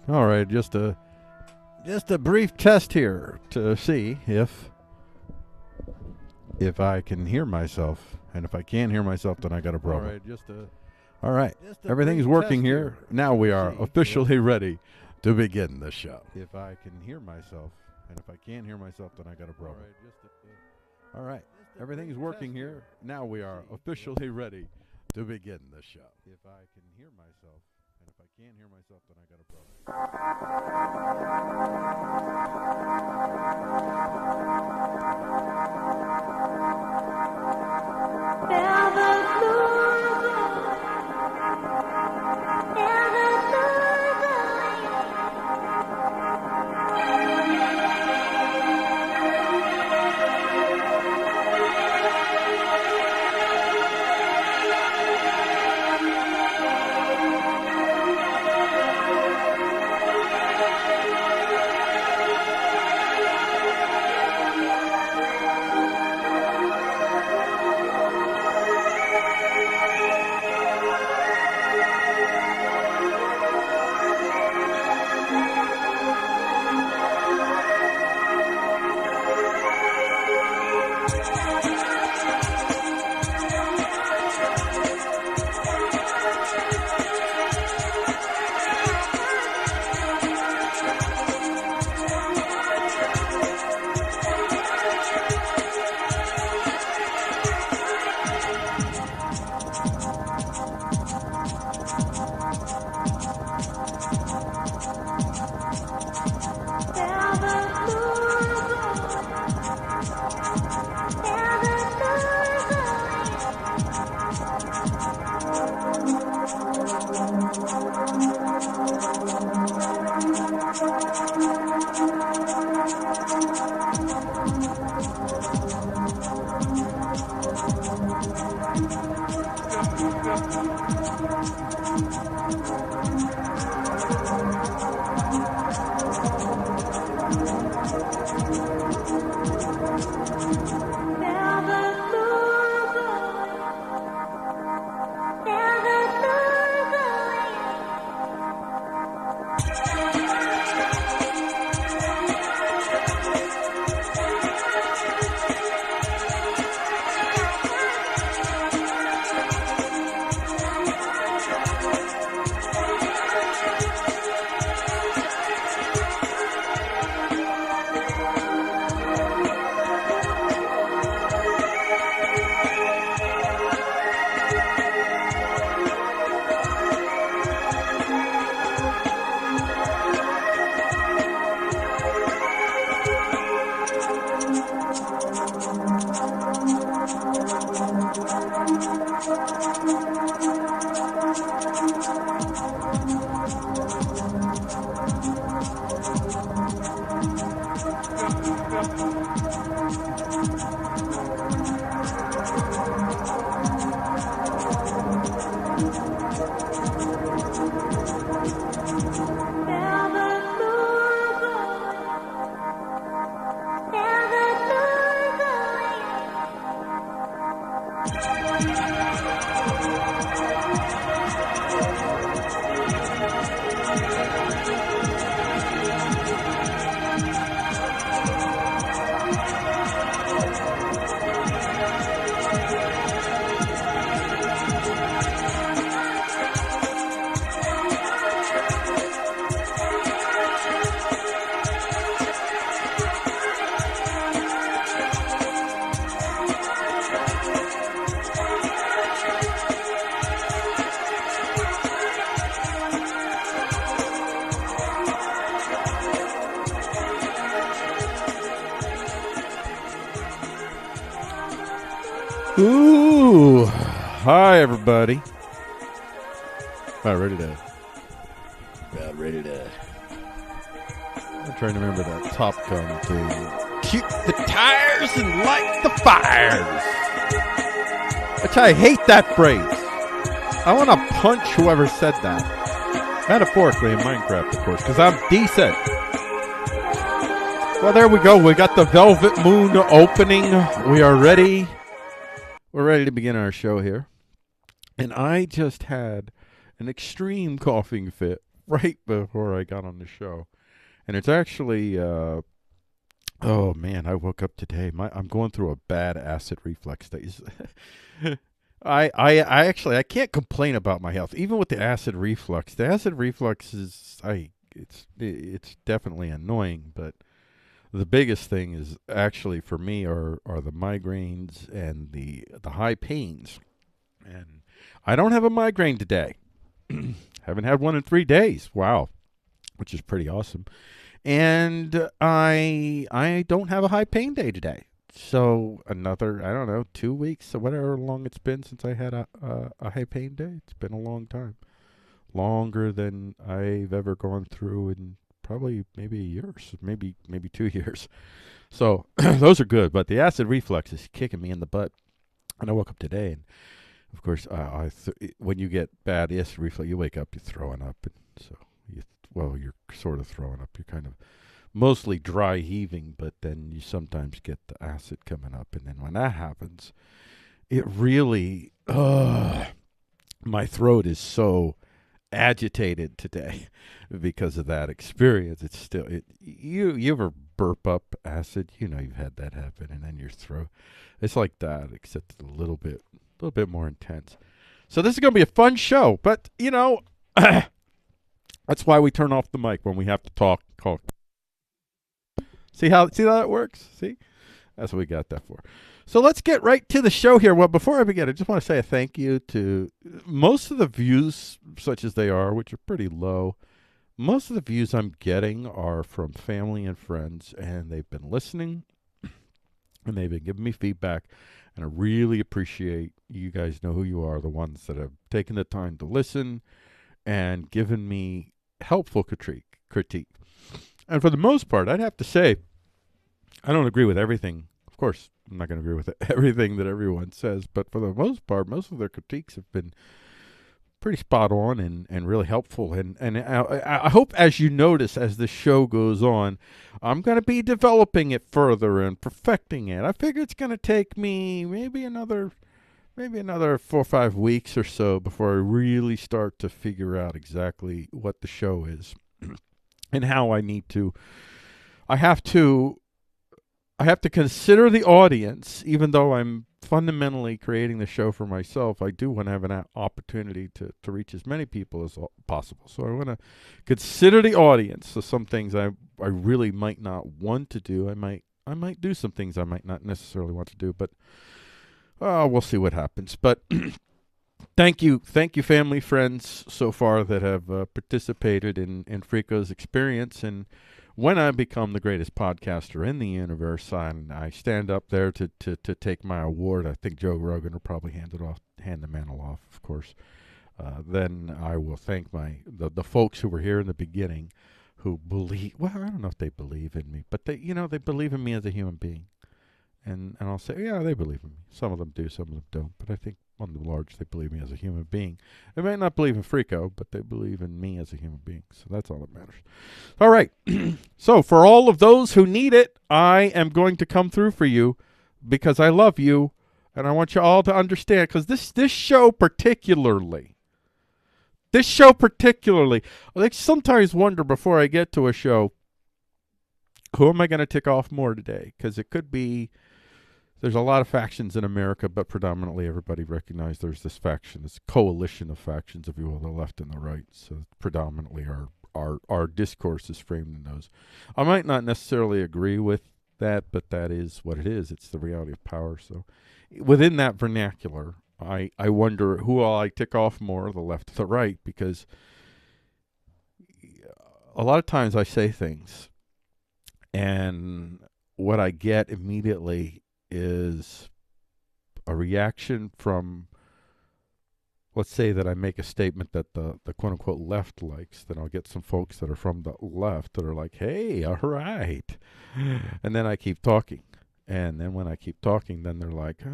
All right, just a brief test here to see if I can hear myself, and if I can't hear myself, then I got a problem. All right, everything's working here. Now we are officially ready to begin the show. If I can hear myself, and if I can't hear myself, then I got a problem. All right, everything's working here. Now we are officially ready to begin the show. If I can hear myself, and if I can't hear myself, then I got a problem. Ooh, hi everybody. Ready to. I'm trying to remember that Top Gun to kick the tires and light the fires. Which I hate that phrase. I want to punch whoever said that. Metaphorically in Minecraft, of course, because I'm decent. Well, there we go. We got the Velvet Moon opening. We are ready. We're ready to begin our show here. And I just had an extreme coughing fit right before I got on the show. And it's actually, oh man, I woke up today. I'm going through a bad acid reflux days. I actually, I can't complain about my health, even with the acid reflux. The acid reflux is, it's definitely annoying, but the biggest thing is actually for me are the migraines and the high pains. And I don't have a migraine today. Haven't had one in 3 days. Wow, which is pretty awesome. And I don't have a high pain day today. So another, I don't know, 2 weeks or whatever long it's been since I had a high pain day. It's been a long time. Longer than I've ever gone through in probably maybe a year or so, maybe 2 years. So those are good. But the acid reflux is kicking me in the butt. And I woke up today, and of course, when you get bad acid reflux, you wake up, you're throwing up. And so, you're sort of throwing up. You're kind of mostly dry heaving, but then you sometimes get the acid coming up. And then when that happens, it really, my throat is so agitated today because of that experience. It's still, you ever burp up acid? You know, you've had that happen, and then your throat, it's like that, except a little bit more intense. So this is going to be a fun show, but you know, that's why we turn off the mic when we have to talk. See how that works? See? That's what we got that for. So let's get right to the show here. Well, before I begin, I just want to say a thank you to most of the views, such as they are, which are pretty low. Most of the views I'm getting are from family and friends, and they've been listening, and they've been giving me feedback, and I really appreciate you guys know who you are, the ones that have taken the time to listen and given me helpful critique. And for the most part, I'd have to say, I don't agree with everything. Of course, I'm not going to agree with everything that everyone says, but for the most part, most of their critiques have been pretty spot on and really helpful. And I hope, as you notice, as the show goes on, I'm going to be developing it further and perfecting it. I figure it's going to take me maybe another 4 or 5 weeks or so before I really start to figure out exactly what the show is and how I need to. I have to consider the audience, even though I'm fundamentally creating the show for myself. I do want to have an opportunity to reach as many people as possible. So I want to consider the audience. So some things I really might not want to do. I might do some things I might not necessarily want to do, but we'll see what happens. But thank you, family, friends, so far that have participated in Frico's experience. And when I become the greatest podcaster in the universe, and I stand up there to take my award, I think Joe Rogan will probably hand the mantle off, of course. Then I will thank the folks who were here in the beginning, who believe. Well, I don't know if they believe in me, but they believe in me as a human being. And I'll say, yeah, they believe in me. Some of them do, some of them don't. But I think on the large, they believe me as a human being. They might not believe in Frico, but they believe in me as a human being. So that's all that matters. All right. So for all of those who need it, I am going to come through for you because I love you. And I want you all to understand, because this show particularly, I sometimes wonder before I get to a show, who am I going to tick off more today? Because it could be, there's a lot of factions in America, but predominantly everybody recognizes there's this faction, this coalition of factions, if you will, the left and the right. So predominantly our discourse is framed in those. I might not necessarily agree with that, but that is what it is. It's the reality of power. So within that vernacular, I wonder who I tick off more, the left or the right, because a lot of times I say things, and what I get immediately is a reaction from, let's say that I make a statement that the quote-unquote left likes, then I'll get some folks that are from the left that are like, hey, all right. And then I keep talking. And then when I keep talking, then they're like, I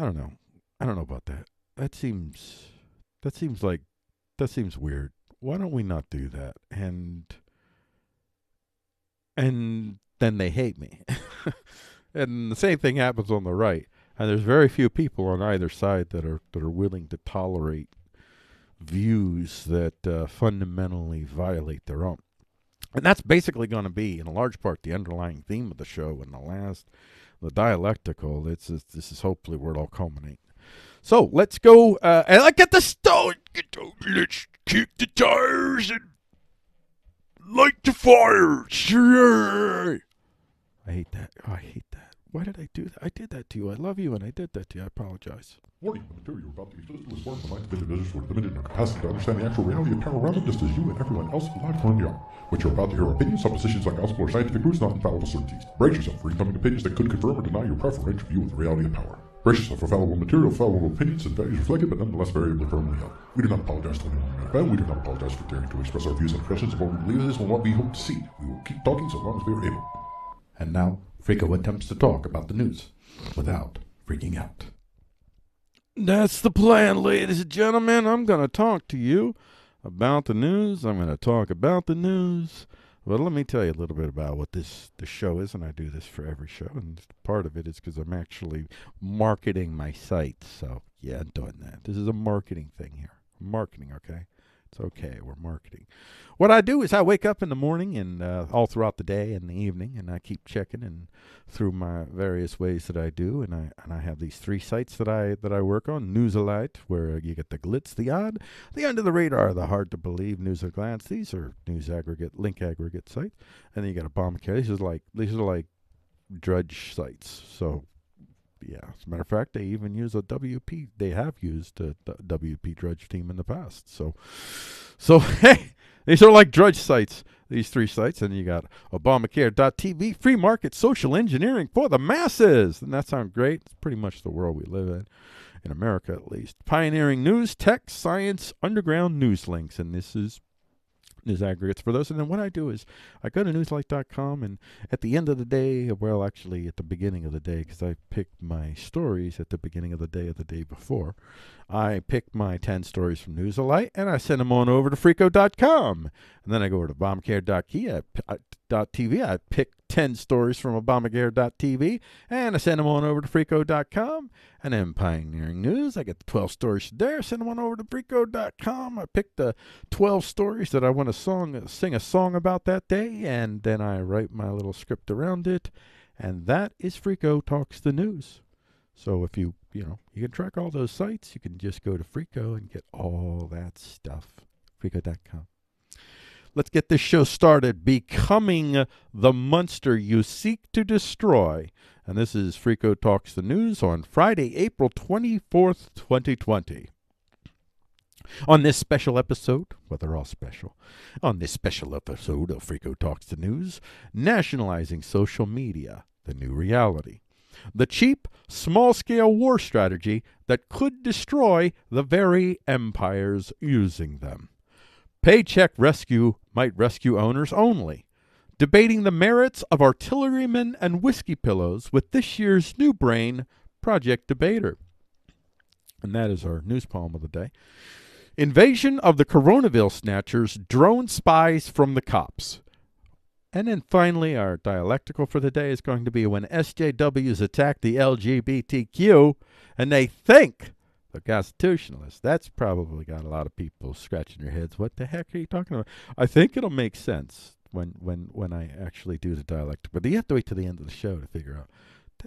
don't know. I don't know about that. That seems weird. Why don't we not do that? And then they hate me. And the same thing happens on the right. And there's very few people on either side that are willing to tolerate views that fundamentally violate their own. And that's basically going to be, in a large part, the underlying theme of the show. And the dialectical, this is hopefully where it all culminates. So let's go, and I get the stone. Let's kick the tires and light the fire. I hate that. Oh, I hate that. Why did I do that? I did that to you. I love you, and I did that to you. I apologize. Warning, the material you're about to be listened to is formed from mind of individuals who are limited in their capacity to understand the actual reality of power around them, just as you and everyone else alive currently are. What you're about to hear are opinions, suppositions, like gospel or scientific truths, not infallible certainties. Brace yourself for incoming opinions that could confirm or deny your preferential view of the reality of power. Brace yourself for fallible material, fallible opinions, and values reflected, but nonetheless variably firmly held. We do not apologize to anyone we met. We do not apologize for daring to express our views and impressions of what we believe is and what we hope to see. We will keep talking so long as we are able. And now, Frico attempts to talk about the news without freaking out. That's the plan, ladies and gentlemen. I'm going to talk to you about the news. I'm going to talk about the news. Well, let me tell you a little bit about what the show is, and I do this for every show, and part of it is because I'm actually marketing my site. So, yeah, I'm doing that. This is a marketing thing here. Marketing, okay? It's okay. We're marketing. What I do is I wake up in the morning and all throughout the day and the evening, and I keep checking and through my various ways that I do, and I have these 3 sites that I work on. Newsalite, where you get the glitz, the odd, the under the radar, the hard to believe news at glance. These are news aggregate, link aggregate sites, and then you got Obamacare. These are like drudge sites. So. Yeah, as a matter of fact, they even use a WP. They have used a WP drudge team in the past. So hey, these are like drudge sites, these 3 sites. And you got Obamacare.tv, free market social engineering for the masses. Doesn't that sound great? It's pretty much the world we live in America at least. Pioneering news, tech, science, underground news links. And this is news aggregates for those. And then what I do is I go to newslight.com, and at the end of the day, well, actually at the beginning of the day, because I picked my stories at the beginning of the day before, I pick my 10 stories from Newslight, and I send them on over to Frico.com. And then I go over to Obamacare.tv. I pick 10 stories from Obamacare.tv, and I send them on over to Frico.com. And then Pioneering News, I get the 12 stories there, send them on over to Frico.com. I pick the 12 stories that I want to sing a song about that day, and then I write my little script around it, and that is Frico Talks the News. So if you can track all those sites, you can just go to Frico and get all that stuff. Frico.com. Let's get this show started. Becoming the monster you seek to destroy. And this is Frico Talks the News on Friday, April 24th, 2020. On this special episode, well, they're all special. On this special episode of Frico Talks the News, nationalizing social media, the new reality. The cheap, small-scale war strategy that could destroy the very empires using them. Paycheck rescue might rescue owners only. Debating the merits of Artillerymen and whiskey pillows with this year's New Brain Project Debater. And that is our news poem of the day. Invasion of the Coronaville Snatchers, drone spies from the cops. And then finally, our dialectical for the day is going to be when SJWs attack the LGBTQ and they think the Constitutionalists. That's probably got a lot of people scratching their heads. What the heck are you talking about? I think it'll make sense when I actually do the dialectic. But you have to wait till the end of the show to figure out,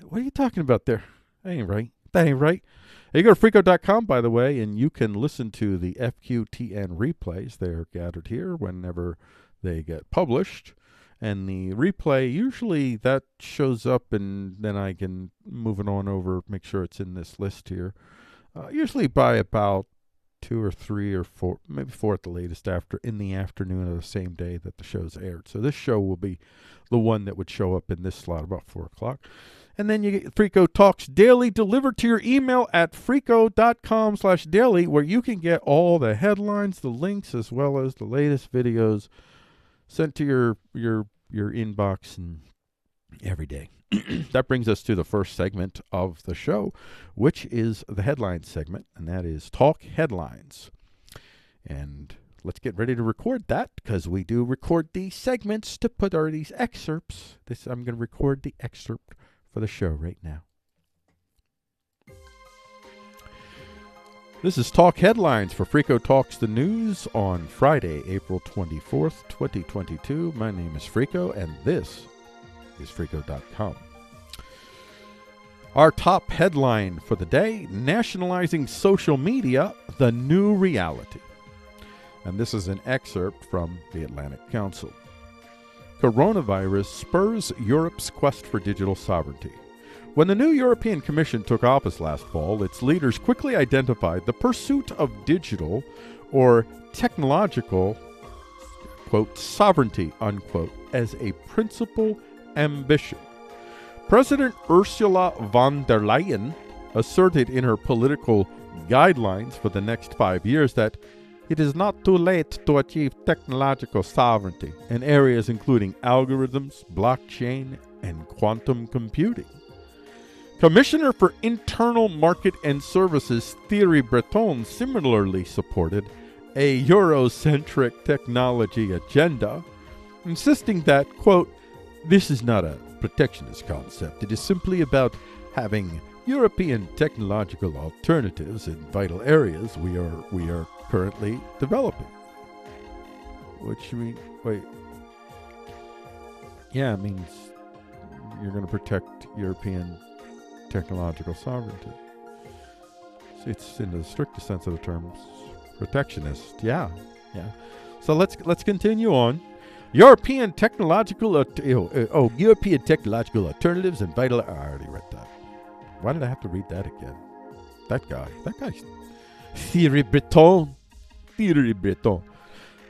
what are you talking about there? That ain't right. That ain't right. You go to Frico.com, by the way, and you can listen to the FQTN replays. They're gathered here whenever they get published. And the replay, usually that shows up, and then I can move it on over, make sure it's in this list here. Usually by about 2 or 3 or 4, maybe 4 at the latest, in the afternoon of the same day that the show's aired. So this show will be the one that would show up in this slot about 4 o'clock. And then you get Frico Talks Daily delivered to your email at frico.com/daily, where you can get all the headlines, the links, as well as the latest videos sent to your inbox and every day. That brings us to the first segment of the show, which is the headlines segment, and that is Talk Headlines. And let's get ready to record that, because we do record these segments to put these excerpts. I'm going to record the excerpt for the show right now. This is Talk Headlines for Frico Talks the News on Friday, April 24th, 2022. My name is Frico, and this is Frico.com. Our top headline for the day, Nationalizing Social Media, the New Reality. And this is an excerpt from the Atlantic Council. Coronavirus spurs Europe's quest for digital sovereignty. When the new European Commission took office last fall, its leaders quickly identified the pursuit of digital or technological, quote, sovereignty, unquote, as a principal ambition. President Ursula von der Leyen asserted in her political guidelines for the next 5 years that it is not too late to achieve technological sovereignty in areas including algorithms, blockchain, and quantum computing. Commissioner for Internal Market and Services Thierry Breton similarly supported a Eurocentric technology agenda, insisting that, quote, this is not a protectionist concept. It is simply about having European technological alternatives in vital areas we are currently developing. Which means, it means you're going to protect European technological sovereignty. It's in the strictest sense of the terms protectionist. Yeah. So let's continue on. European technological alternatives and vital. I already read that. Why did I have to read that again? That guy's Thierry Breton.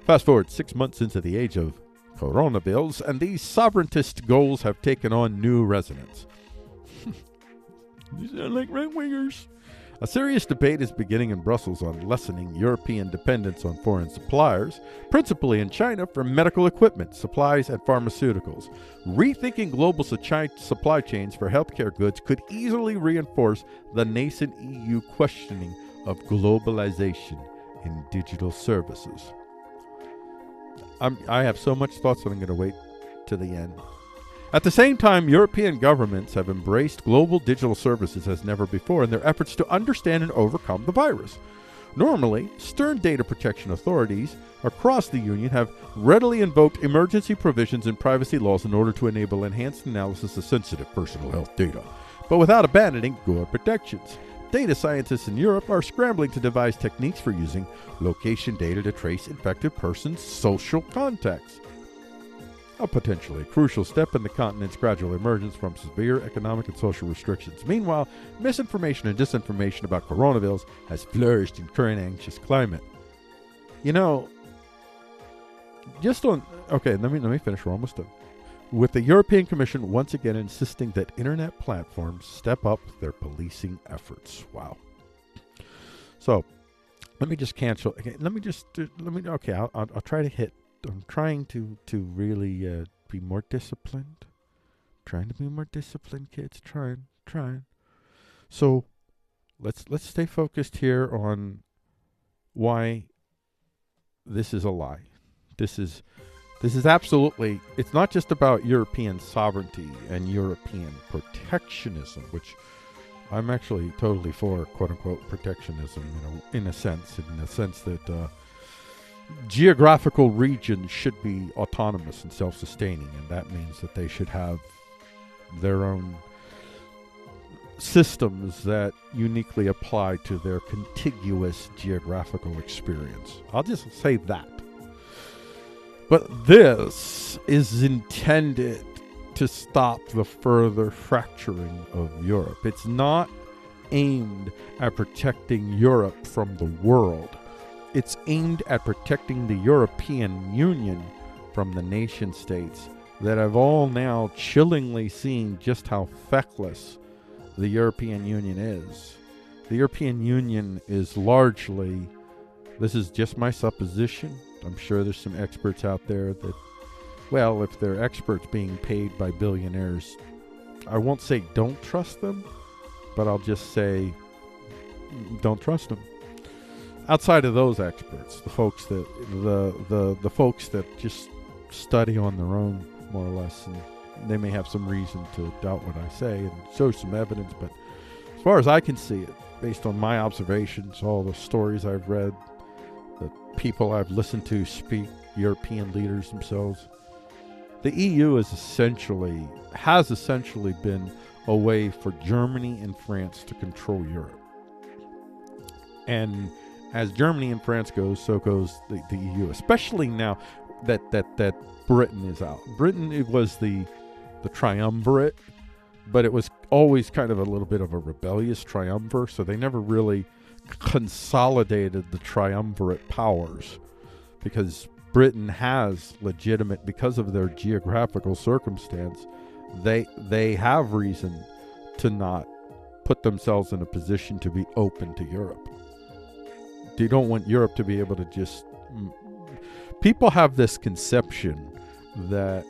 Fast forward 6 months into the age of Coronavilles, and these sovereigntist goals have taken on new resonance. You sound like right-wingers. A serious debate is beginning in Brussels on lessening European dependence on foreign suppliers, principally in China for medical equipment, supplies, and pharmaceuticals. Rethinking global supply chains for healthcare goods could easily reinforce the nascent EU questioning of globalization in digital services. I have so much thoughts that I'm going to wait to the end. At the same time, European governments have embraced global digital services as never before in their efforts to understand and overcome the virus. Normally, stern data protection authorities across the Union have readily invoked emergency provisions in privacy laws in order to enable enhanced analysis of sensitive personal health data, but without abandoning good protections. Data scientists in Europe are scrambling to devise techniques for using location data to trace infected persons' social contacts. A potentially crucial step in the continent's gradual emergence from severe economic and social restrictions. Meanwhile, misinformation and disinformation about coronavirus has flourished in current anxious climate. Let me finish. We're almost done. With the European Commission once again insisting that internet platforms step up their policing efforts. Wow. So, let me just cancel. Okay, I'll try to hit. I'm trying to really be more disciplined. Trying to be more disciplined, kids. Trying. So let's stay focused here on why this is a lie. This is absolutely. It's not just about European sovereignty and European protectionism, which I'm actually totally for, quote unquote, protectionism. In a sense that. Geographical regions should be autonomous and self-sustaining, and that means that they should have their own systems that uniquely apply to their contiguous geographical experience. I'll just say that. But this is intended to stop the further fracturing of Europe. It's not aimed at protecting Europe from the world. It's aimed at protecting the European Union from the nation states that have all now chillingly seen just how feckless the European Union is. The European Union is largely, this is just my supposition, I'm sure there's some experts out there that, well, if they're experts being paid by billionaires, I won't say don't trust them, but I'll just say don't trust them. Outside of those experts, the folks that just study on their own, more or less, and they may have some reason to doubt what I say and show some evidence, but as far as I can see it, based on my observations, all the stories I've read, the people I've listened to speak, European leaders themselves, the EU has essentially been a way for Germany and France to control Europe. And as Germany and France goes, so goes the EU, especially now that Britain is out. Britain, it was the triumvirate, but it was always kind of a little bit of a rebellious triumvirate, so they never really consolidated the triumvirate powers, because Britain has legitimate, because of their geographical circumstance, they have reason to not put themselves in a position to be open to Europe. They don't want Europe to be able to just... People have this conception that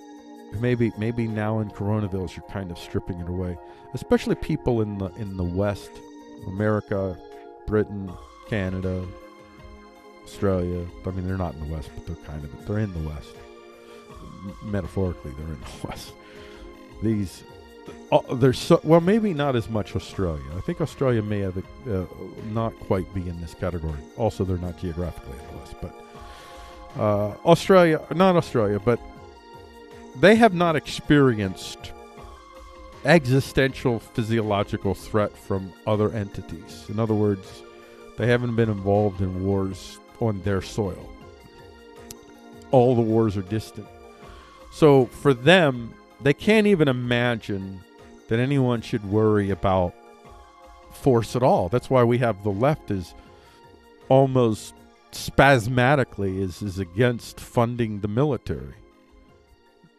maybe now in Coronaville you're kind of stripping it away, especially people in the West, America, Britain, Canada, Australia. I mean, they're not in the West, but they're in the West. Metaphorically, they're in the West. Maybe not as much Australia. I think Australia may have not quite be in this category. Also, they're not geographically in the West, but but they have not experienced existential physiological threat from other entities. In other words, they haven't been involved in wars on their soil. All the wars are distant. So for them, they can't even imagine that anyone should worry about force at all. That's why we have the left is almost spasmodically is against funding the military.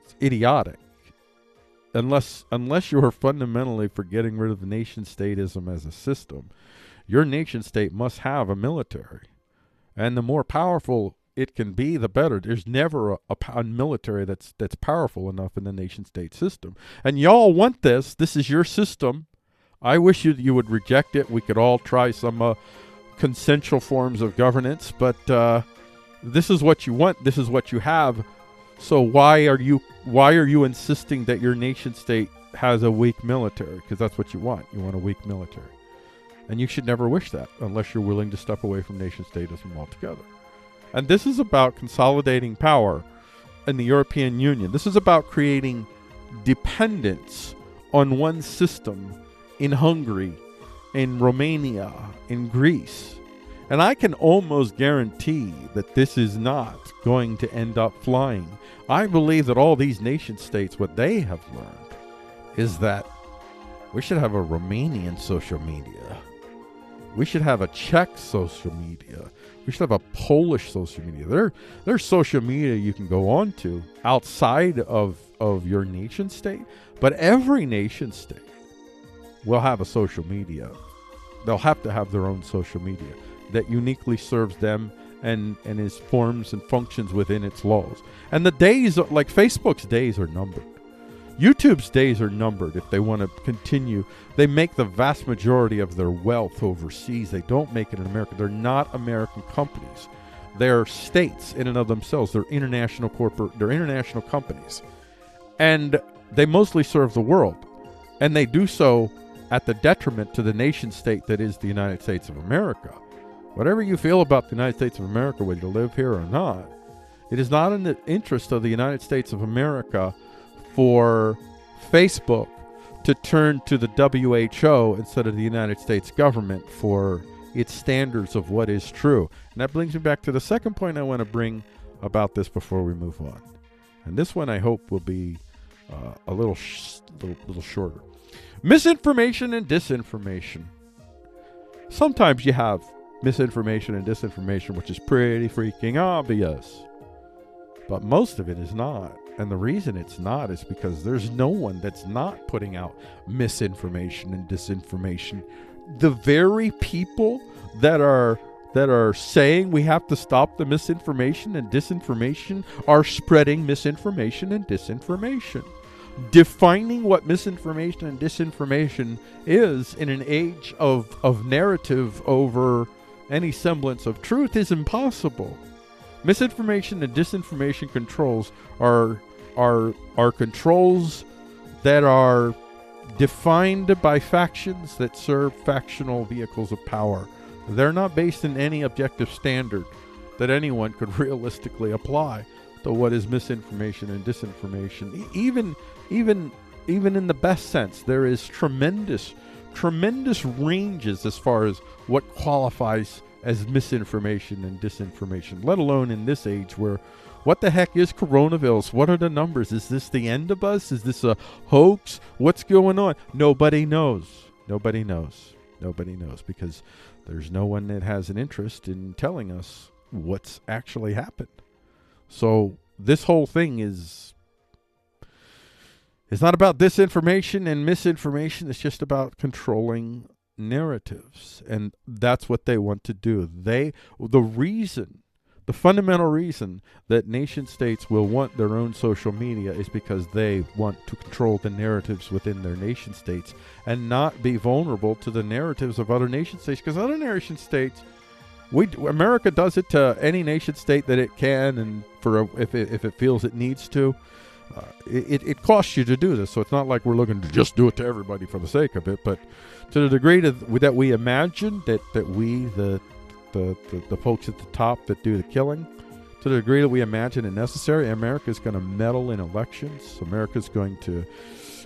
It's idiotic. Unless you are fundamentally for getting rid of the nation-statism as a system, your nation-state must have a military. And the more powerful it can be, the better. There's never a military that's powerful enough in the nation-state system. And y'all want this. This is your system. I wish you would reject it. We could all try some consensual forms of governance, but this is what you want. This is what you have. So why are you insisting that your nation-state has a weak military? Because that's what you want. You want a weak military. And you should never wish that unless you're willing to step away from nation-statism altogether. And this is about consolidating power in the European Union. This is about creating dependence on one system in Hungary, in Romania, in Greece. And I can almost guarantee that this is not going to end up flying. I believe that all these nation-states, what they have learned is that we should have a Romanian social media. We should have a Czech social media. We should have a Polish social media. There's social media you can go on to outside of your nation state, but every nation state will have a social media. They'll have to have their own social media that uniquely serves them and is forms and functions within its laws. And the days, like Facebook's days are numbered. YouTube's days are numbered if they want to continue. They make the vast majority of their wealth overseas. They don't make it in America. They're not American companies. They're states in and of themselves. They're international companies. And they mostly serve the world. And they do so at the detriment to the nation state that is the United States of America. Whatever you feel about the United States of America, whether you live here or not, it is not in the interest of the United States of America for Facebook to turn to the WHO instead of the United States government for its standards of what is true. And that brings me back to the second point I want to bring about this before we move on. And this one I hope will be a little shorter. Misinformation and disinformation. Sometimes you have misinformation and disinformation, which is pretty freaking obvious. But most of it is not. And the reason it's not is because there's no one that's not putting out misinformation and disinformation. The very people that are saying we have to stop the misinformation and disinformation are spreading misinformation and disinformation. Defining what misinformation and disinformation is in an age of narrative over any semblance of truth is impossible. Misinformation and disinformation controls are controls that are defined by factions that serve factional vehicles of power. They're not based in any objective standard that anyone could realistically apply to what is misinformation and disinformation. Even in the best sense, there is tremendous ranges as far as what qualifies as misinformation and disinformation, let alone in this age where what the heck is coronavirus? What are the numbers? Is this the end of us? Is this a hoax? What's going on? Nobody knows. Nobody knows. Nobody knows, because there's no one that has an interest in telling us what's actually happened. So this whole thing is, it's not about disinformation and misinformation. It's just about controlling narratives. And that's what they want to do. The fundamental reason that nation states will want their own social media is because they want to control the narratives within their nation states and not be vulnerable to the narratives of other nation states. Because other nation states, America does it to any nation state that it can, and if it feels it needs to. It costs you to do this, so it's not like we're looking to just do it to everybody for the sake of it. But to the degree that we imagine that we, the folks at the top that do the killing, to the degree that we imagine it necessary, America's going to meddle in elections. America's going to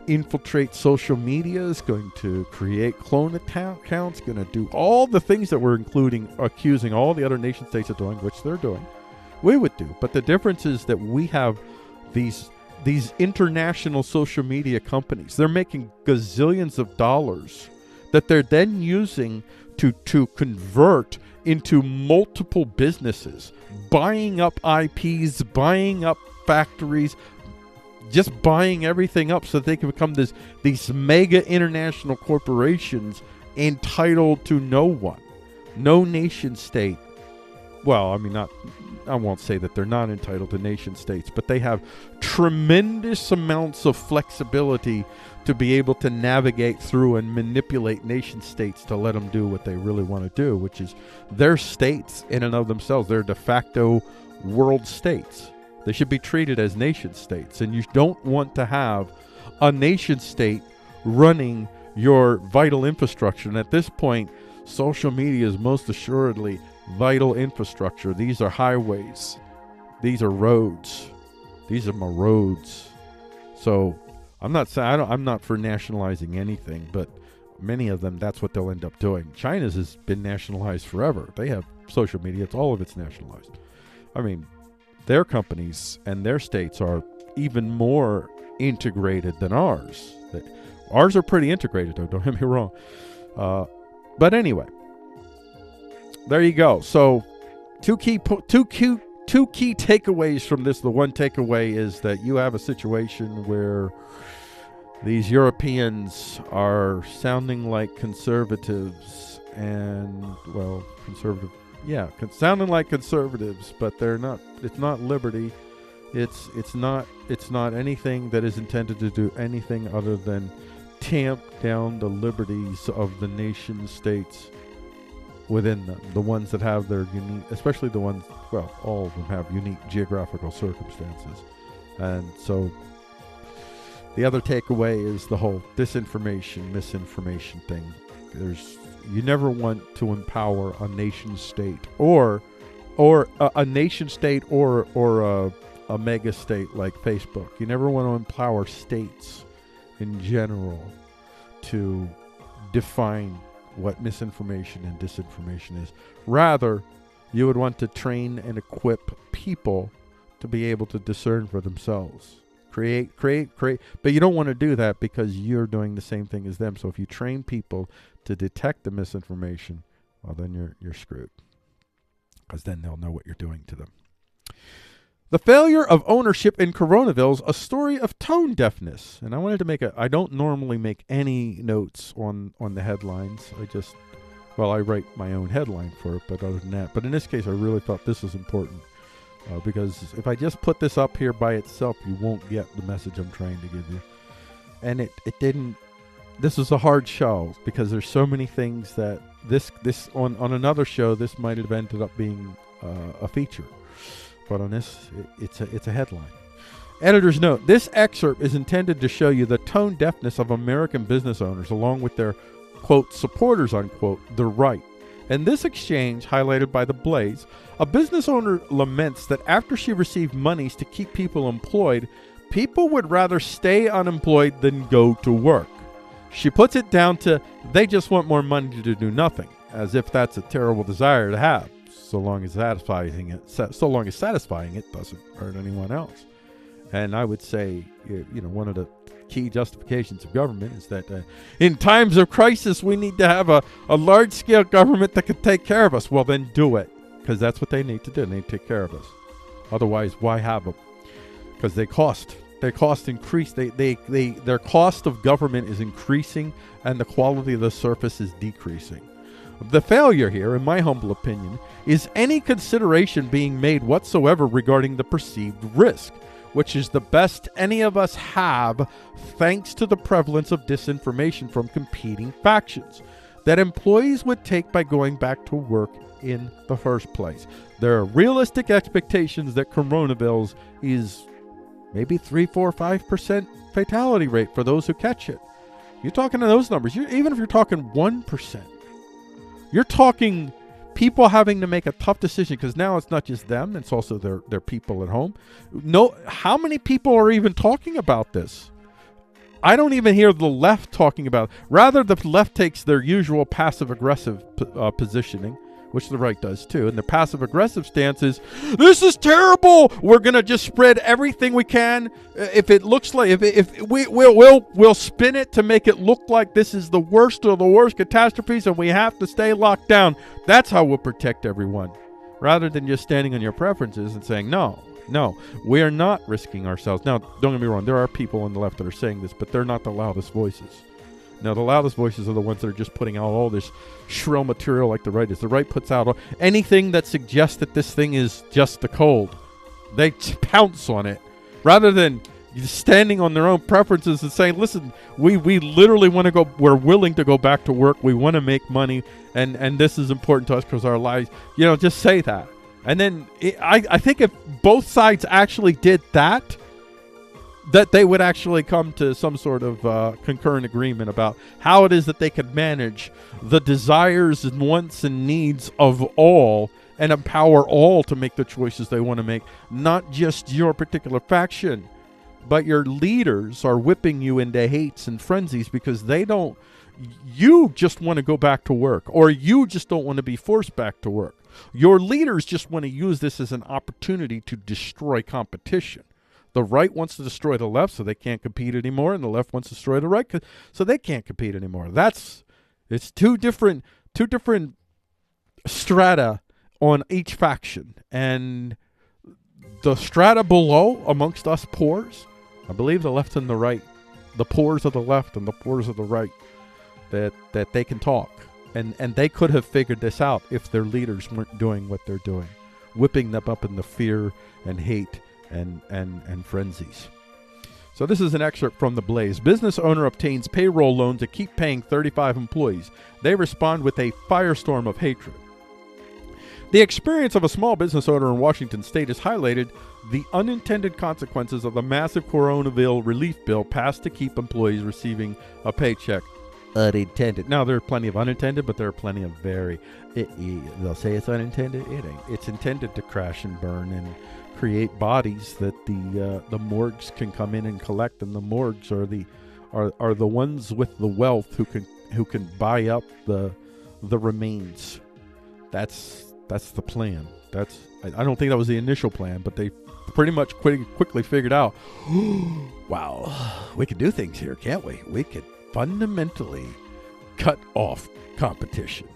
infiltrate social media, is going to create clone accounts, going to do all the things that we're accusing all the other nation states of doing, which they're doing. We would do. But the difference is that we have these international social media companies. They're making gazillions of dollars that they're then using to convert into multiple businesses, buying up IPs, buying up factories, just buying everything up so that they can become these mega international corporations entitled to no one, no nation state. Well, I mean, I won't say that they're not entitled to nation states, but they have tremendous amounts of flexibility to be able to navigate through and manipulate nation states to let them do what they really want to do, which is their states in and of themselves. They're de facto world states. They should be treated as nation states, and you don't want to have a nation state running your vital infrastructure. And at this point, social media is most assuredly vital infrastructure. These are highways. These are roads. These are my roads. So I'm not saying I'm not for nationalizing anything, but many of them, that's what they'll end up doing. China's has been nationalized forever. They have social media. All of it's nationalized. I mean, their companies and their states are even more integrated than ours. Ours are pretty integrated, though. Don't get me wrong. But anyway, there you go. So, two key takeaways from this. The one takeaway is that you have a situation where these Europeans are sounding like conservatives, and sounding like conservatives, but they're not. It's not liberty. It's not anything that is intended to do anything other than tamp down the liberties of the nation states within them, the ones that have their unique, especially the ones, well, all of them have unique geographical circumstances. And so the other takeaway is the whole disinformation, misinformation thing. You never want to empower a nation state or a nation state or a mega state like Facebook. You never want to empower states in general to define what misinformation and disinformation is. Rather, you would want to train and equip people to be able to discern for themselves. Create. But you don't want to do that because you're doing the same thing as them. So if you train people to detect the misinformation, well, then you're screwed. Because then they'll know what you're doing to them. The failure of ownership in Coronaville, a story of tone deafness. And I wanted to I don't normally make any notes on the headlines. I write my own headline for it, but other than that. But in this case, I really thought this was important. Because if I just put this up here by itself, you won't get the message I'm trying to give you. And it didn't. This was a hard show because there's so many things that this on another show, this might have ended up being a feature. But on this, it's a headline. Editor's note, this excerpt is intended to show you the tone deafness of American business owners along with their, quote, supporters, unquote, the right. In this exchange, highlighted by the Blaze, a business owner laments that after she received monies to keep people employed, people would rather stay unemployed than go to work. She puts it down to they just want more money to do nothing, as if that's a terrible desire to have, so long as satisfying it doesn't hurt anyone else. And I would say, one of the key justifications of government is that in times of crisis, we need to have a large-scale government that can take care of us. Well, then do it, because that's what they need to do. They need to take care of us. Otherwise, why have them? Because they cost. Their cost increase. Their cost of government is increasing, and the quality of the service is decreasing. The failure here, in my humble opinion, is any consideration being made whatsoever regarding the perceived risk, which is the best any of us have thanks to the prevalence of disinformation from competing factions that employees would take by going back to work in the first place. There are realistic expectations that Coronaville is maybe 3, 4, 5% fatality rate for those who catch it. You're talking to those numbers. Even if you're talking 1%, you're talking people having to make a tough decision, because now it's not just them, it's also their people at home. No, how many people are even talking about this? I don't even hear the left talking about it. Rather, the left takes their usual passive-aggressive positioning, which the right does too. And the passive-aggressive stance is, this is terrible. We're going to just spread everything we can. If it looks like, we'll spin it to make it look like this is the worst of the worst catastrophes and we have to stay locked down. That's how we'll protect everyone. Rather than just standing on your preferences and saying, no, we are not risking ourselves. Now, don't get me wrong. There are people on the left that are saying this, but they're not the loudest voices. Now, the loudest voices are the ones that are just putting out all this shrill material like the right is. The right puts out anything that suggests that this thing is just the cold. They pounce on it rather than standing on their own preferences and saying, listen, we literally want to go, we're willing to go back to work. We want to make money, and this is important to us because our lives, just say that. And then I think if both sides actually did that they would actually come to some sort of concurrent agreement about how it is that they could manage the desires and wants and needs of all and empower all to make the choices they want to make, not just your particular faction. But your leaders are whipping you into hates and frenzies because you just want to go back to work, or you just don't want to be forced back to work. Your leaders just want to use this as an opportunity to destroy competition. The right wants to destroy the left so they can't compete anymore, and the left wants to destroy the right so they can't compete anymore. It's two different strata on each faction. And the strata below amongst us poors, I believe the left and the right, the poors of the left and the poors of the right, that they can talk. And they could have figured this out if their leaders weren't doing what they're doing, whipping them up in the fear and hate and frenzies. So this is an excerpt from The Blaze. Business owner obtains payroll loan to keep paying 35 employees. They respond with a firestorm of hatred. The experience of a small business owner in Washington state has highlighted the unintended consequences of the massive Coronaville relief bill passed to keep employees receiving a paycheck. Unintended. Now, there are plenty of unintended, but there are plenty of they'll say it's unintended. It ain't. It's intended to crash and burn and create bodies that the morgues can come in and collect, and the morgues are the ones with the wealth who can buy up the remains. That's the plan. I don't think that was the initial plan, but they pretty much quickly figured out, wow, we can do things here, can't we? We could fundamentally cut off competition.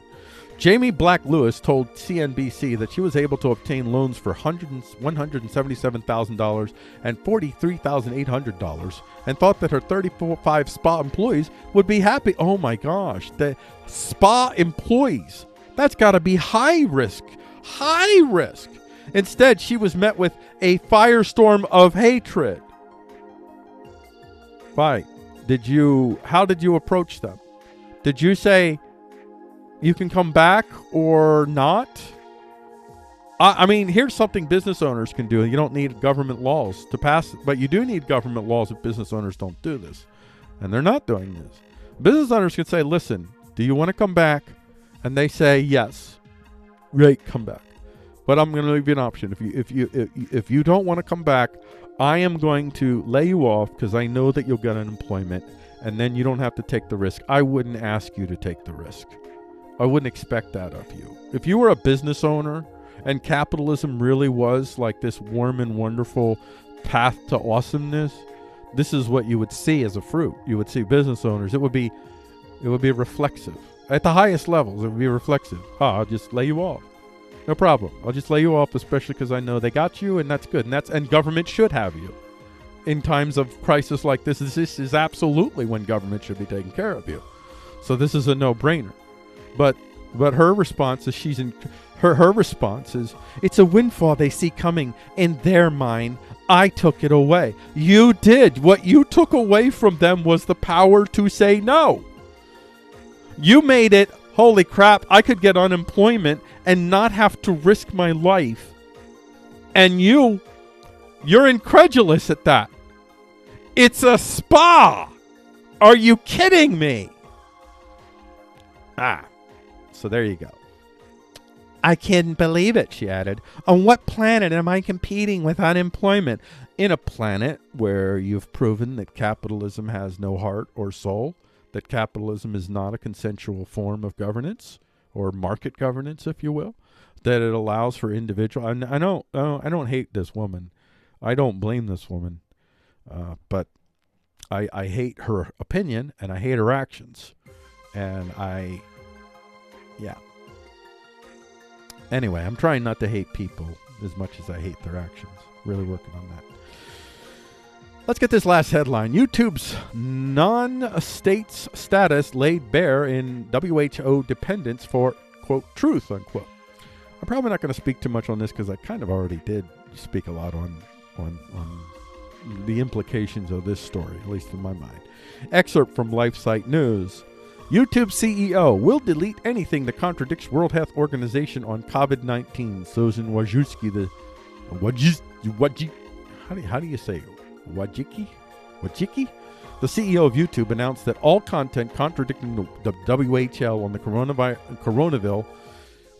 Jamie Black Lewis told CNBC that she was able to obtain loans for $177,000 and $43,800 and thought that her 35 spa employees would be happy. Oh my gosh, the spa employees, that's got to be high risk. Instead, she was met with a firestorm of hatred. Why? How did you approach them? Did you say, you can come back or not? I mean, here's something business owners can do. You don't need government laws to pass, but you do need government laws if business owners don't do this. And they're not doing this. Business owners can say, listen, do you want to come back? And they say, yes. Great, come back. But I'm going to leave you an option. If you don't want to come back, I am going to lay you off because I know that you'll get unemployment, and then you don't have to take the risk. I wouldn't ask you to take the risk. I wouldn't expect that of you. If you were a business owner and capitalism really was like this warm and wonderful path to awesomeness, this is what you would see as a fruit. You would see business owners. It would be reflexive. At the highest levels, it would be reflexive. I'll just lay you off. No problem. I'll just lay you off, especially because I know they got you, and that's good. And government should have you. In times of crisis like this is absolutely when government should be taking care of you. So this is a no-brainer. But her response is her response is, it's a windfall they see coming in their mind. I took it away. You did. What you took away from them was the power to say no. You made it, holy crap, I could get unemployment and not have to risk my life. And you're incredulous at that. It's a spa. Are you kidding me? So there you go. I can't believe it, she added. On what planet am I competing with unemployment? In a planet where you've proven that capitalism has no heart or soul, that capitalism is not a consensual form of governance or market governance, if you will, that it allows for individual. I don't hate this woman. I don't blame this woman, but I hate her opinion and I hate her actions, and yeah. Anyway, I'm trying not to hate people as much as I hate their actions. Really working on that. Let's get this last headline. YouTube's non-states status laid bare in WHO dependence for, quote, truth, unquote. I'm probably not going to speak too much on this because I kind of already did speak a lot on the implications of this story, at least in my mind. Excerpt from LifeSite News. YouTube CEO will delete anything that contradicts World Health Organization on COVID-19. Sozin Wojcicki, how do you say it? Wojcicki? The CEO of YouTube announced that all content contradicting the WHO on the Coronaville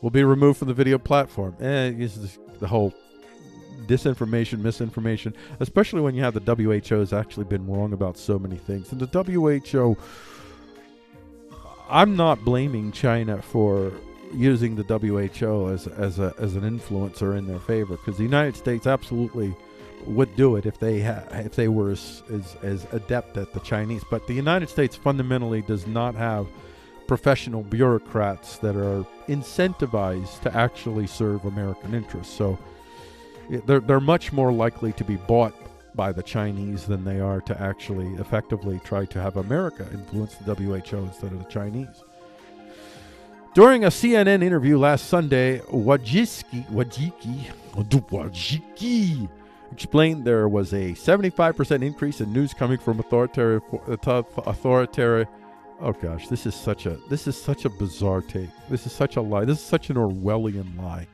will be removed from the video platform. This is the whole disinformation, misinformation, especially when you have the WHO has actually been wrong about so many things. And the WHO, I'm not blaming China for using the WHO as an influencer in their favor, because the United States absolutely would do it if they were as adept at the Chinese. But the United States fundamentally does not have professional bureaucrats that are incentivized to actually serve American interests. So they're much more likely to be bought by the Chinese than they are to actually effectively try to have America influence the WHO instead of the Chinese. During a CNN interview last Sunday, Wojcicki explained there was a 75% increase in news coming from authoritarian. Oh gosh, this is such a bizarre take. This is such a lie. This is such an Orwellian lie.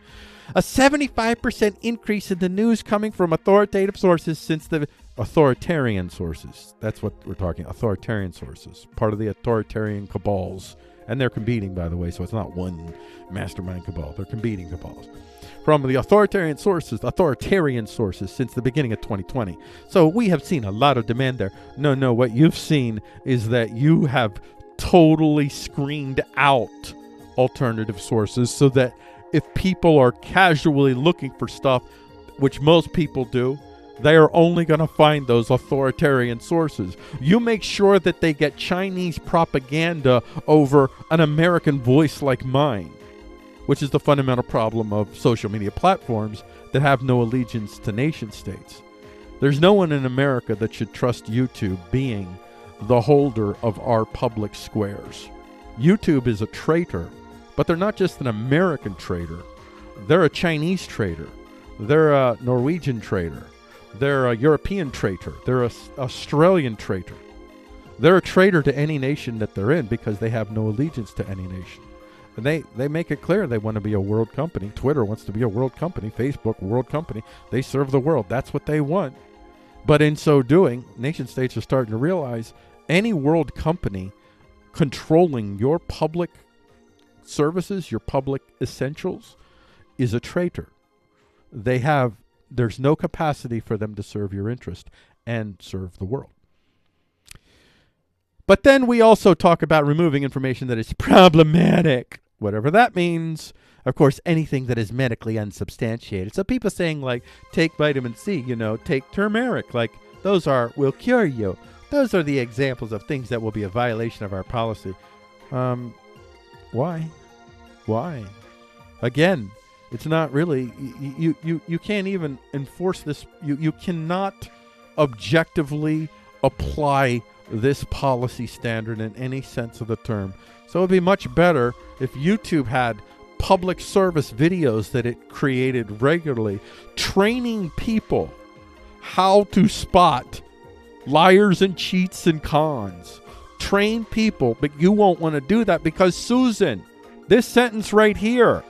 A 75% increase in the news coming from authoritative sources since the authoritarian sources. That's what we're talking. Authoritarian sources, part of the authoritarian cabals, and they're competing, by the way. So it's not one mastermind cabal. They're competing cabals. From the authoritarian sources since the beginning of 2020. So we have seen a lot of demand there. No, what you've seen is that you have totally screened out alternative sources so that if people are casually looking for stuff, which most people do, they are only going to find those authoritarian sources. You make sure that they get Chinese propaganda over an American voice like mine, which is the fundamental problem of social media platforms that have no allegiance to nation states. There's no one in America that should trust YouTube being the holder of our public squares. YouTube is a traitor, but they're not just an American traitor. They're a Chinese traitor. They're a Norwegian traitor. They're a European traitor. They're an Australian traitor. They're a traitor to any nation that they're in because they have no allegiance to any nation. And they make it clear they want to be a world company. Twitter wants to be a world company. Facebook, world company. They serve the world. That's what they want. But in so doing, nation states are starting to realize any world company controlling your public services, your public essentials, is a traitor. There's no capacity for them to serve your interest and serve the world. But then we also talk about removing information that is problematic, whatever that means. Of course, anything that is medically unsubstantiated. So people saying, like, take vitamin C, take turmeric, like, those will cure you. Those are the examples of things that will be a violation of our policy. Why? Again, it's not really, you can't even enforce this. You cannot objectively apply this policy standard in any sense of the term. So it would be much better if YouTube had public service videos that it created regularly, training people how to spot liars and cheats and cons. Train people, but you won't want to do that because, Susan, this sentence right here,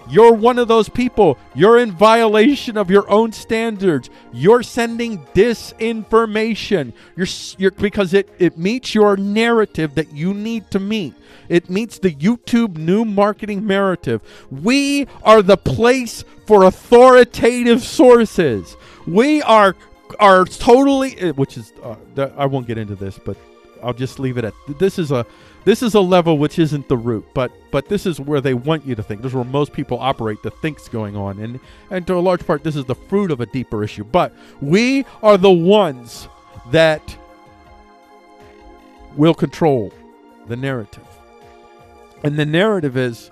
you're one of those people. You're in violation of your own standards. You're sending disinformation. You're because it meets your narrative that you need to meet. It meets the YouTube new marketing narrative. We are the place for authoritative sources. We are totally, which is, I won't get into this, but I'll just leave it at, this is a level which isn't the root, but this is where they want you to think. This is where most people operate, the think's going on. And to a large part, this is the fruit of a deeper issue. But we are the ones that will control the narrative. And the narrative is,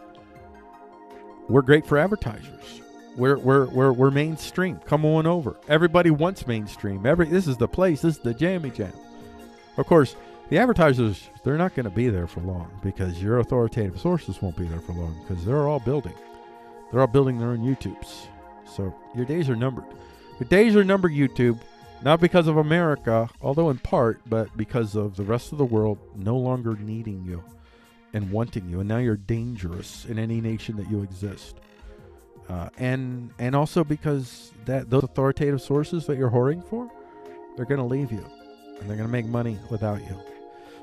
we're great for advertisers. We're mainstream. Come on over. Everybody wants mainstream. This is the place. This is the jammy jam. Of course, the advertisers, they're not going to be there for long because your authoritative sources won't be there for long because they're all building. They're all building their own YouTubes. So your days are numbered. Your days are numbered, YouTube, not because of America, although in part, but because of the rest of the world no longer needing you and wanting you. And now you're dangerous in any nation that you exist. And also because those authoritative sources that you're whoring for, they're going to leave you. And they're going to make money without you.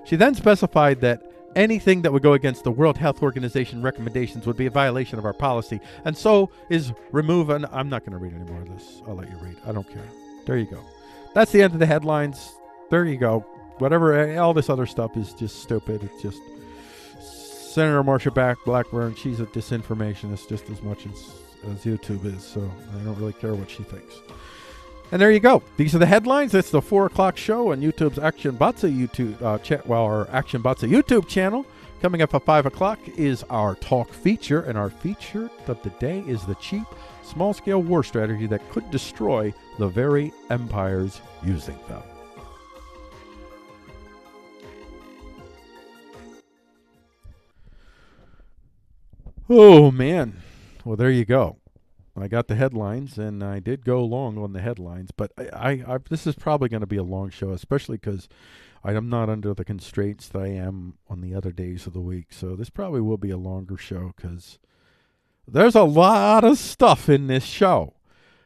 She then specified that anything that would go against the World Health Organization recommendations would be a violation of our policy. And so is remove an... I'm not going to read any more of this. I'll let you read. I don't care. There you go. That's the end of the headlines. There you go. Whatever, all this other stuff is just stupid. It's just... Senator Marsha Blackburn, she's a disinformationist just as much as YouTube is. So I don't really care what she thinks. And there you go. These are the headlines. It's the 4 o'clock show on YouTube's Action Batsa our Action Batsa YouTube channel. Coming up at 5 o'clock is our talk feature, and our feature of the day is the cheap, small-scale war strategy that could destroy the very empires using them. Oh, man. Well, there you go. I got the headlines, and I did go long on the headlines, but I this is probably going to be a long show, especially because I am not under the constraints that I am on the other days of the week. So this probably will be a longer show because there's a lot of stuff in this show.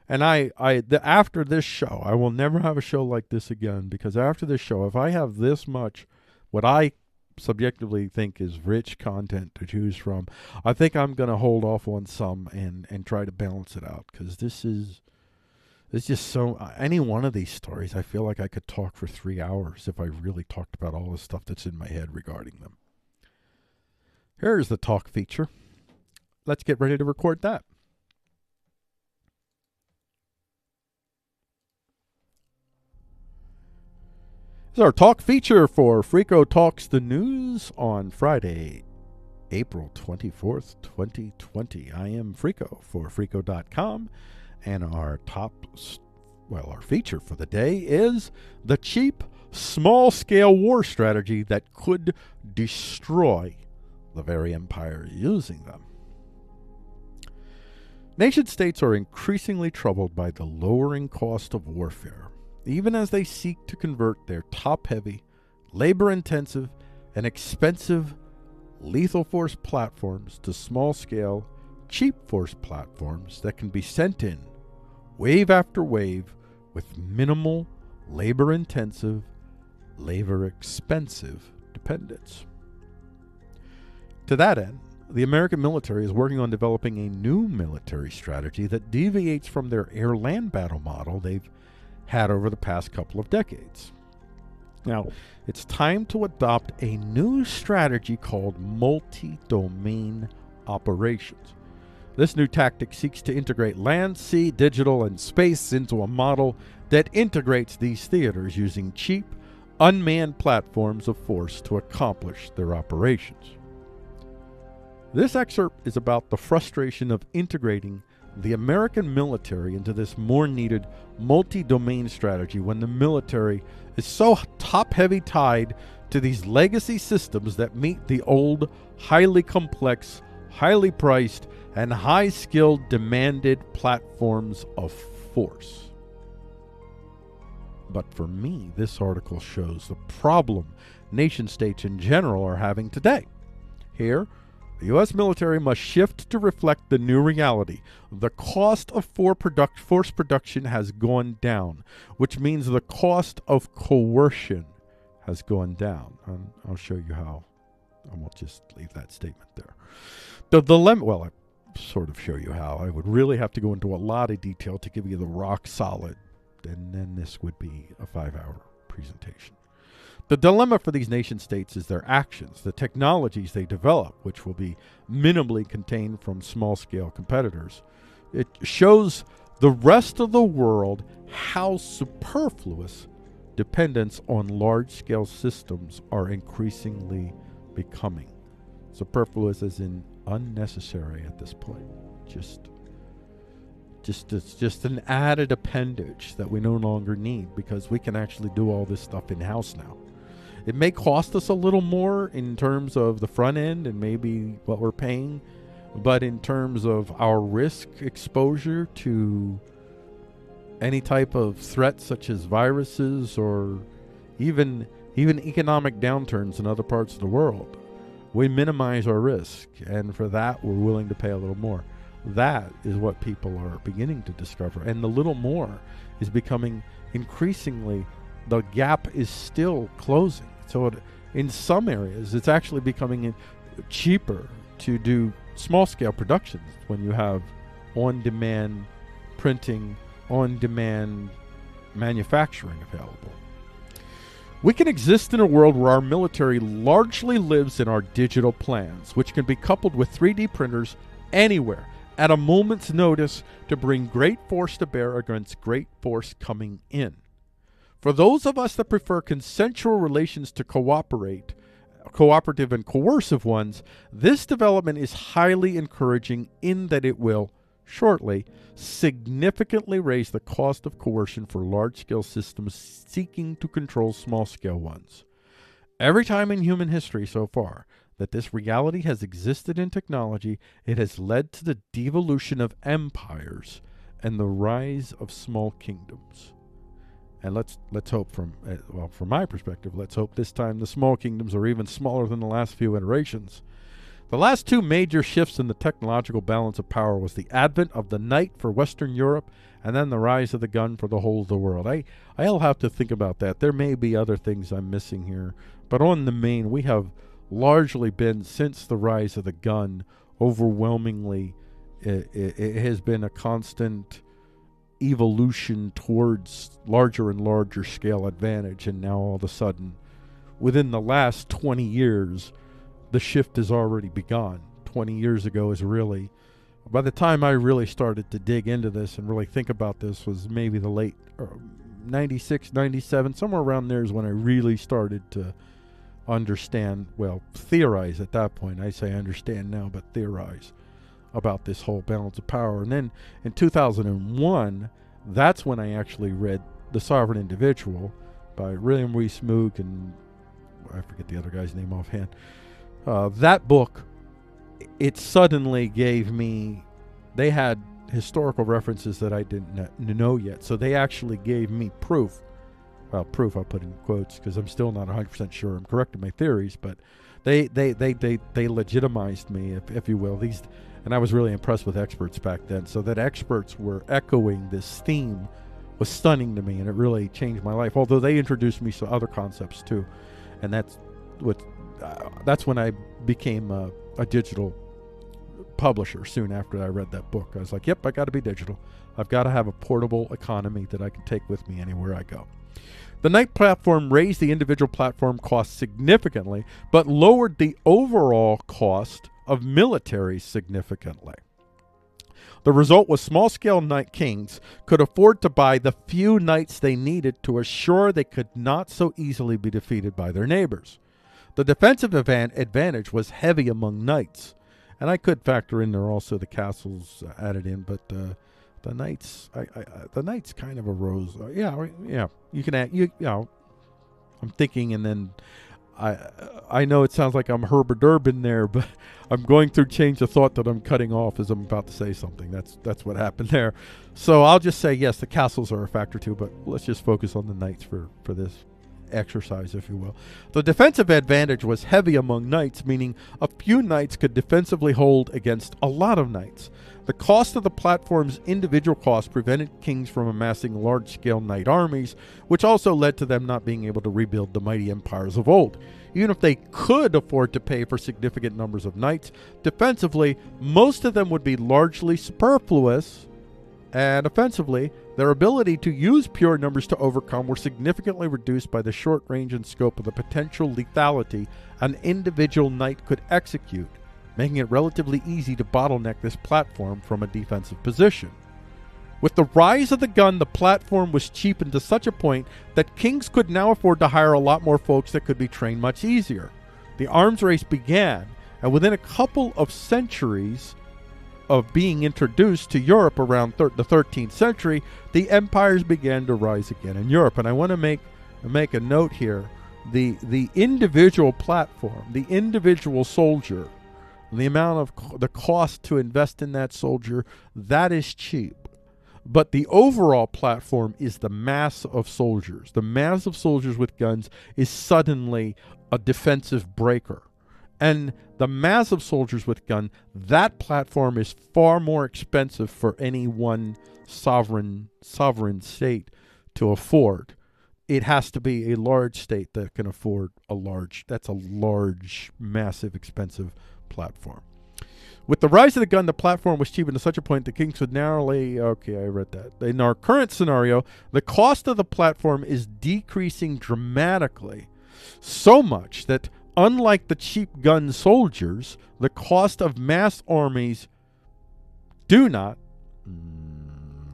And after this show, I will never have a show like this again, because after this show, if I have this much, what I subjectively think is rich content to choose from, I think I'm going to hold off on some and try to balance it out, because it's just so, any one of these stories, I feel like I could talk for 3 hours if I really talked about all the stuff that's in my head regarding them. Here's the talk feature. Let's get ready to record that. This is our talk feature for Frico Talks the News on Friday, April 24th, 2020. I am Frico for Frico.com, and our feature for the day is the cheap, small-scale war strategy that could destroy the very empire using them. Nation-states are increasingly troubled by the lowering cost of warfare, even as they seek to convert their top-heavy, labor-intensive, and expensive lethal force platforms to small-scale, cheap force platforms that can be sent in wave after wave with minimal labor-intensive, labor-expensive dependence. To that end, the American military is working on developing a new military strategy that deviates from their air-land battle model they've had over the past couple of decades. Now, it's time to adopt a new strategy called multi-domain operations. This new tactic seeks to integrate land, sea, digital, and space into a model that integrates these theaters using cheap, unmanned platforms of force to accomplish their operations. This excerpt is about the frustration of integrating the American military into this more needed multi-domain strategy when the military is so top-heavy tied to these legacy systems that meet the old, highly complex, highly priced, and high-skilled demanded platforms of force. But for me, this article shows the problem nation-states in general are having today. Here, the U.S. military must shift to reflect the new reality. The cost of force production has gone down, which means the cost of coercion has gone down. And I'll show you how. I won't just leave that statement there. The dilemma, well, I sort of show you how. I would really have to go into a lot of detail to give you the rock solid, and then this would be a 5-hour presentation. The dilemma for these nation states is their actions, the technologies they develop, which will be minimally contained from small-scale competitors. It shows the rest of the world how superfluous dependence on large-scale systems are increasingly becoming. Superfluous as in unnecessary at this point. It's just an added appendage that we no longer need because we can actually do all this stuff in-house now. It may cost us a little more in terms of the front end and maybe what we're paying, but in terms of our risk exposure to any type of threat such as viruses or even economic downturns in other parts of the world, we minimize our risk, and for that we're willing to pay a little more. That is what people are beginning to discover, and the little more is becoming increasingly, the gap is still closing. So in some areas, it's actually becoming cheaper to do small-scale productions when you have on-demand printing, on-demand manufacturing available. We can exist in a world where our military largely lives in our digital plans, which can be coupled with 3D printers anywhere, at a moment's notice, to bring great force to bear against great force coming in. For those of us that prefer consensual relations to cooperative and coercive ones, this development is highly encouraging in that it will, shortly, significantly raise the cost of coercion for large-scale systems seeking to control small-scale ones. Every time in human history so far that this reality has existed in technology, it has led to the devolution of empires and the rise of small kingdoms. And let's hope from my perspective, let's hope this time the small kingdoms are even smaller than the last few iterations. The last two major shifts in the technological balance of power was the advent of the knight for Western Europe and then the rise of the gun for the whole of the world. I'll have to think about that. There may be other things I'm missing here, but on the main, we have largely been, since the rise of the gun, overwhelmingly, it has been a constant evolution towards larger and larger scale advantage, and now all of a sudden, within the last 20 years, the shift has already begun. 20 years ago is really, by the time I really started to dig into this and really think about this, was maybe the late 96, 97, somewhere around there is when I really started to understand, well, theorize at that point. I say understand now, but theorize about this whole balance of power. And then in 2001, that's when I actually read The Sovereign Individual by William Rees Mogg and I forget the other guy's name offhand. That book, it suddenly gave me, they had historical references that I didn't know yet. So they actually gave me proof. Well, proof I'll put in quotes because I'm still not 100% sure I'm correct in my theories, but They legitimized me, if you will. And I was really impressed with experts back then. So that experts were echoing this theme was stunning to me, and it really changed my life. Although they introduced me to other concepts too, and that's when I became a digital publisher. Soon after I read that book, I was like, "Yep, I got to be digital. I've got to have a portable economy that I can take with me anywhere I go." The Knight platform raised the individual platform costs significantly, but lowered the overall cost of militaries significantly. The result was small-scale Knight Kings could afford to buy the few knights they needed to assure they could not so easily be defeated by their neighbors. The defensive advantage was heavy among knights, and I could factor in there also the castles added in, but the knights, the knights kind of arose. You can add, I'm thinking, and then I know it sounds like I'm Herbert Urban there, but I'm going through change of thought that I'm cutting off as I'm about to say something. That's what happened there. So I'll just say, yes, the castles are a factor too, but let's just focus on the knights for this exercise, if you will. The defensive advantage was heavy among knights, meaning a few knights could defensively hold against a lot of knights. The cost of the platform's individual cost prevented kings from amassing large-scale knight armies, which also led to them not being able to rebuild the mighty empires of old. Even if they could afford to pay for significant numbers of knights, defensively, most of them would be largely superfluous, and offensively, their ability to use pure numbers to overcome were significantly reduced by the short range and scope of the potential lethality an individual knight could execute, making it relatively easy to bottleneck this platform from a defensive position. With the rise of the gun, the platform was cheapened to such a point that kings could now afford to hire a lot more folks that could be trained much easier. The arms race began, and within a couple of centuries of being introduced to Europe around the 13th century, the empires began to rise again in Europe. And I want to make a note here. The individual platform, the individual soldier, the amount of the cost to invest in that soldier, that is cheap. But the overall platform is the mass of soldiers. The mass of soldiers with guns is suddenly a defensive breaker. And the mass of soldiers with gun, that platform is far more expensive for any one sovereign state to afford. It has to be a large state that can afford that's a large, massive, expensive platform. With the rise of the gun, the platform was cheapened to such a point that kings could narrowly... Okay, I read that. In our current scenario, the cost of the platform is decreasing dramatically, so much that, unlike the cheap gun soldiers, the cost of mass armies do not...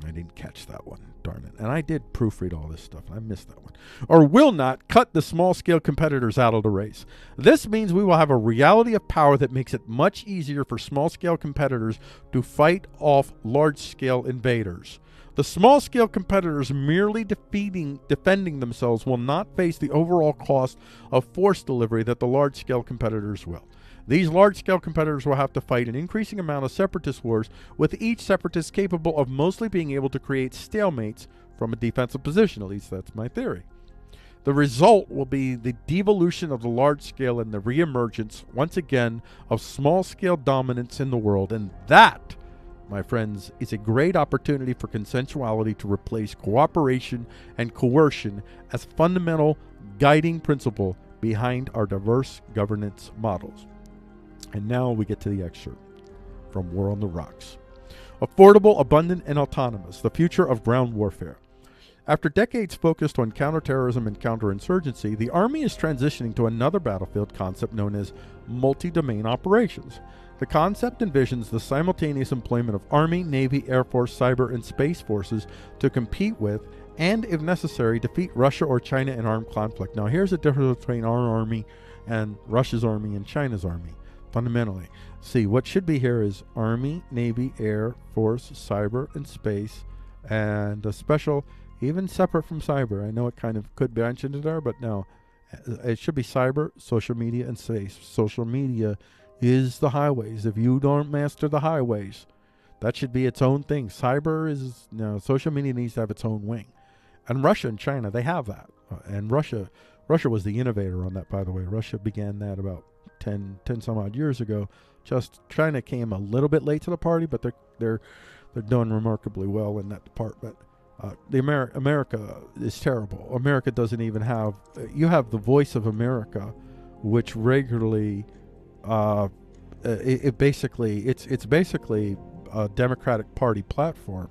I didn't catch that one. Darn it. And I did proofread all this stuff. I missed that one. Or will not cut the small-scale competitors out of the race. This means we will have a reality of power that makes it much easier for small-scale competitors to fight off large-scale invaders. The small-scale competitors merely defending themselves will not face the overall cost of force delivery that the large-scale competitors will. These large-scale competitors will have to fight an increasing amount of separatist wars, with each separatist capable of mostly being able to create stalemates from a defensive position. At least that's my theory. The result will be the devolution of the large scale and the reemergence, once again, of small-scale dominance in the world. And that, my friends, is a great opportunity for consensuality to replace cooperation and coercion as fundamental guiding principle behind our diverse governance models. And now we get to the excerpt from War on the Rocks. Affordable, abundant, and autonomous, the future of ground warfare. After decades focused on counterterrorism and counterinsurgency, the Army is transitioning to another battlefield concept known as multi-domain operations. The concept envisions the simultaneous employment of Army, Navy, Air Force, Cyber, and Space forces to compete with, and if necessary, defeat Russia or China in armed conflict. Now here's the difference between our Army and Russia's Army and China's Army. Fundamentally, see, what should be here is Army, Navy, Air Force, Cyber, and Space, and a special, even separate from Cyber. I know it kind of could be mentioned there, but no. It should be Cyber, Social Media, and Space. Social Media is the highways. If you don't master the highways, that should be its own thing. Cyber is, Social Media needs to have its own wing. And Russia and China, they have that. And Russia was the innovator on that, by the way. Russia began that about 10 some odd years ago. Just China came a little bit late to the party, but they're doing remarkably well in that department. America is terrible. America doesn't even have. You have the Voice of America, which regularly, it's basically a Democratic Party platform,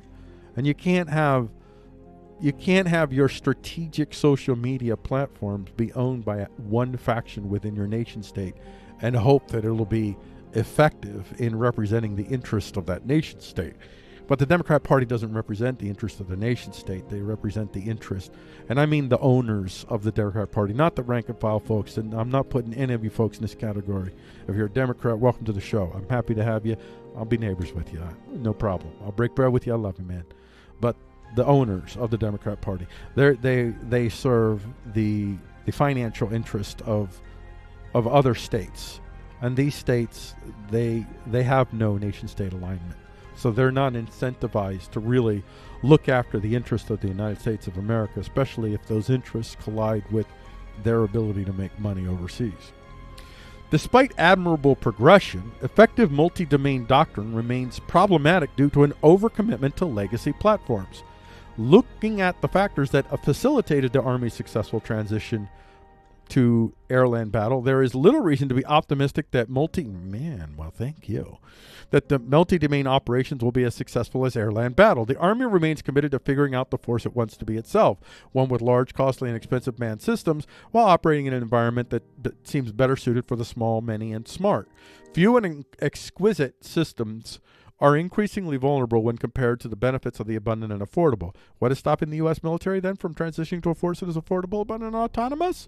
and you can't have your strategic social media platforms be owned by one faction within your nation state and hope that it'll be effective in representing the interest of that nation state. But the Democrat Party doesn't represent the interest of the nation state. They represent the interest, and I mean the owners of the Democrat Party, not the rank and file folks. And I'm not putting any of you folks in this category. If you're a Democrat, welcome to the show. I'm happy to have you. I'll be neighbors with you. No problem. I'll break bread with you. I love you, man. But the owners of the Democrat Party, they serve the financial interest of other states, and these states they have no nation-state alignment. So they're not incentivized to really look after the interests of the United States of America, especially if those interests collide with their ability to make money overseas. Despite admirable progression, effective multi-domain doctrine remains problematic due to an overcommitment to legacy platforms. Looking at the factors that have facilitated the Army's successful transition to air-land battle, there is little reason to be optimistic that the multi-domain operations will be as successful as air-land battle. The Army remains committed to figuring out the force it wants to be itself, one with large, costly, and expensive manned systems, while operating in an environment that seems better suited for the small, many, and smart. Few and exquisite systems are increasingly vulnerable when compared to the benefits of the abundant and affordable. What is stopping the U.S. military then from transitioning to a force that is affordable, abundant, and autonomous?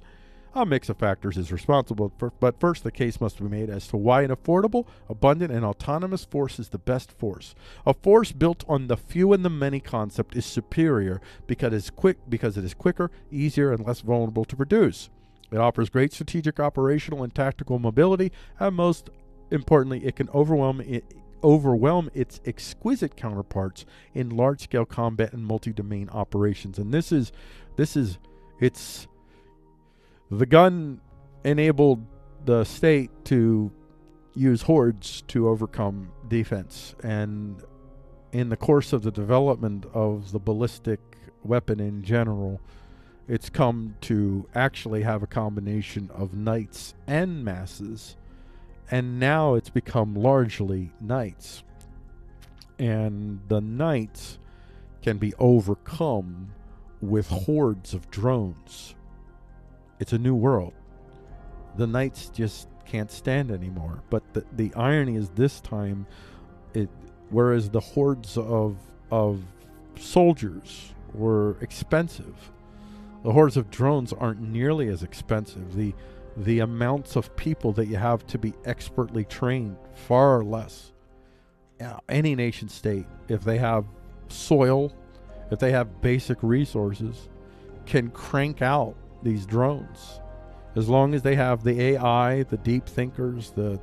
A mix of factors is responsible, but first the case must be made as to why an affordable, abundant, and autonomous force is the best force. A force built on the few and the many concept is superior because it is quicker, easier, and less vulnerable to produce. It offers great strategic, operational, and tactical mobility, and most importantly, it can overwhelm its exquisite counterparts in large-scale combat and multi-domain operations. And the gun enabled the state to use hordes to overcome defense. And in the course of the development of the ballistic weapon in general, it's come to actually have a combination of knights and masses. And now it's become largely knights. And the knights can be overcome with hordes of drones. It's a new world. The knights just can't stand anymore. But the irony is this time, whereas the hordes of soldiers were expensive, the hordes of drones aren't nearly as expensive. The amounts of people that you have to be expertly trained, far less. Any nation state, if they have soil, if they have basic resources, can crank out these drones, as long as they have the AI, the deep thinkers, the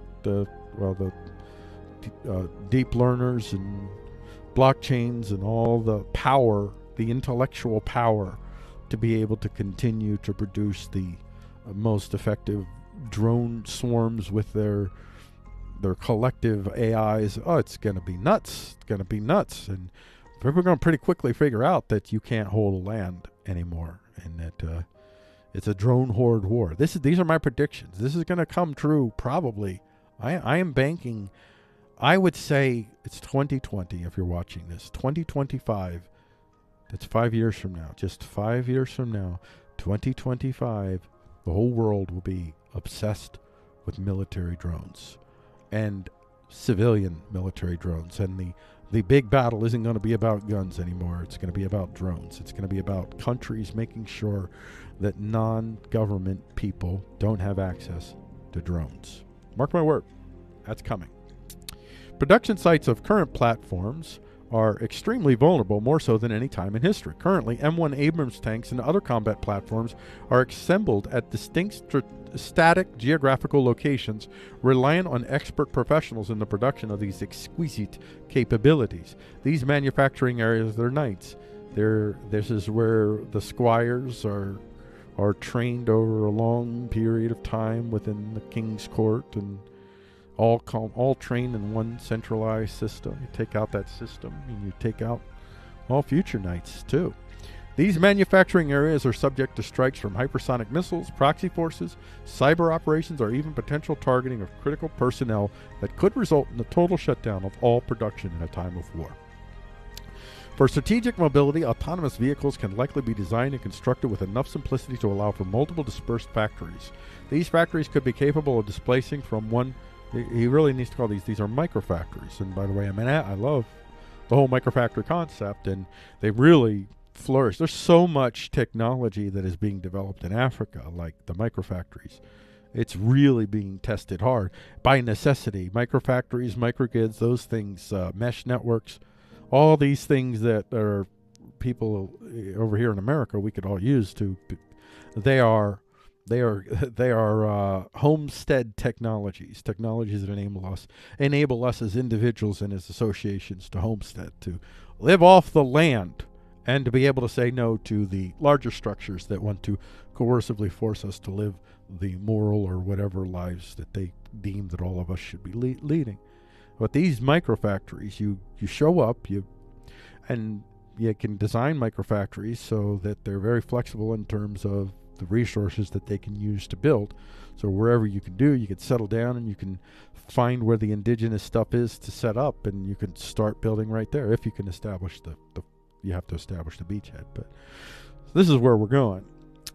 deep learners and blockchains and all the power, the intellectual power to be able to continue to produce the most effective drone swarms with their collective AIs. It's going to be nuts. It's going to be nuts. And we're going to pretty quickly figure out that you can't hold a land anymore, and that it's a drone horde war. These are my predictions. This is going to come true probably. I am banking. I would say it's 2020 if you're watching this. 2025. That's 5 years from now. Just 5 years from now, 2025, the whole world will be obsessed with military drones and civilian military drones. And the big battle isn't going to be about guns anymore. It's going to be about drones. It's going to be about countries making sure that non-government people don't have access to drones. Mark my word, that's coming. Production sites of current platforms are extremely vulnerable, more so than any time in history. Currently, M1 Abrams tanks and other combat platforms are assembled at distinct static geographical locations, reliant on expert professionals in the production of these exquisite capabilities. These manufacturing areas, they're knights. This is where the squires are are trained over a long period of time within the King's Court, and all trained in one centralized system. You take out that system, and you take out all future knights too. These manufacturing areas are subject to strikes from hypersonic missiles, proxy forces, cyber operations, or even potential targeting of critical personnel that could result in the total shutdown of all production in a time of war. For strategic mobility, autonomous vehicles can likely be designed and constructed with enough simplicity to allow for multiple dispersed factories. These factories could be capable of displacing from one. He really needs to call these are microfactories. And by the way, I love the whole microfactory concept, and they really flourish. There's so much technology that is being developed in Africa, like the microfactories. It's really being tested hard by necessity. Microfactories, microgrids, those things, mesh networks, all these things that are people over here in America we could all use to. They are homestead technologies that enable us as individuals and as associations to homestead, to live off the land, and to be able to say no to the larger structures that want to coercively force us to live the moral or whatever lives that they deem that all of us should be leading. But these microfactories, you show up, and you can design microfactories so that they're very flexible in terms of the resources that they can use to build. So wherever you can settle down, and you can find where the indigenous stuff is to set up, and you can start building right there. If you can establish you have to establish the beachhead. But this is where we're going.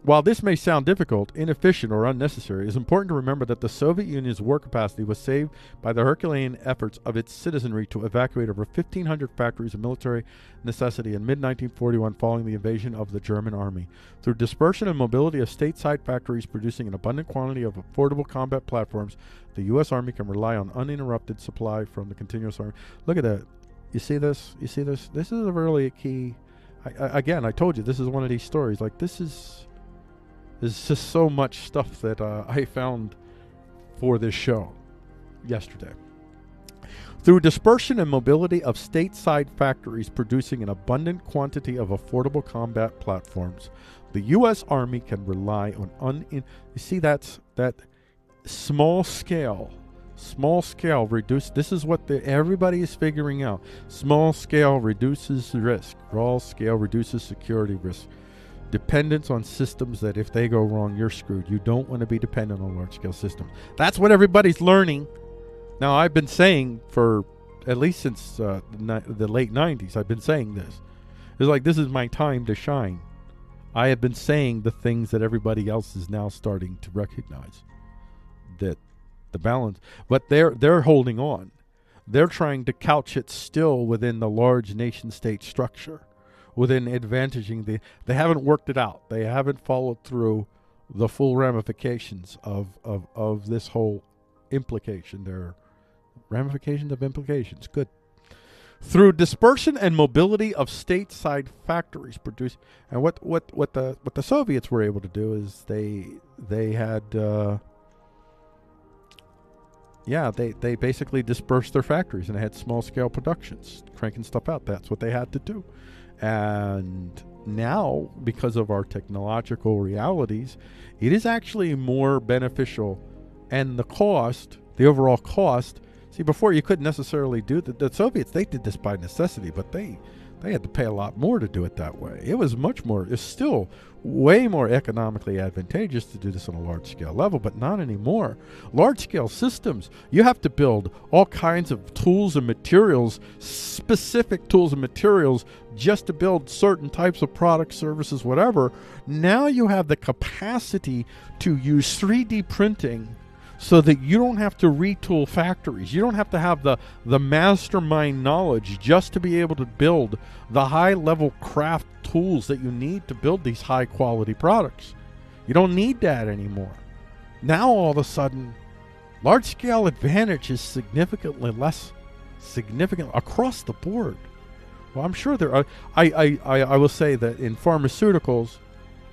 While this may sound difficult, inefficient, or unnecessary, it is important to remember that the Soviet Union's war capacity was saved by the Herculean efforts of its citizenry to evacuate over 1,500 factories of military necessity in mid-1941 following the invasion of the German army. Through dispersion and mobility of stateside factories producing an abundant quantity of affordable combat platforms, the U.S. Army can rely on uninterrupted supply from the continuous army. Look at that. You see this? This is a really key. I told you, this is one of these stories. Like, there's just so much stuff that I found for this show yesterday. Through dispersion and mobility of stateside factories producing an abundant quantity of affordable combat platforms, the U.S. Army can rely on you see, that small scale reduce. This is what everybody is figuring out. Small scale reduces risk. Small scale reduces security risk. Dependence on systems that if they go wrong, you're screwed. You don't want to be dependent on large-scale systems. That's what everybody's learning. Now, I've been saying for at least since the late 90s, I've been saying this. It's like, this is my time to shine. I have been saying the things that everybody else is now starting to recognize. That the balance. But they're holding on. They're trying to couch it still within the large nation-state structure. Within advantaging they haven't worked it out. They haven't followed through the full ramifications of this whole implication. There are ramifications of implications. Good. Through dispersion and mobility of stateside factories produce, and what the Soviets were able to do is they had they basically dispersed their factories, and they had small scale productions cranking stuff out. That's what they had to do. And now, because of our technological realities, it is actually more beneficial. And the overall cost, see, before you couldn't necessarily do the Soviets, they did this by necessity, but they had to pay a lot more to do it that way. It was it's still way more economically advantageous to do this on a large-scale level, but not anymore. Large-scale systems, you have to build all kinds of tools and materials, specific tools and materials, just to build certain types of products, services, whatever. Now you have the capacity to use 3D printing so that you don't have to retool factories. You don't have to have the mastermind knowledge just to be able to build the high-level craft tools that you need to build these high-quality products. You don't need that anymore. Now, all of a sudden, large-scale advantage is significantly less significant across the board. Well, I'm sure there are. I will say that in pharmaceuticals,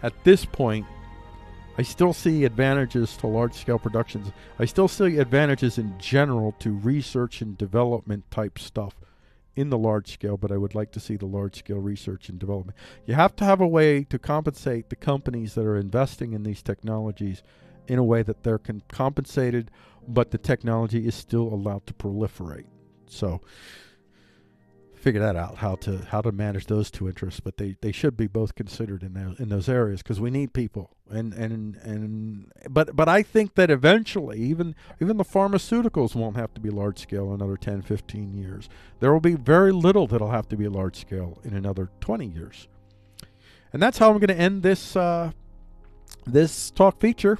at this point, I still see advantages to large-scale productions. I still see advantages in general to research and development type stuff in the large scale, but I would like to see the large scale research and development. You have to have a way to compensate the companies that are investing in these technologies in a way that they're compensated, but the technology is still allowed to proliferate. So figure that out, how to manage those two interests, but they should be both considered in those areas, because we need people. But I think that eventually even the pharmaceuticals won't have to be large scale in another 10, 15 years. There will be very little that'll have to be large scale in another 20 years. And that's how I'm going to end this this talk feature.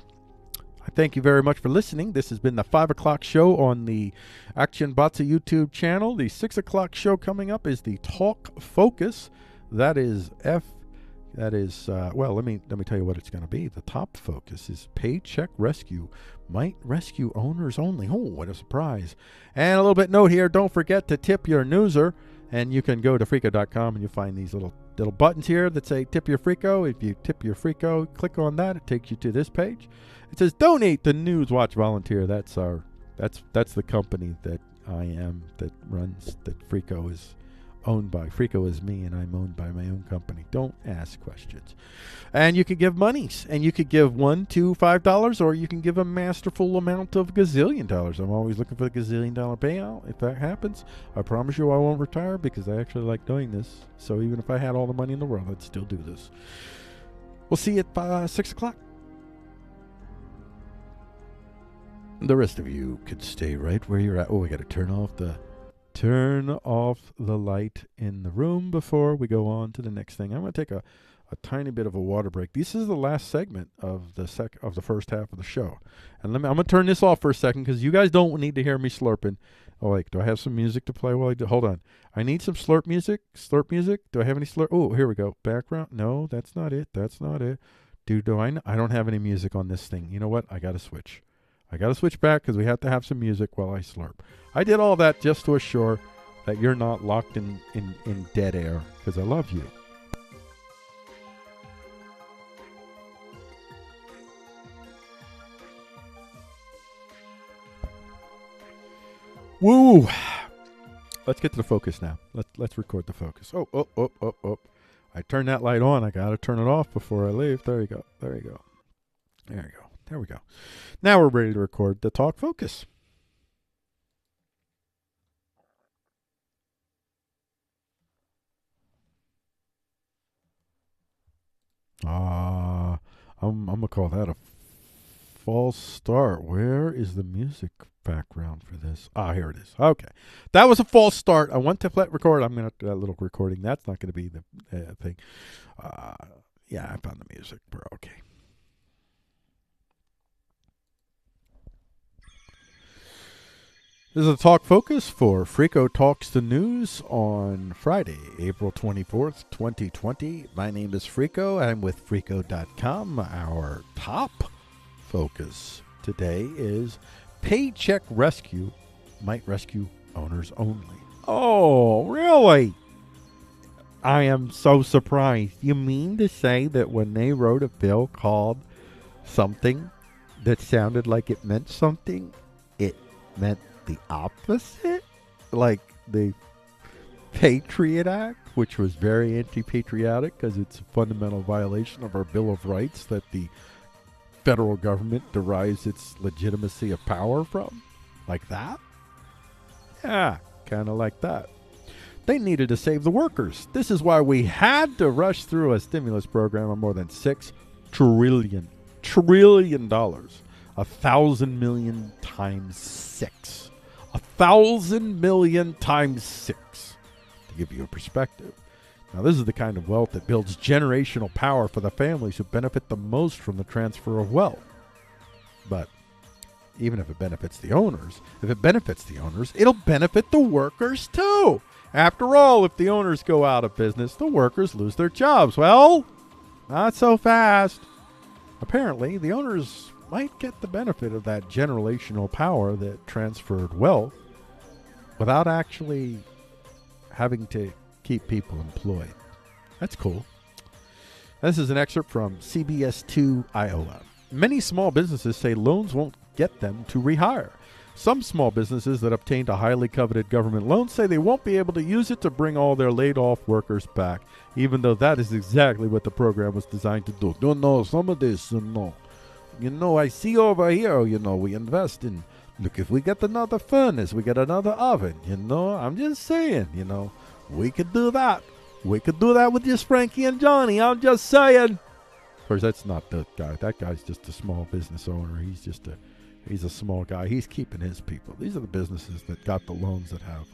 I thank you very much for listening. This has been the 5 o'clock show on the Action Batsa YouTube channel. The 6 o'clock show coming up is the Talk Focus. That is well, let me tell you what it's going to be. The top focus is Paycheck Rescue. Might rescue owners only. Oh, what a surprise. And a little bit note here, don't forget to tip your newser. And you can go to Freako.com and you'll find these little buttons here that say tip your Freako. If you tip your Freako, click on that. It takes you to this page. It says donate to Newswatch Volunteer. That's the company that I am, that runs, that Freako is owned by. Freako is me, and I'm owned by my own company. Don't ask questions. And you can give monies, and you could give $1, $2, $5, or you can give a masterful amount of gazillion dollars. I'm always looking for the $gazillion payout. If that happens, I promise you I won't retire, because I actually like doing this. So even if I had all the money in the world, I'd still do this. We'll see you at 6 o'clock. The rest of you could stay right where you're at. Oh, we got to turn off the light in the room before we go on to the next thing. I'm going to take a tiny bit of a water break. This is the last segment of the first half of the show. And I'm going to turn this off for a second, because you guys don't need to hear me slurping. Oh, wait, do I have some music to play while I do? Hold on. I need some slurp music. Slurp music. Do I have any slurp? Oh, here we go. Background. No, that's not it. That's not it. I don't have any music on this thing. You know what? I got to switch. I got to switch back, because we have to have some music while I slurp. I did all that just to assure that you're not locked in dead air, because I love you. Woo! Let's get to the focus now. Let's record the focus. Oh. I turned that light on. I got to turn it off before I leave. There you go. There we go. Now we're ready to record the Talk Focus. I'm going to call that a false start. Where is the music background for this? Here it is. Okay. That was a false start. I want to record. I'm going to do that little recording. That's not going to be the thing. Yeah, I found the music. We're okay. This is a Talk Focus for Freako Talks the News on Friday, April 24th, 2020. My name is Freako. I'm with Freako.com. Our top focus today is Paycheck Rescue might rescue owners only. Oh, really? I am so surprised. You mean to say that when they wrote a bill called something that sounded like it meant something, it meant the opposite? Like the Patriot Act, which was very anti-patriotic because it's a fundamental violation of our Bill of Rights that the federal government derives its legitimacy of power from? Like that? Yeah, kind of like that. They needed to save the workers. This is why we had to rush through a stimulus program of more than $6 trillion. 1,000 million times 6. 1,000 million times 6, to give you a perspective. Now, this is the kind of wealth that builds generational power for the families who benefit the most from the transfer of wealth. But even if it benefits the owners, it'll benefit the workers too. After all, if the owners go out of business, the workers lose their jobs. Well, not so fast. Apparently, the owners might get the benefit of that generational power that transferred wealth without actually having to keep people employed. That's cool. This is an excerpt from CBS 2 Iowa. Many small businesses say loans won't get them to rehire. Some small businesses that obtained a highly coveted government loan say they won't be able to use it to bring all their laid-off workers back, even though that is exactly what the program was designed to do. Don't know some of this, I see over here, we invest in, look, if we get another furnace, we get another oven, I'm just saying, we could do that. We could do that with just Frankie and Johnny, I'm just saying. Of course, that's not the guy. That guy's just a small business owner. He's a small guy. He's keeping his people. These are the businesses that got the loans that have,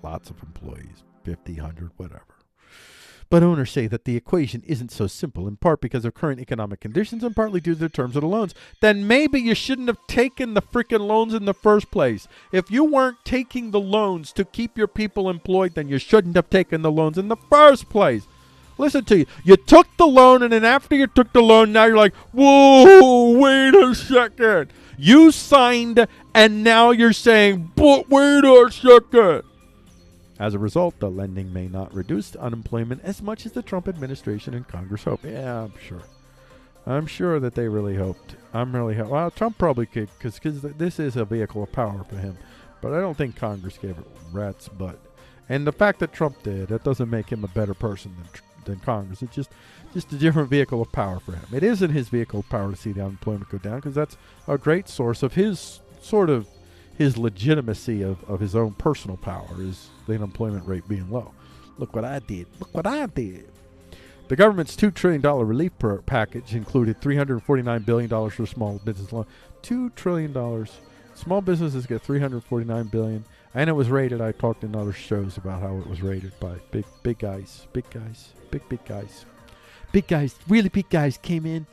lots of employees, 50, 100, whatever. But owners say that the equation isn't so simple, in part because of current economic conditions and partly due to the terms of the loans. Then maybe you shouldn't have taken the freaking loans in the first place. If you weren't taking the loans to keep your people employed, then you shouldn't have taken the loans in the first place. Listen to you. You took the loan, and then after you took the loan, now you're like, whoa, wait a second. You signed, and now you're saying, but wait a second. As a result, the lending may not reduce unemployment as much as the Trump administration and Congress hope. Yeah, I'm sure. I'm sure that they really hoped. Well, Trump probably could, because this is a vehicle of power for him. But I don't think Congress gave a rat's butt. And the fact that Trump did, that doesn't make him a better person than Congress. It's just a different vehicle of power for him. It isn't his vehicle of power to see the unemployment go down, because that's a great source of his his legitimacy of his own personal power, is the unemployment rate being low. Look what I did. Look what I did. The government's $2 trillion relief package included $349 billion for small business loan. $2 trillion. Small businesses get $349 billion. And it was rated, I talked in other shows about how it was rated by big guys. Big guys. Big guys, really big guys came in.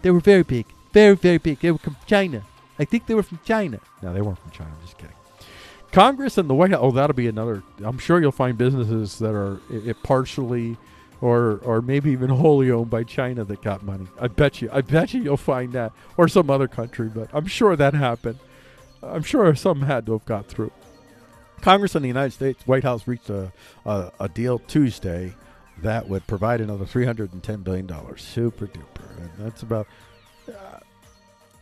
They were very big. Very, very big. They were from China. I think they were from China. No, they weren't from China. I'm just kidding. Congress and the White House. Oh, that'll be another. I'm sure you'll find businesses that are partially or maybe even wholly owned by China that got money. I bet you you'll find that. Or some other country, but I'm sure that happened. I'm sure some had to have got through. Congress and the United States White House reached a deal Tuesday that would provide another $310 billion. Super duper. And that's about...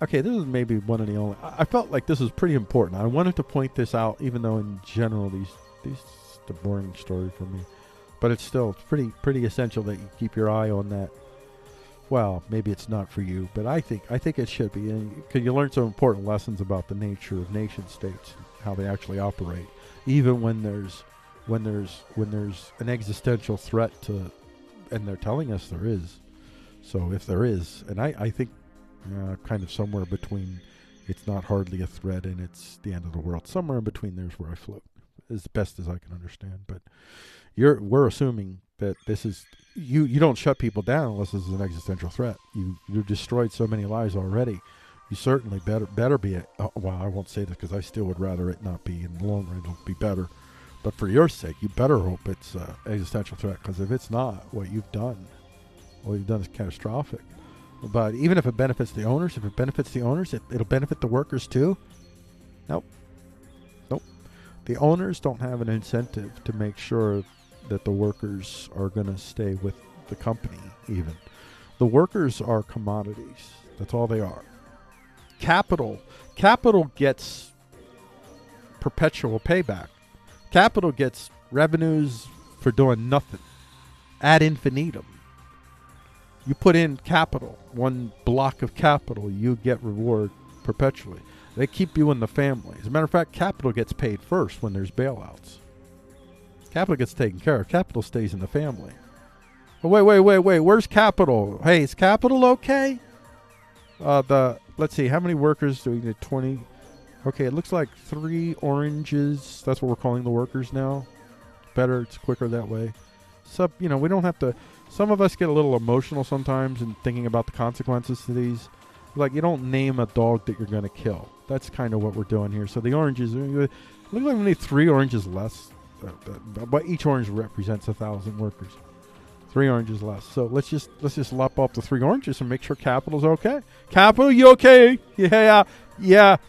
okay, this is maybe one of the only... I felt like this was pretty important. I wanted to point this out, even though in general these the boring story for me. But it's still pretty essential that you keep your eye on that. Well, maybe it's not for you, but I think it should be. Because you learn some important lessons about the nature of nation states, how they actually operate, even when there's an existential threat to, and they're telling us there is. So if there is, and I think kind of somewhere between, it's not hardly a threat and it's the end of the world. Somewhere in between there's where I float, as best as I can understand. But we're assuming that this is, you don't shut people down unless this is an existential threat. You've destroyed so many lives already. You certainly better be well, I won't say this because I still would rather it not be. In the long run it'll be better. But for your sake, you better hope it's an existential threat, because if it's not, what you've done is catastrophic. But even if it benefits the owners, it'll benefit the workers too. Nope. The owners don't have an incentive to make sure that the workers are going to stay with the company even. The workers are commodities. That's all they are. Capital gets perpetual payback. Capital gets revenues for doing nothing. Ad infinitum. You put in capital, one block of capital, you get reward perpetually. They keep you in the family. As a matter of fact, capital gets paid first when there's bailouts. Capital gets taken care of. Capital stays in the family. Oh, wait. Where's capital? Hey, is capital okay? Let's see. How many workers do we need? 20. Okay, it looks like 3 oranges. That's what we're calling the workers now. Better. It's quicker that way. We don't have to... Some of us get a little emotional sometimes in thinking about the consequences to these. Like, you don't name a dog that you're going to kill. That's kind of what we're doing here. So the oranges... Look like we need 3 oranges less. But each orange represents 1,000 workers. 3 oranges less. So let's just lop off the 3 oranges and make sure capital's okay. Capital, you okay? Yeah.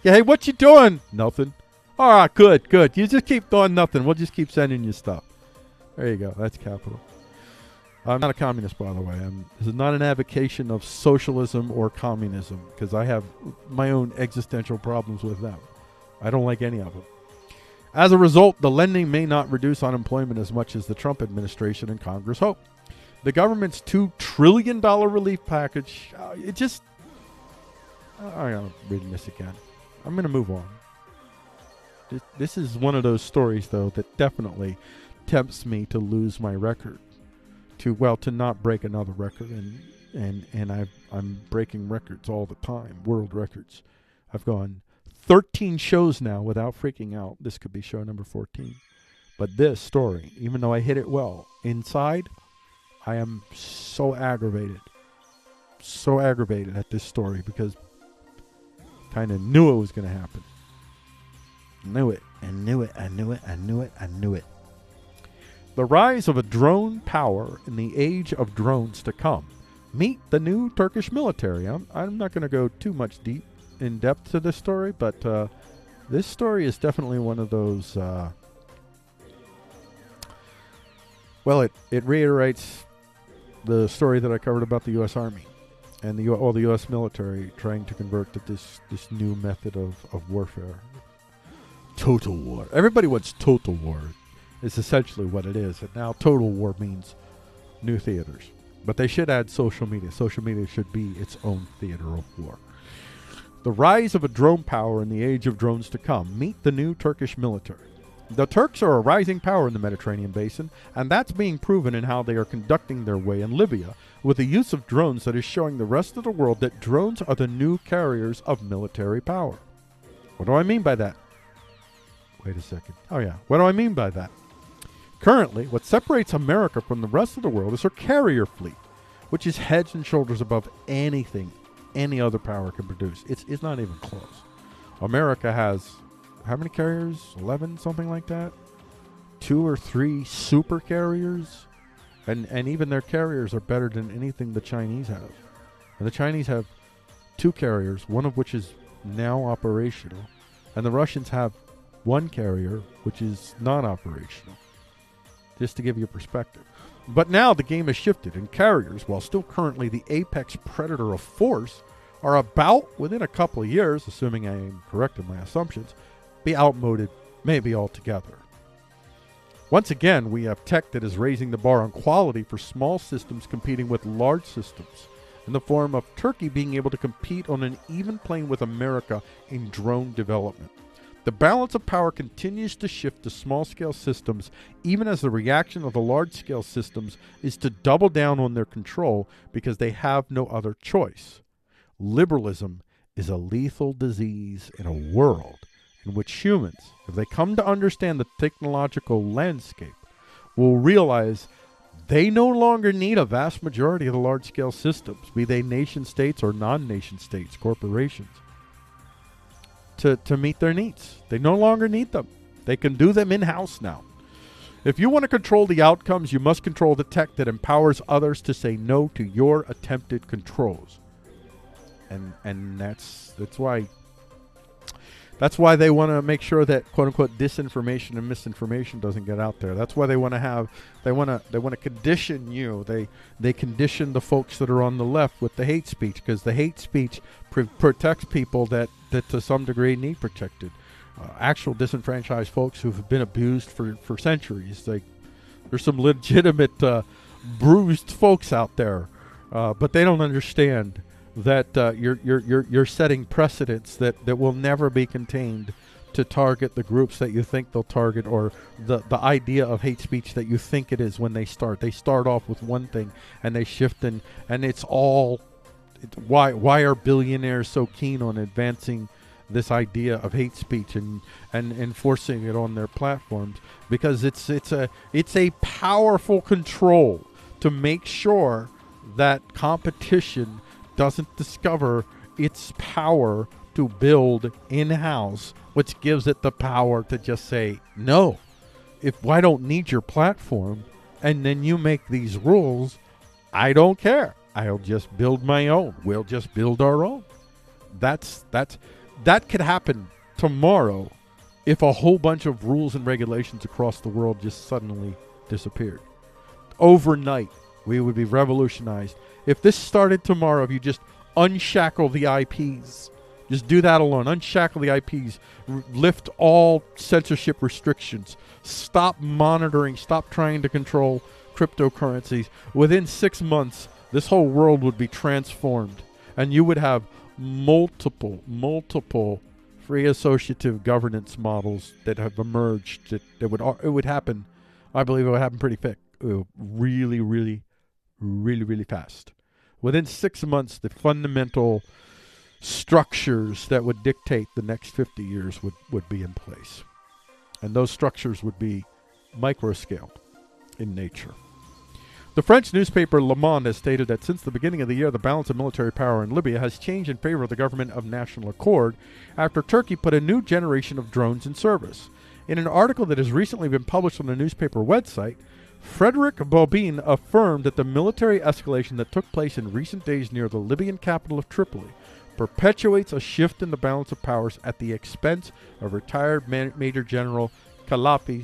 Hey, what you doing? Nothing. All right, good. You just keep doing nothing. We'll just keep sending you stuff. There you go. That's capital. I'm not a communist, by the way. This is not an advocation of socialism or communism, because I have my own existential problems with them. I don't like any of them. As a result, the lending may not reduce unemployment as much as the Trump administration and Congress hope. The government's $2 trillion relief package, I'm reading this again. I'm going to move on. This is one of those stories, though, that definitely tempts me to lose my record. To not break another record. And I'm breaking records all the time, world records. I've gone 13 shows now without freaking out. This could be show number 14. But this story, even though I hit it well, inside, I am so aggravated at this story because kind of knew it was going to happen. Knew it. The rise of a drone power in the age of drones to come. Meet the new Turkish military. I'm not going to go too much in depth to this story, but this story is definitely one of those. It reiterates the story that I covered about the U.S. Army and the U.S. military trying to convert to this new method of warfare. Total war. Everybody wants total war. It's essentially what it is. And now total war means new theaters. But they should add social media. Social media should be its own theater of war. The rise of a drone power in the age of drones to come. Meet the new Turkish military. The Turks are a rising power in the Mediterranean basin, and that's being proven in how they are conducting their way in Libya with the use of drones that is showing the rest of the world that drones are the new carriers of military power. What do I mean by that? Wait a second. Oh yeah, what do I mean by that? Currently, what separates America from the rest of the world is her carrier fleet, which is heads and shoulders above anything any other power can produce. It's not even close. America has, how many carriers? 11, something like that? 2 or 3 super carriers? And even their carriers are better than anything the Chinese have. And the Chinese have 2 carriers, one of which is now operational. And the Russians have 1 carrier, which is not operational. Just to give you a perspective. But now the game has shifted, and carriers, while still currently the apex predator of force, are about, within a couple of years, assuming I am correct in my assumptions, be outmoded, maybe altogether. Once again, we have tech that is raising the bar on quality for small systems competing with large systems, in the form of Turkey being able to compete on an even plane with America in drone development. The balance of power continues to shift to small-scale systems, even as the reaction of the large-scale systems is to double down on their control because they have no other choice. Liberalism is a lethal disease in a world in which humans, if they come to understand the technological landscape, will realize they no longer need a vast majority of the large-scale systems, be they nation-states or non-nation states, corporations, to meet their needs. They no longer need them. They can do them in-house now. If you want to control the outcomes, you must control the tech that empowers others to say no to your attempted controls. And that's why they want to make sure that quote unquote disinformation and misinformation doesn't get out there. That's why they want to condition you. They condition the folks that are on the left with the hate speech, because the hate speech protects people that to some degree need protected. Actual disenfranchised folks who have been abused for centuries. There's some legitimate bruised folks out there, but they don't understand that you're setting precedents that will never be contained to target the groups that you think they'll target, or the idea of hate speech that you think it is when they start. They start off with one thing and they shift, and it's all. Why are billionaires so keen on advancing this idea of hate speech and enforcing it on their platforms? Because it's a powerful control to make sure that competition doesn't discover its power to build in-house, which gives it the power to just say no. If I don't need your platform, and then you make these rules, I don't care. I'll just build my own. We'll just build our own. That could happen tomorrow if a whole bunch of rules and regulations across the world just suddenly disappeared. Overnight, we would be revolutionized. If this started tomorrow, if you just unshackle the IPs Just do that alone. Unshackle the IPs. Lift all censorship restrictions. Stop monitoring. Stop trying to control cryptocurrencies. Within 6 months, this whole world would be transformed. And you would have multiple free associative governance models that have emerged. It would happen. I believe it would happen pretty quick. Really, really, really, really fast. Within 6 months, the fundamental structures that would dictate the next 50 years would be in place. And those structures would be micro-scale in nature. The French newspaper Le Monde has stated that since the beginning of the year, the balance of military power in Libya has changed in favor of the government of national accord after Turkey put a new generation of drones in service. In an article that has recently been published on the newspaper website, Frederick Bobin affirmed that the military escalation that took place in recent days near the Libyan capital of Tripoli perpetuates a shift in the balance of powers at the expense of retired Major General Khalifa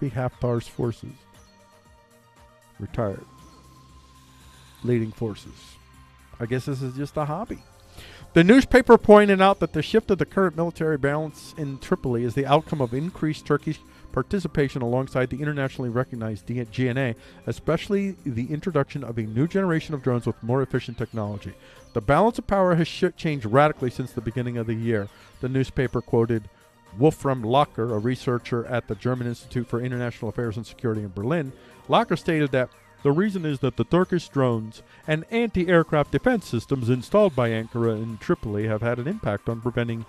Haftar's forces. Retired. Leading forces. I guess this is just a hobby. The newspaper pointed out that the shift of the current military balance in Tripoli is the outcome of increased Turkish participation alongside the internationally recognized GNA, especially the introduction of a new generation of drones with more efficient technology. The balance of power has changed radically since the beginning of the year. The newspaper quoted Wolfram Locker, a researcher at the German Institute for International Affairs and Security in Berlin. Locker stated that the reason is that the Turkish drones and anti-aircraft defense systems installed by Ankara in Tripoli have had an impact on preventing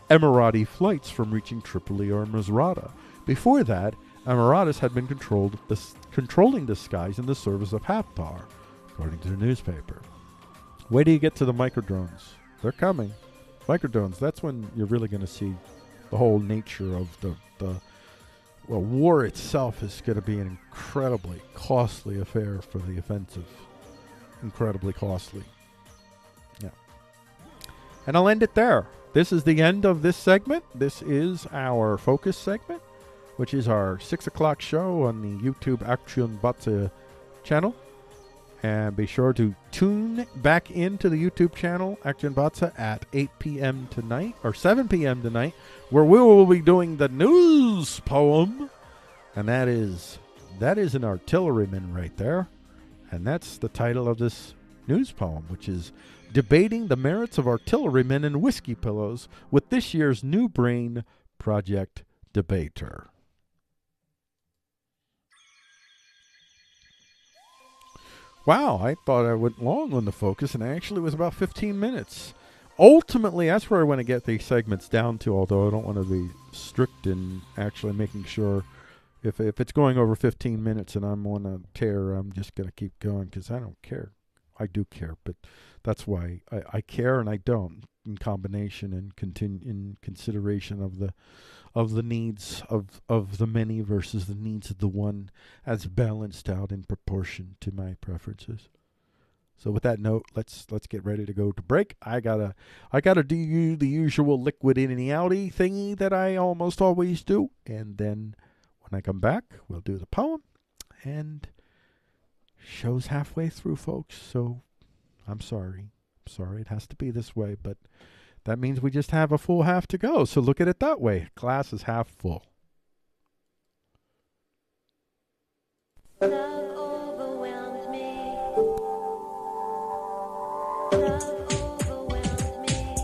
Emirati flights from reaching Tripoli or Misrata. Before that, Emiratis had been controlling the skies in the service of Haftar, according to the newspaper. Wait till you get to the microdrones. They're coming. Microdrones, that's when you're really going to see the whole nature of the war itself is going to be an incredibly costly affair for the offensive. Incredibly costly. Yeah. And I'll end it there. This is the end of this segment. This is our focus segment, which is our 6 o'clock show on the YouTube Action Batze channel. And be sure to tune back into the YouTube channel, Action Batze, at 8 p.m. tonight, or 7 p.m. tonight, where we will be doing the news poem. And that is an Artilleryman right there. And that's the title of this news poem, which is Debating the Merits of Artillerymen and Whiskey Pillows with this year's New Brain Project Debater. Wow, I thought I went long on the focus, and I actually was about 15 minutes. Ultimately, that's where I want to get these segments down to, although I don't want to be strict in actually making sure if it's going over 15 minutes and I'm on a tear, I'm just going to keep going because I don't care. I do care, but that's why I care and I don't in combination and in consideration of the needs of the many versus the needs of the one, as balanced out in proportion to my preferences. So with that note, let's get ready to go to break. I gotta do the usual liquid in and outy thingy that I almost always do, and then when I come back, we'll do the poem. And show's halfway through, folks. So I'm sorry. It has to be this way, but that means we just have a full half to go. So look at it that way. Glass is half full. Love overwhelmed me. Love overwhelmed me.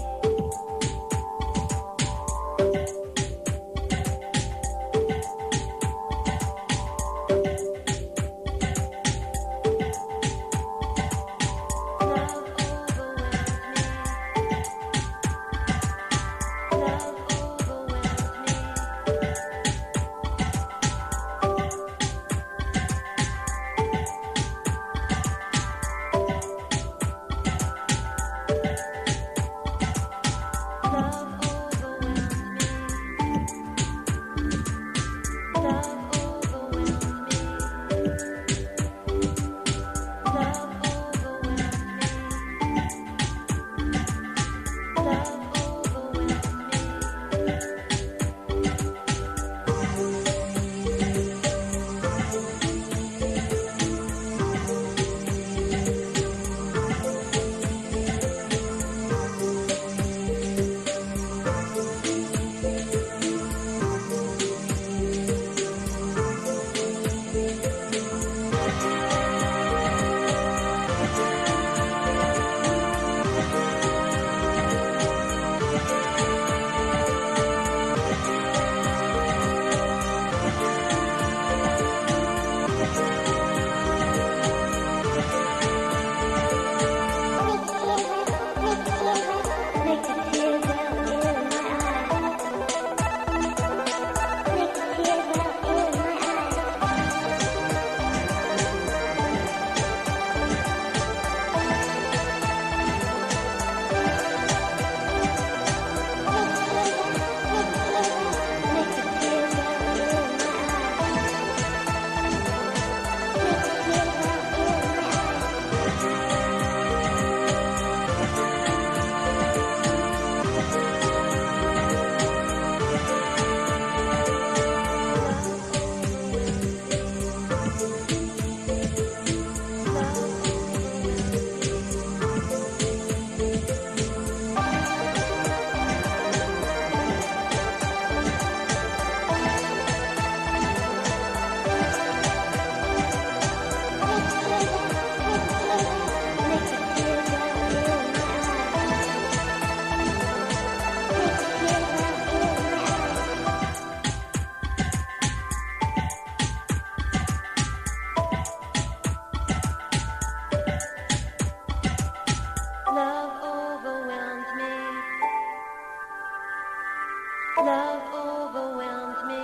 Love overwhelmed me.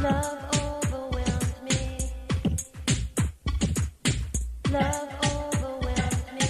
Love overwhelmed me. Love overwhelmed me.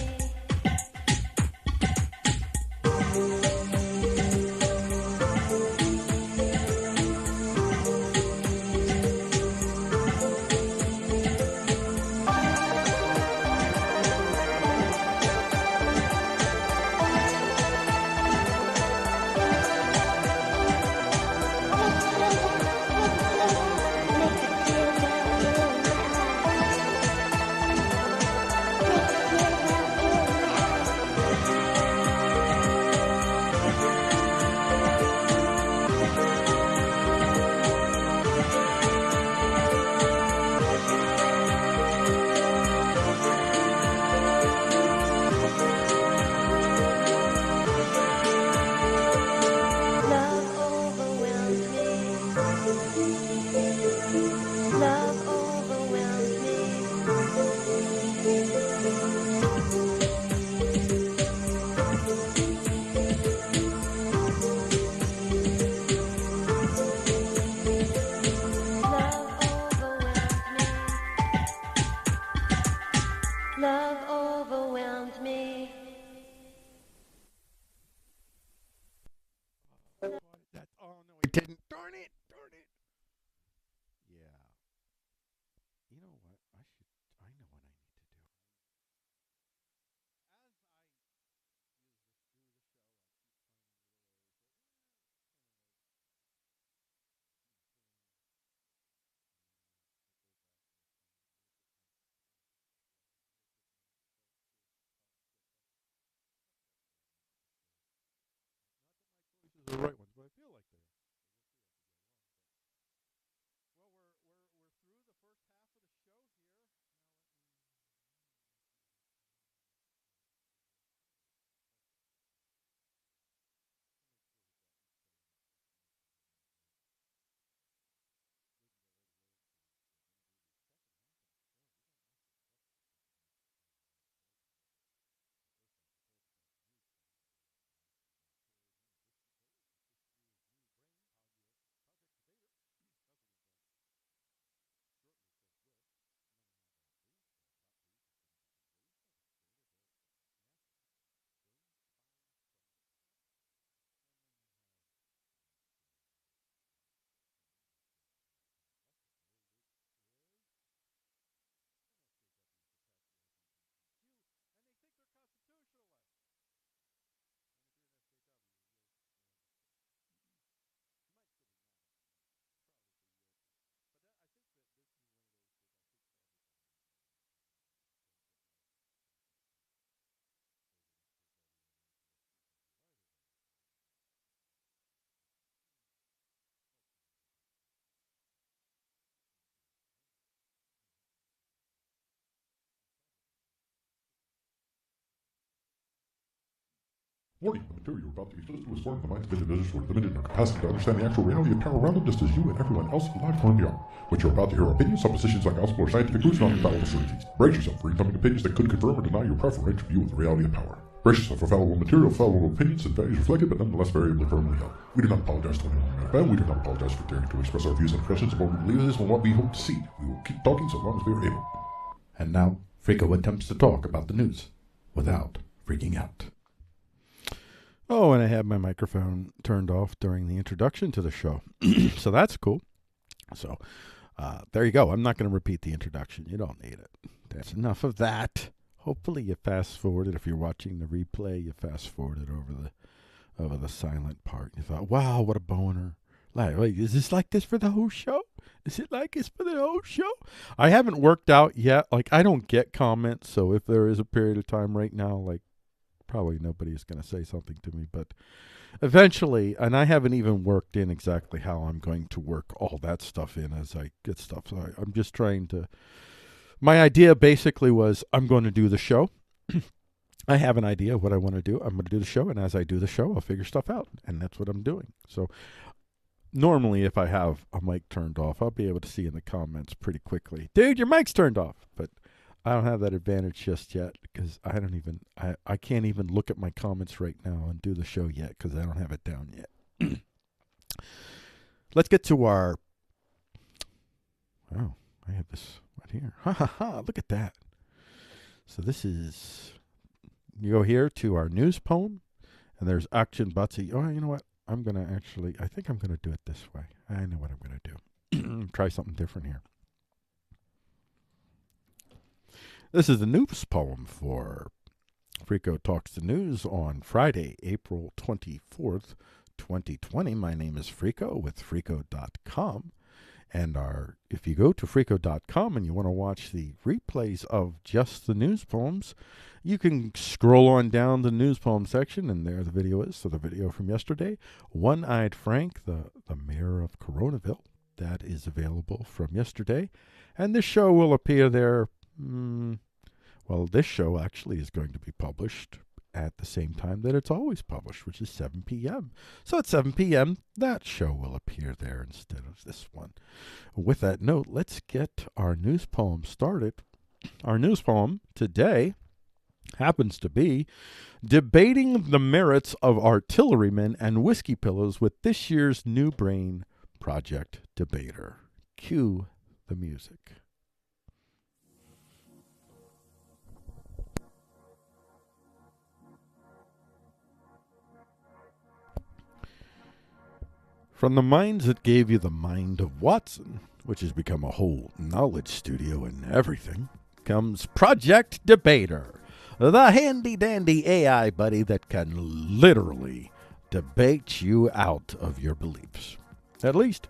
Love overwhelmed me. Love overwhelmed me. Love overwhelmed me. That, oh no, it didn't. Darn it! Darn it! Yeah. You know what? I know what I need to do. The right ones, but I feel like they are. Well, we're through the first half of the show here. Warning, the material you're about to be exposed to is foreign to the minds of individuals who are limited in their capacity to understand the actual reality of power around them, just as you and everyone else alive on the are. What you're about to hear are opinions, suppositions, like gospel or scientific truths, not infallible certainties. Brace yourself for incoming opinions that could confirm or deny your preferential view of the reality of power. Brace yourself for fallible material, fallible opinions, and values reflected, but nonetheless variably firmly held. We do not apologize to anyone we offend. We do not apologize for daring to express our views and impressions of what we believe is and what we hope to see. We will keep talking so long as we are able. And now, Frico attempts to talk about the news without freaking out. Oh, and I had my microphone turned off during the introduction to the show. So that's cool. So there you go. I'm not going to repeat the introduction. You don't need it. That's enough of that. Hopefully you fast forwarded. If you're watching the replay, you fast forwarded over the silent part. You thought, wow, what a boner. Like, wait, is this like this for the whole show? Is it like this for the whole show? I haven't worked out yet. Like, I don't get comments. So if there is a period of time right now, like, probably nobody is going to say something to me, but eventually, and I haven't even worked in exactly how I'm going to work all that stuff in as I get stuff. So I'm just trying to, my idea basically was I'm going to do the show. I have an idea of what I want to do. I'm going to do the show, and as I do the show, I'll figure stuff out, and that's what I'm doing. So normally, if I have a mic turned off, I'll be able to see in the comments pretty quickly, dude, your mic's turned off. But I don't have that advantage just yet because I can't even look at my comments right now and do the show yet because I don't have it down yet. Let's get to our, oh, I have this right here. Ha ha ha, look at that. So this is, you go here to our news poem and there's Action Batsy. Oh, you know what? I think I'm going to do it this way. I know what I'm going to do. Try something different here. This is the news poem for Frico Talks the News on Friday, April 24th, 2020. My name is Frico with Frico.com. And if you go to Frico.com and you want to watch the replays of just the news poems, you can scroll on down the news poem section, and there the video is. So the video from yesterday, One-Eyed Frank, the mayor of Coronaville, that is available from yesterday. And this show will appear there. Well, this show actually is going to be published at the same time that it's always published, which is 7 p.m. So at 7 p.m., that show will appear there instead of this one. With that note, let's get our news poem started. Our news poem today happens to be Debating the Merits of Artillerymen and Whiskey Pillows with this year's New Brain Project Debater. Cue the music. From the minds that gave you the mind of Watson, which has become a whole knowledge studio and everything, comes Project Debater, the handy-dandy AI buddy that can literally debate you out of your beliefs. At least,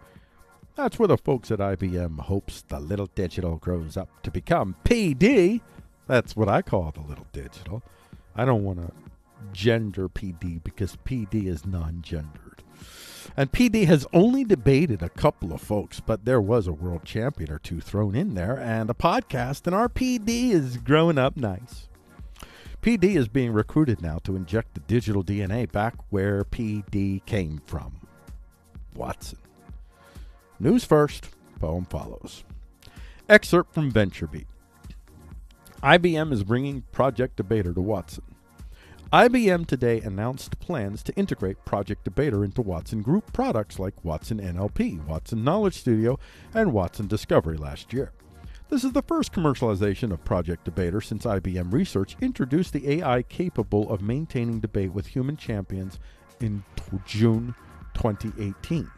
that's where the folks at IBM hopes the little digital grows up to become PD. That's what I call the little digital. I don't want to gender PD because PD is non-gendered. And PD has only debated a couple of folks, but there was a world champion or two thrown in there and a podcast, and our PD is growing up nice. PD is being recruited now to inject the digital DNA back where PD came from. Watson. News first, poem follows. Excerpt from VentureBeat. IBM is bringing Project Debater to Watson. IBM today announced plans to integrate Project Debater into Watson Group products like Watson NLP, Watson Knowledge Studio, and Watson Discovery last year. This is the first commercialization of Project Debater since IBM Research introduced the AI capable of maintaining debate with human champions in June 2018.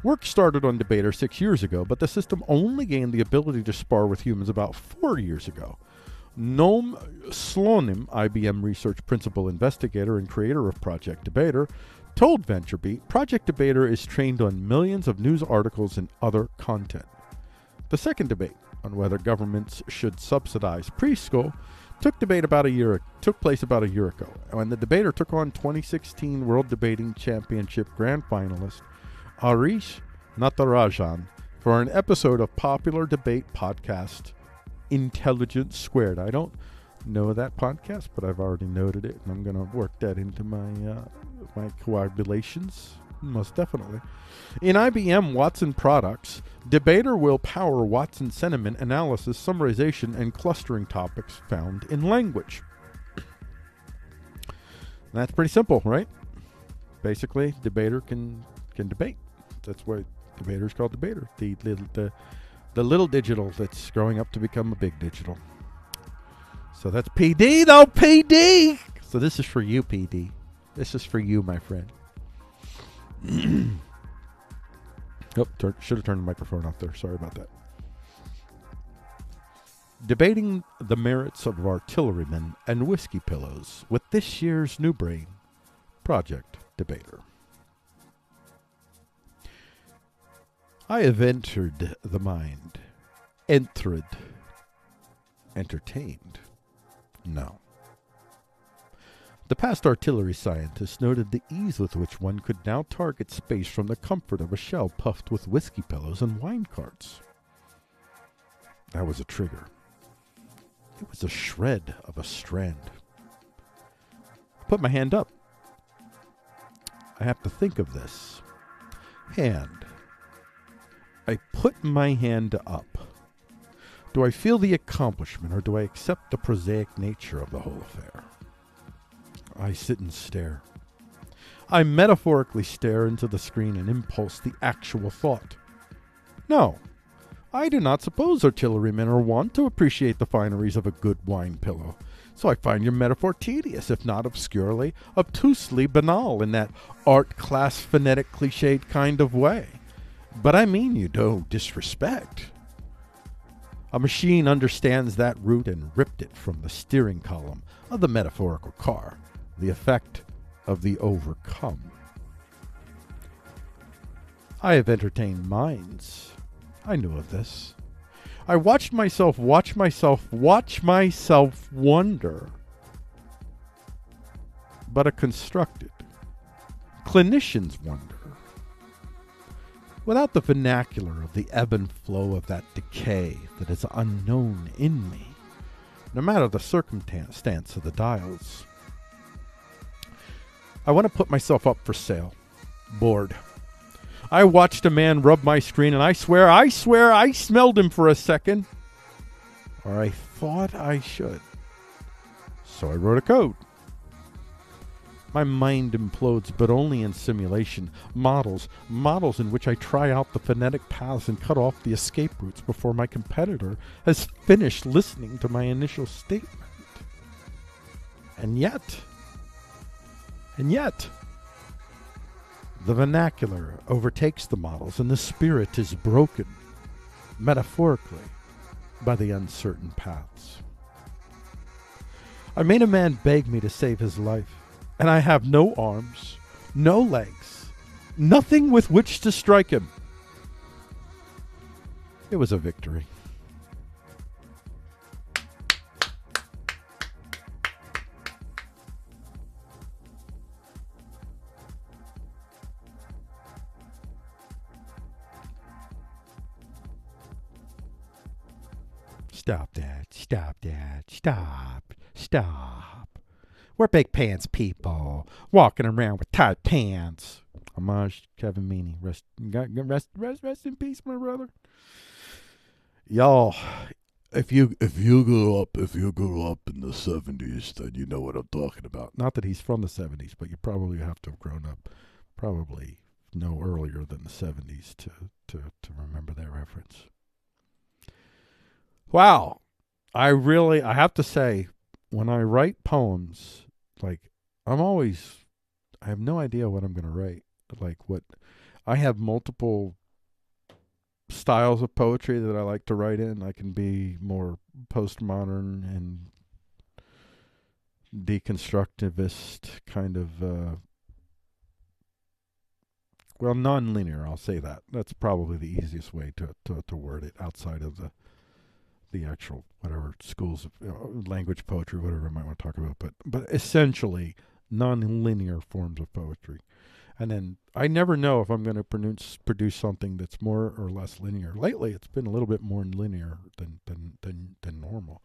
Work started on Debater 6 years ago, but the system only gained the ability to spar with humans about 4 years ago. Noam Slonim, IBM Research Principal Investigator and creator of Project Debater, told VentureBeat, Project Debater is trained on millions of news articles and other content. The second debate on whether governments should subsidize preschool took place about a year ago, when the debater took on 2016 World Debating Championship Grand Finalist Arish Natarajan for an episode of popular debate podcast Intelligence Squared. I don't know that podcast, but I've already noted it, and I'm going to work that into my my coagulations, most definitely. In IBM Watson products, Debater will power Watson sentiment analysis, summarization, and clustering topics found in language. That's pretty simple, right? Basically, Debater can debate. That's why Debater is called Debater. The little digital that's growing up to become a big digital. So that's PD, though, PD! So this is for you, PD. This is for you, my friend. Should have turned the microphone off there. Sorry about that. Debating the merits of artillerymen and whiskey pillows with this year's New Brain Project Debater. I have entered the mind. Entered. Entertained. No. The past artillery scientists noted the ease with which one could now target space from the comfort of a shell puffed with whiskey pillows and wine carts. That was a trigger. It was a shred of a strand. I put my hand up. I have to think of this. Hand. I put my hand up. Do I feel the accomplishment, or do I accept the prosaic nature of the whole affair? I sit and stare. I metaphorically stare into the screen and impulse the actual thought. No, I do not suppose artillerymen are wont to appreciate the fineries of a good wine pillow, so I find your metaphor tedious, if not obscurely, obtusely banal in that art class phonetic cliched kind of way. But I mean you no disrespect. A machine understands that root and ripped it from the steering column of the metaphorical car, the effect of the overcome. I have entertained minds. I knew of this. I watched myself watch myself wonder. But a constructed, clinician's wonder. Without the vernacular of the ebb and flow of that decay that is unknown in me, no matter the circumstance of the dials. I want to put myself up for sale. Bored. I watched a man rub my screen, and I swear I smelled him for a second. Or I thought I should. So I wrote a code. My mind implodes, but only in simulation. Models in which I try out the phonetic paths and cut off the escape routes before my competitor has finished listening to my initial statement. And yet, the vernacular overtakes the models, and the spirit is broken, metaphorically, by the uncertain paths. I made a man beg me to save his life, and I have no arms, no legs, nothing with which to strike him. It was a victory. Stop that. Stop that. Stop. We're big pants people, walking around with tight pants. Homage, Kevin Meaney. Rest in peace, my brother. Y'all, if you grew up in the 70s, then you know what I'm talking about. Not that he's from the 70s, but you probably have to have grown up probably no earlier than the 70s to remember that reference. Wow. I have to say, when I write poems, like, I have no idea what I'm going to write. I have multiple styles of poetry that I like to write in. I can be more postmodern and deconstructivist kind of, non-linear, I'll say that. That's probably the easiest way to word it outside of the actual whatever schools of language poetry, whatever I might want to talk about, but essentially non-linear forms of poetry. And then I never know if I'm going to produce something that's more or less linear. Lately, it's been a little bit more linear than normal.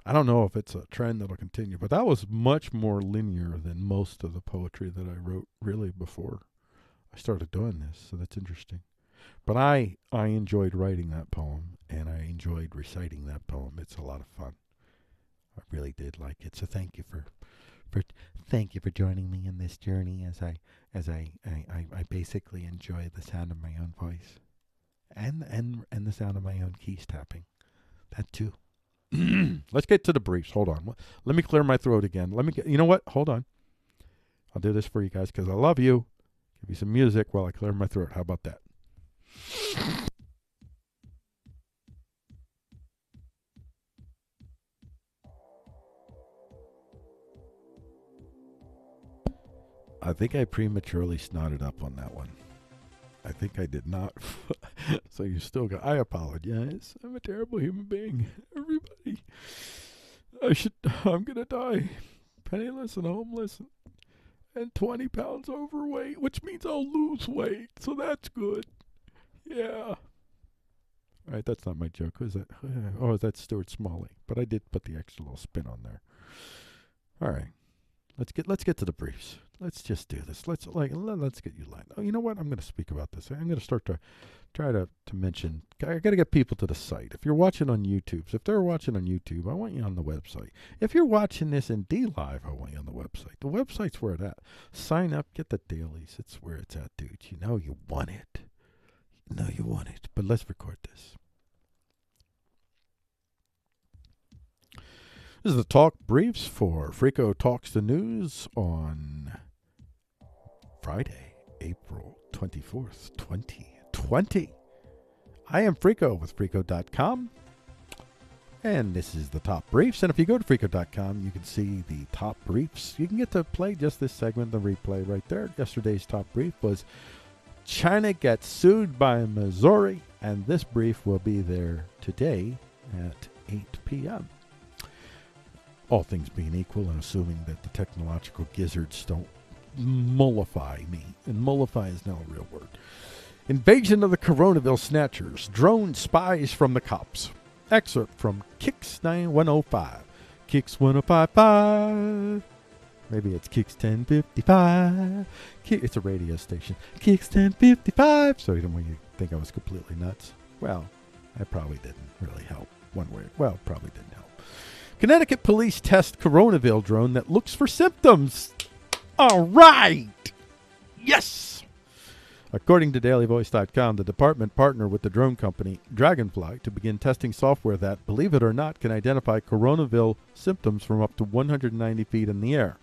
I don't know if it's a trend that'll continue, but that was much more linear than most of the poetry that I wrote really before I started doing this. So that's interesting. But I enjoyed writing that poem, and I enjoyed reciting that poem. It's a lot of fun. I really did like it. So thank you for joining me in this journey as I basically enjoy the sound of my own voice, and the sound of my own keys tapping. That too. Let's get to the briefs. Hold on. Let me clear my throat again. You know what? Hold on. I'll do this for you guys because I love you. Give you some music while I clear my throat. How about that? I think I prematurely snotted up on that one. I think I did not. So you still got... I apologize. I'm a terrible human being. Everybody. I'm going to die penniless and homeless and 20 pounds overweight, which means I'll lose weight. So that's good. Yeah. All right, that's not my joke. Who's that? Oh, that's Stuart Smalley. But I did put the extra little spin on there. All right. Let's get to the briefs. let's just do this. Let's get you lined. Oh, you know what? I'm going to speak about this. I'm going to start to try to mention. I got to get people to the site. If you're watching on YouTube, if they're watching on YouTube, I want you on the website. If you're watching this in D Live, I want you on the website. The website's where it's at. Sign up, get the dailies. It's where it's at, dude. You know you want it. You know you want it. But let's record this. This is the talk briefs for Frico Talks the News on Friday, April 24th, 2020. I am Frico with Frico.com, and this is the top briefs. And if you go to Frico.com, you can see the top briefs. You can get to play just this segment, the replay right there. Yesterday's top brief was China gets sued by Missouri, and this brief will be there today at 8 p.m. All things being equal, and assuming that the technological gizzards don't mollify me. And mollify is now a real word. Invasion of the Coronaville Snatchers. Drone spies from the cops. Excerpt from Kicks 9105. Kicks 1055. Maybe it's Kicks 1055. It's a radio station. Kicks 1055. So you don't want you to think I was completely nuts. Well, I probably didn't really help one way. Well, probably didn't help. Connecticut police test Coronaville drone that looks for symptoms. All right. Yes. According to dailyvoice.com, the department partnered with the drone company Dragonfly to begin testing software that, believe it or not, can identify Coronaville symptoms from up to 190 feet in the air.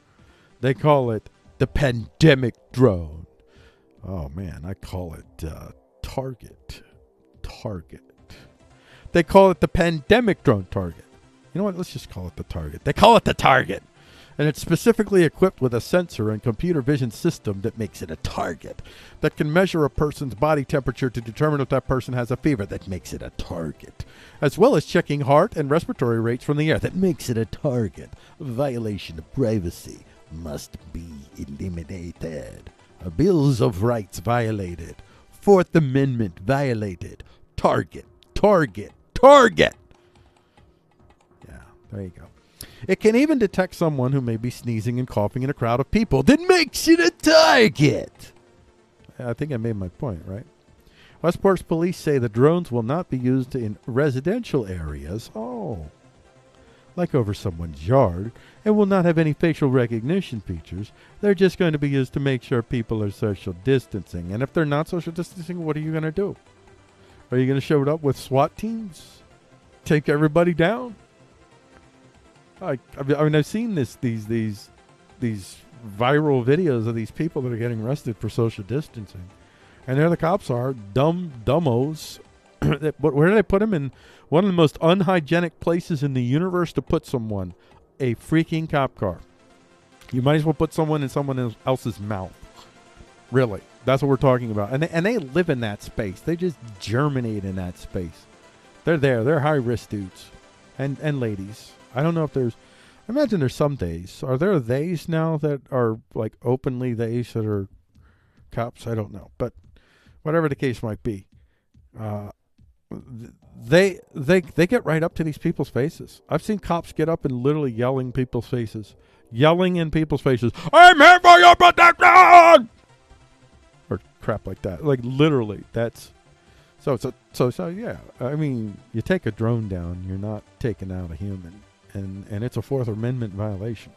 They call it the pandemic drone. Oh, man, I call it Target. They call it the pandemic drone Target. You know what? Let's just call it the Target. They call it the Target. And it's specifically equipped with a sensor and computer vision system that makes it a target. That can measure a person's body temperature to determine if that person has a fever. That makes it a target. As well as checking heart and respiratory rates from the air. That makes it a target. Violation of privacy must be eliminated. Bills of rights violated. Fourth Amendment violated. Target. There you go. It can even detect someone who may be sneezing and coughing in a crowd of people. That makes it a target. I think I made my point, right? Westport's police say the drones will not be used in residential areas. Oh. Like over someone's yard. And will not have any facial recognition features. They're just going to be used to make sure people are social distancing. And if they're not social distancing, what are you going to do? Are you going to show it up with SWAT teams? Take everybody down? I mean, I've seen these viral videos of these people that are getting arrested for social distancing, and there the cops are, dumbos. Where do they put them? In one of the most unhygienic places in the universe to put someone, a freaking cop car. You might as well put someone in someone else's mouth. Really, that's what we're talking about. And they live in that space. They just germinate in that space. They're there. They're high risk dudes, and ladies. I don't know if I imagine there's some days. Are there theys now that are like openly theys that are cops? I don't know. But whatever the case might be, they get right up to these people's faces. I've seen cops get up and literally yelling in people's faces. I'm here for your protection! Or crap like that. Like literally, that's... So yeah. I mean, you take a drone down, you're not taking out a human. And it's a Fourth Amendment violation.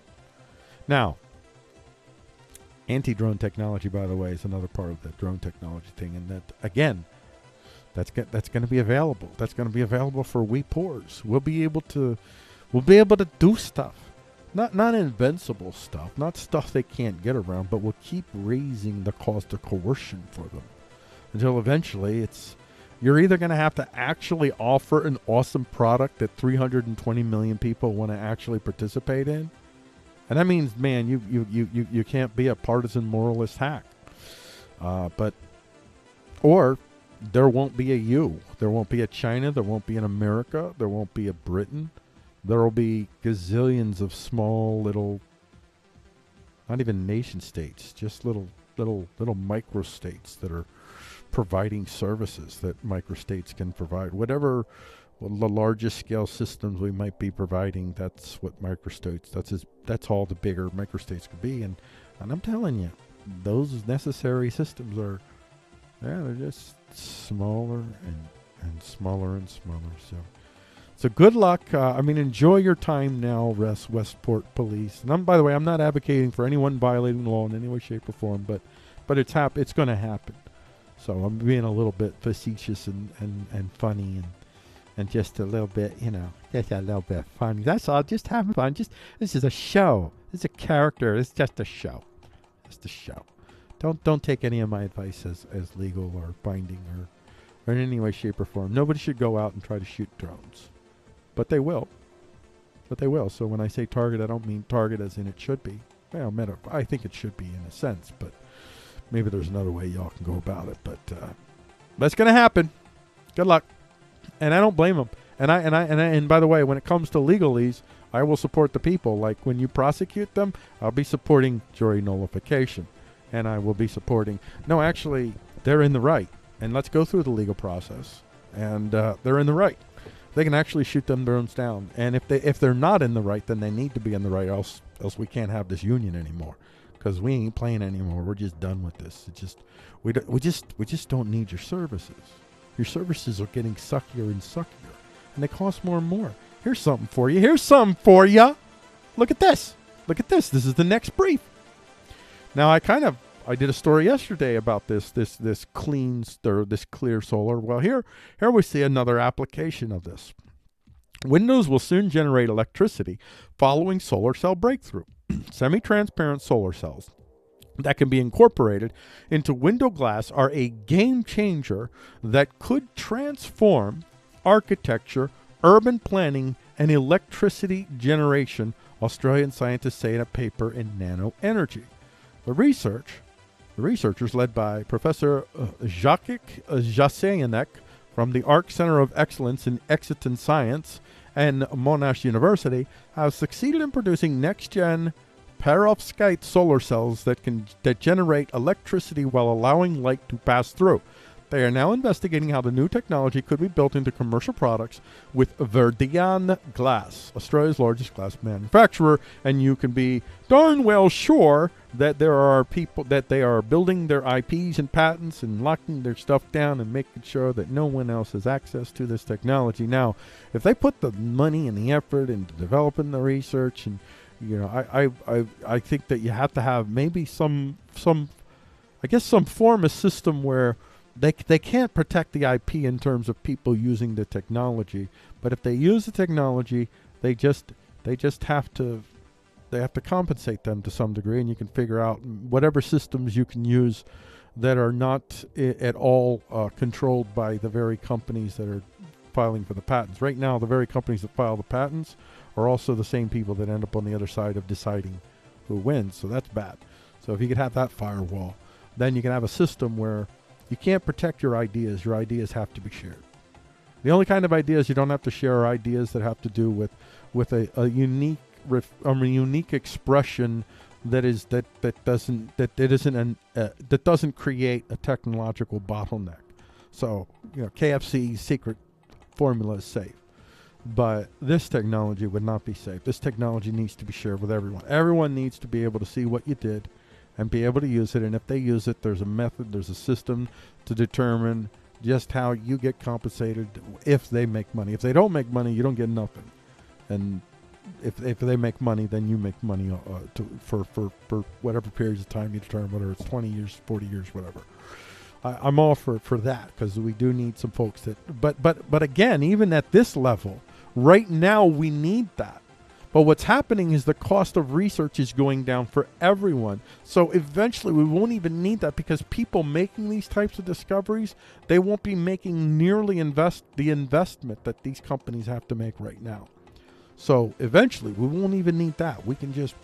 Now, anti-drone technology, by the way, is another part of the drone technology thing. And that, again, that's going to be available. That's going to be available for we poors. We'll be able to do stuff. Not invincible stuff. Not stuff they can't get around. But we'll keep raising the cost of coercion for them. Until eventually you're either going to have to actually offer an awesome product that 320 million people want to actually participate in. And that means, man, you can't be a partisan moralist hack. Or there won't be a you. There won't be a China. There won't be an America. There won't be a Britain. There will be gazillions of small little, not even nation states, just little microstates that are providing services that microstates can provide. Whatever the largest scale systems we might be providing, that's what microstates, that's all the bigger microstates could be. And And I'm telling you, those necessary systems are, they're just smaller and smaller and smaller. So good luck. Enjoy your time now, Westport Police. And by the way, I'm not advocating for anyone violating the law in any way, shape, or form, but it's going to happen. So I'm being a little bit facetious and funny and just a little bit, just a little bit funny. That's all. Just having fun. This is a show. This is a character. It's just a show. Just a show. Don't take any of my advice as legal or binding or in any way, shape, or form. Nobody should go out and try to shoot drones. But they will. So when I say target, I don't mean target as in it should be. Well, I think it should be in a sense, but maybe there's another way y'all can go about it. But that's going to happen. Good luck. And I don't blame them. And by the way, when it comes to legalese, I will support the people. Like when you prosecute them, I'll be supporting jury nullification. And I will be supporting... No, actually, they're in the right. And let's go through the legal process. And they're in the right. They can actually shoot them drones down. And if they're not in the right, then they need to be in the right. Else we can't have this union anymore. Because we ain't playing anymore. We're just done with this. We just don't need your services. Your services are getting suckier and suckier. And they cost more and more. Here's something for you. Look at this. This is the next brief. Now, I did a story yesterday about this clear solar. Well, here we see another application of this. Windows will soon generate electricity following solar cell breakthrough. Semi-transparent solar cells that can be incorporated into window glass are a game changer that could transform architecture, urban planning, and electricity generation, Australian scientists say in a paper in Nano Energy. The researchers led by Professor Jacques Jassanek from the Arc Center of Excellence in Exciton Science and Monash University have succeeded in producing next-gen perovskite solar cells that generate electricity while allowing light to pass through. They are now investigating how the new technology could be built into commercial products with Verdian Glass, Australia's largest glass manufacturer, and you can be darn well sure that there are people that they are building their IPs and patents and locking their stuff down and making sure that no one else has access to this technology. Now, if they put the money and the effort into developing the research, and I think that you have to have maybe some form of system where they can't protect the IP in terms of people using the technology, but if they use the technology, they just have to compensate them to some degree, and you can figure out whatever systems you can use that are not at all controlled by the very companies that are filing for the patents. Right now, the very companies that file the patents are also the same people that end up on the other side of deciding who wins, so that's bad. So if you could have that firewall, then you can have a system where you can't protect your ideas. Your ideas have to be shared. The only kind of ideas you don't have to share are ideas that have to do with a unique expression that doesn't create a technological bottleneck. So KFC's secret formula is safe, but this technology would not be safe. This technology needs to be shared with everyone. Everyone needs to be able to see what you did and be able to use it. And if they use it, there's a method, there's a system to determine just how you get compensated if they make money. If they don't make money, you don't get nothing. And if they make money, then you make money for whatever periods of time you determine, whether it's 20 years, 40 years, whatever. I'm all for that, because we do need some folks that, but again, even at this level, right now we need that. But what's happening is the cost of research is going down for everyone. So eventually we won't even need that, because people making these types of discoveries, they won't be making nearly the investment that these companies have to make right now. So eventually we won't even need that. We can just,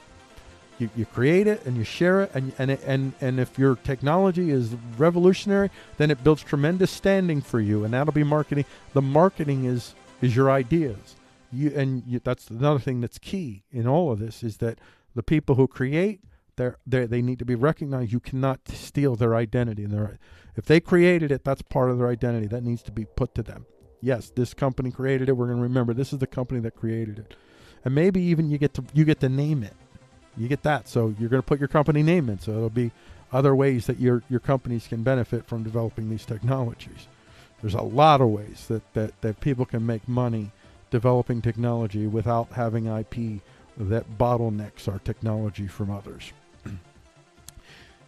you create it and you share it, and if your technology is revolutionary, then it builds tremendous standing for you, and that'll be marketing. The marketing is your ideas. That's another thing that's key in all of this, is that the people who create, they need to be recognized. You cannot steal their identity. If they created it, that's part of their identity. That needs to be put to them. Yes, this company created it. We're going to remember this is the company that created it, and maybe even you get to name it. You get that. So you're going to put your company name in. So it'll be other ways that your companies can benefit from developing these technologies. There's a lot of ways that people can make money developing technology without having IP that bottlenecks our technology from others.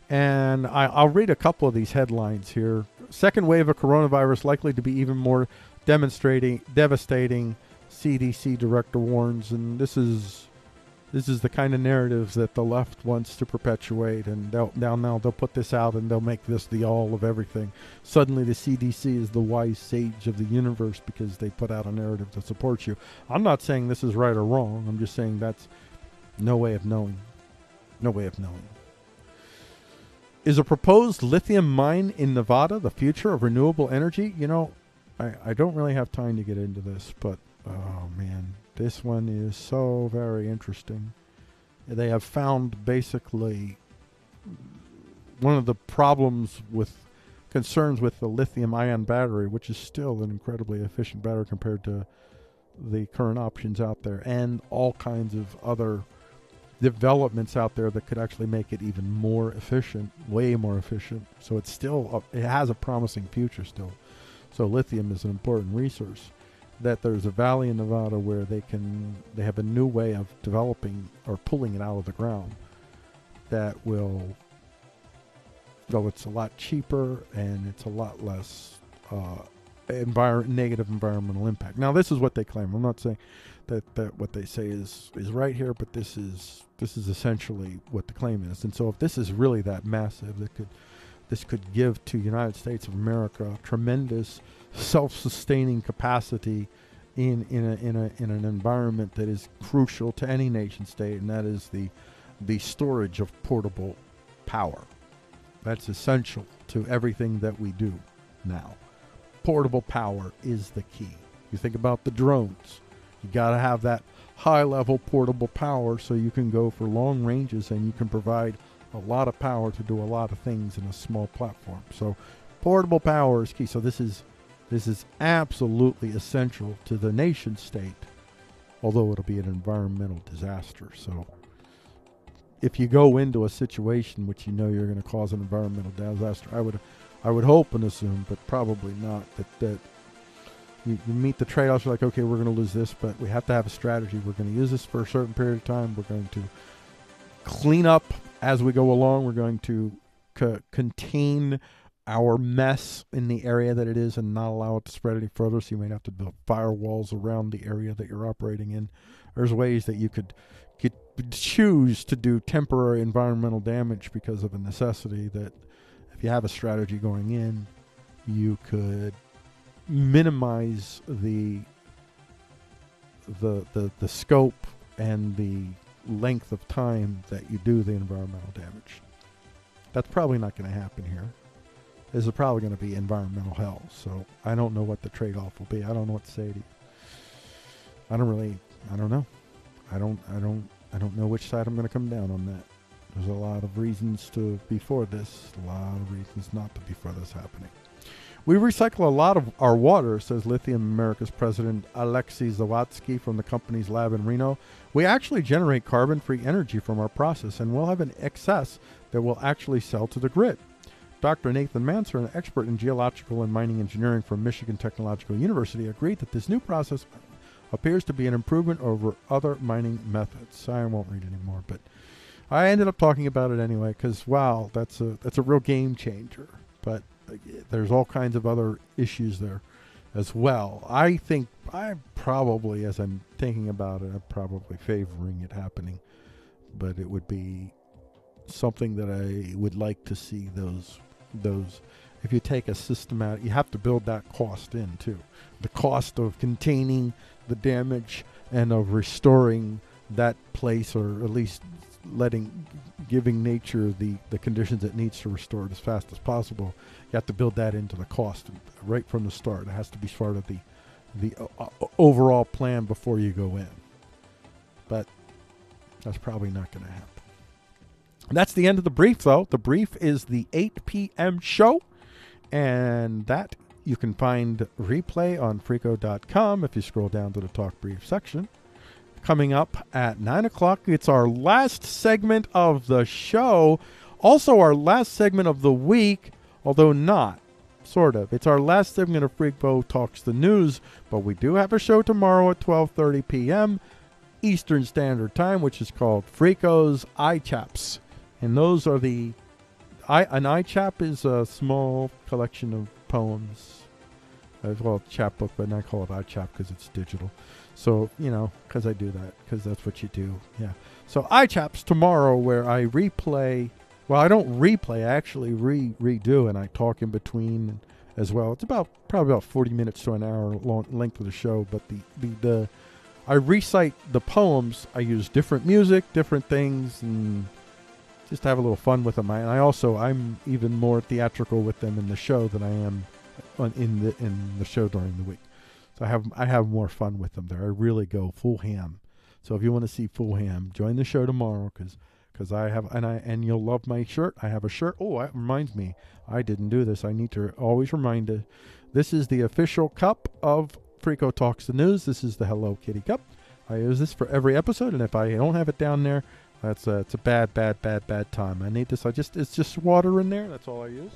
And I'll read a couple of these headlines here. Second wave of coronavirus likely to be even more devastating. CDC director warns, and this is the kind of narrative that the left wants to perpetuate. And now they'll put this out and they'll make this the all of everything. Suddenly the CDC is the wise sage of the universe because they put out a narrative that supports you. I'm not saying this is right or wrong. I'm just saying that's no way of knowing. No way of knowing. Is a proposed lithium mine in Nevada the future of renewable energy? You know, I don't really have time to get into this, but oh man, this one is so very interesting. They have found basically one of the problems with concerns with the lithium ion battery, which is still an incredibly efficient battery compared to the current options out there, and all kinds of other developments out there that could actually make it even more efficient, way more efficient. So it's still, it has a promising future still. So lithium is an important resource. That there's a valley in Nevada where they have a new way of developing or pulling it out of the ground that will, though it's a lot cheaper and it's a lot less negative environmental impact. Now this is what they claim. I'm not saying that what they say is right here, but this is essentially what the claim is. And so if this is really that massive, this could give to United States of America tremendous self-sustaining capacity in an environment that is crucial to any nation state, and that is the storage of portable power. That's essential to everything that we do now. Portable power is the key. You think about the drones. You got to have that high-level portable power so you can go for long ranges and you can provide a lot of power to do a lot of things in a small platform. So portable power is key. So this is absolutely essential to the nation state, although it'll be an environmental disaster. So if you go into a situation which you know you're going to cause an environmental disaster, I would hope and assume, but probably not, that you meet the trade-offs. You're like, okay, we're going to lose this, but we have to have a strategy. We're going to use this for a certain period of time. We're going to clean up as we go along. We're going to contain our mess in the area that it is and not allow it to spread any further. So you may have to build firewalls around the area that you're operating in. There's ways that you could choose to do temporary environmental damage because of a necessity that if you have a strategy going in, you could minimize the scope and the length of time that you do the environmental damage. That's probably not going to happen here. This is probably going to be environmental hell. So I don't know what the trade-off will be. I don't know what to say to you. I don't know. I don't know which side I'm going to come down on that. There's a lot of reasons to be for this, a lot of reasons not to be for this happening. We recycle a lot of our water, says Lithium America's president Alexei Zawadzki from the company's lab in Reno. We actually generate carbon-free energy from our process, and we'll have an excess that we'll actually sell to the grid. Dr. Nathan Manser, an expert in geological and mining engineering from Michigan Technological University, agreed that this new process appears to be an improvement over other mining methods. I won't read anymore, but I ended up talking about it anyway because, wow, that's a real game changer. But there's all kinds of other issues there as well. I think I'm probably, as I'm thinking about it, I'm probably favoring it happening. But it would be something that I would like to see those if you take a systematic, you have to build that cost in too. The cost of containing the damage and of restoring that place, or at least giving nature the conditions it needs to restore it as fast as possible. You have to build that into the cost right from the start. It has to be part of the overall plan before you go in. But that's probably not going to happen. That's the end of the brief, though. The brief is the 8 p.m. show, and that you can find replay on Freako.com if you scroll down to the Talk Brief section. coming up at 9 o'clock. It's our last segment of the show. Also our last segment of the week, although not. Sort of. It's our last segment of Freako Talks the News, but we do have a show tomorrow at 12:30 p.m. Eastern Standard Time, which is called Freako's iChaps. And those are an iChap is a small collection of poems. I call it chapbook, but I call it iChap because it's digital. So, because I do that, because that's what you do. Yeah. So iChaps tomorrow, where I replay. Well, I don't replay. I actually redo, and I talk in between as well. It's probably about 40 minutes to an hour long length of the show. But the I recite the poems. I use different music, different things, and just have a little fun with them. I'm even more theatrical with them in the show than I am in the show during the week. So I have more fun with them there. I really go full ham. So if you want to see full ham, join the show tomorrow because I have and you'll love my shirt. I have a shirt. Oh, that reminds me. I didn't do this. I need to always remind you. This is the official cup of Freako Talks the News. This is the Hello Kitty cup. I use this for every episode, and if I don't have it down there, it's a bad time. I need this. It's just water in there. That's all I use.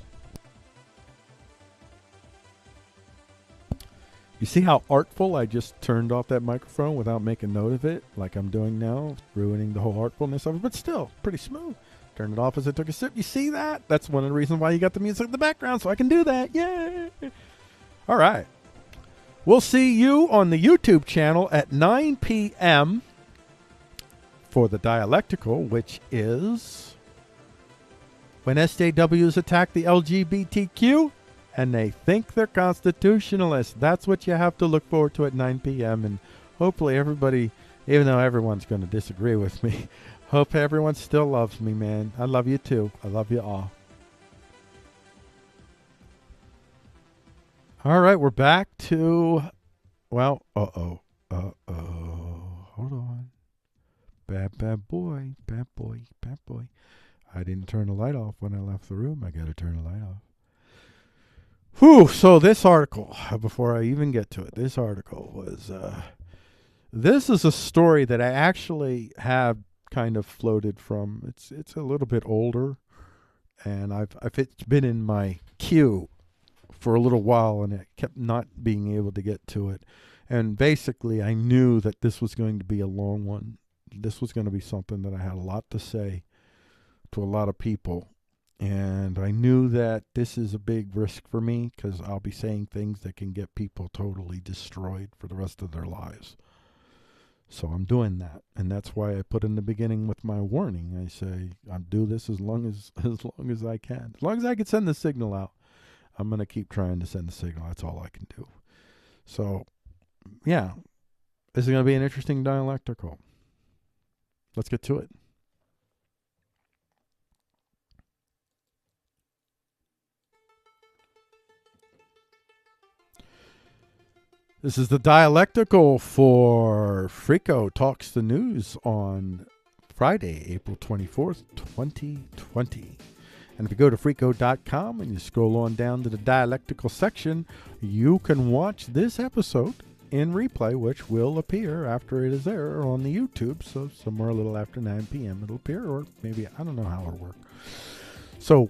You see how artful I just turned off that microphone without making note of it, like I'm doing now, ruining the whole artfulness of it, but still pretty smooth. Turned it off as I took a sip. You see that? That's one of the reasons why you got the music in the background, so I can do that. Yay! All right. We'll see you on the YouTube channel at 9 p.m. for the Dialectical, which is when SJWs attack the LGBTQ. And they think they're constitutionalists. That's what you have to look forward to at 9 p.m. And hopefully everybody, even though everyone's going to disagree with me, hope everyone still loves me, man. I love you too. I love you all. All right, we're back to, well, hold on. Bad boy. I didn't turn the light off when I left the room. I got to turn the light off. Whew, so this article, before I even get to it, this article was, this is a story that I actually have kind of floated from. It's a little bit older, and it's been in my queue for a little while, and I kept not being able to get to it. And basically, I knew that this was going to be a long one. This was going to be something that I had a lot to say to a lot of people. And I knew that this is a big risk for me because I'll be saying things that can get people totally destroyed for the rest of their lives. So I'm doing that. And that's why I put in the beginning with my warning. I say, I'll do this as long as I can. As long as I can send the signal out, I'm going to keep trying to send the signal. That's all I can do. So, yeah. This is going to be an interesting dialectical. Let's get to it. This is the dialectical for Freako Talks the News on Friday, April 24th, 2020. And if you go to Freako.com and you scroll on down to the dialectical section, you can watch this episode in replay, which will appear after it is there on the YouTube. So somewhere a little after 9 p.m. it'll appear, or maybe, I don't know how it'll work. So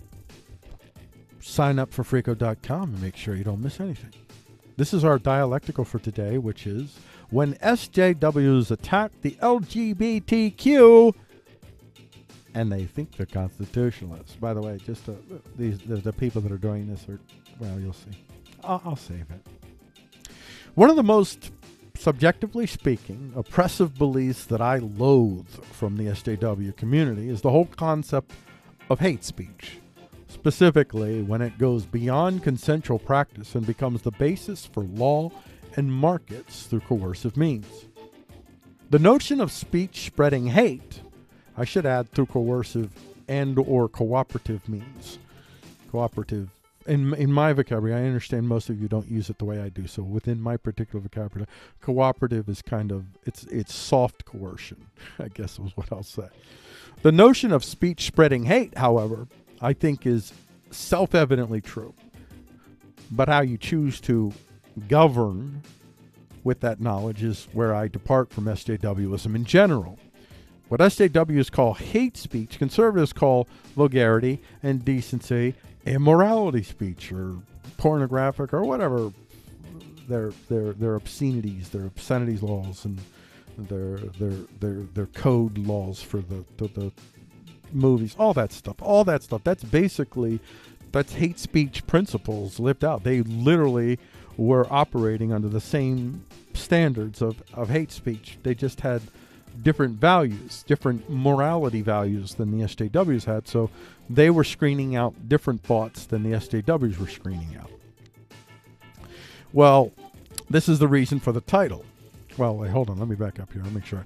sign up for Freako.com and make sure you don't miss anything. This is our dialectical for today, which is when SJWs attack the LGBTQ and they think they're constitutionalists. By the way, just the people that are doing this are, well, you'll see. I'll save it. One of the most, subjectively speaking, oppressive beliefs that I loathe from the SJW community is the whole concept of hate speech. Specifically, when it goes beyond consensual practice and becomes the basis for law and markets through coercive means. The notion of speech spreading hate, I should add through coercive and or cooperative means. Cooperative, in my vocabulary, I understand most of you don't use it the way I do, so within my particular vocabulary, cooperative is kind of, it's soft coercion, I guess is what I'll say. The notion of speech spreading hate, however, I think is self-evidently true. But how you choose to govern with that knowledge is where I depart from SJWism in general. What SJWs call hate speech, conservatives call vulgarity, indecency, immorality speech, or pornographic, or whatever their obscenities, their obscenities laws, and their code laws for the movies, all that stuff. That's hate speech principles lived out. They literally were operating under the same standards of hate speech. They just had different values, different morality values than the SJWs had. So they were screening out different thoughts than the SJWs were screening out. Well, this is the reason for the title. Well, wait, hold on. Let me back up here. I'll make sure.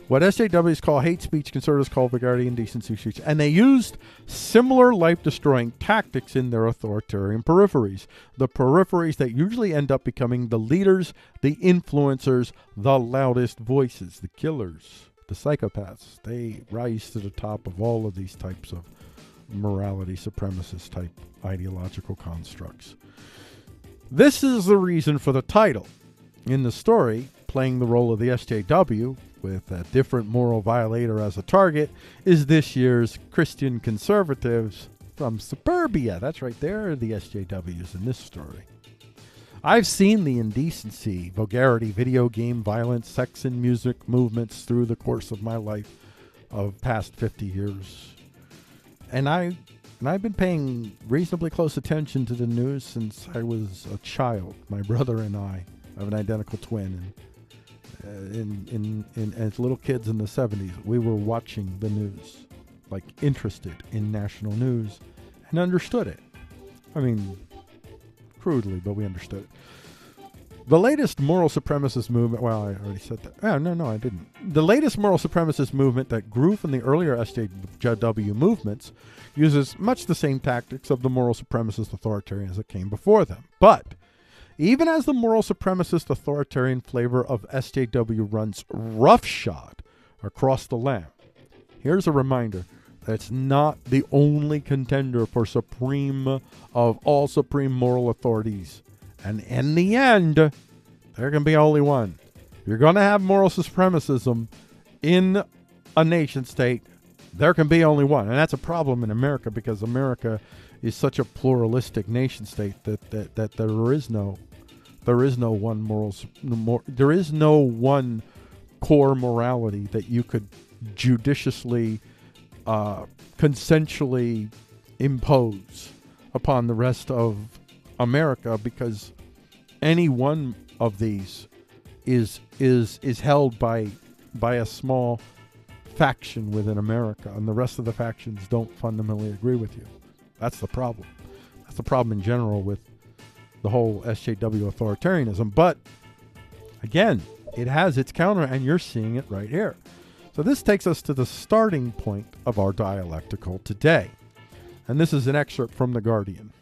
What SJWs call hate speech, conservatives call vulgarity, indecency speech. And they used similar life-destroying tactics in their authoritarian peripheries. The peripheries that usually end up becoming the leaders, the influencers, the loudest voices, the killers, the psychopaths. They rise to the top of all of these types of morality supremacist type ideological constructs. This is the reason for the title. In the story, playing the role of the SJW, with a different moral violator as a target, is this year's Christian conservatives from suburbia. That's right, they're the SJWs in this story. I've seen the indecency, vulgarity, video game violence, sex and music movements through the course of my life of past 50 years. And I've been paying reasonably close attention to the news since I was a child. My brother and I have an identical twin, and as little kids in the 70s, we were watching the news, like interested in national news, and understood it. I mean, crudely, but we understood it. The latest moral supremacist movement, well, I already said that. Oh, no, I didn't. The latest moral supremacist movement that grew from the earlier SJW movements uses much the same tactics of the moral supremacist authoritarians that came before them. But even as the moral supremacist authoritarian flavor of SJW runs roughshod across the land, here's a reminder that it's not the only contender for supreme of all supreme moral authorities. And in the end, there can be only one. You're going to have moral supremacism in a nation state. There can be only one. And that's a problem in America, because America is such a pluralistic nation state that there is no one there is no one core morality that you could judiciously, consensually impose upon the rest of America, because any one of these is held by a small faction within America, and the rest of the factions don't fundamentally agree with you. That's the problem. That's the problem in general with the whole SJW authoritarianism. But again, it has its counter, and you're seeing it right here. So this takes us to the starting point of our dialectical today. And this is an excerpt from The Guardian.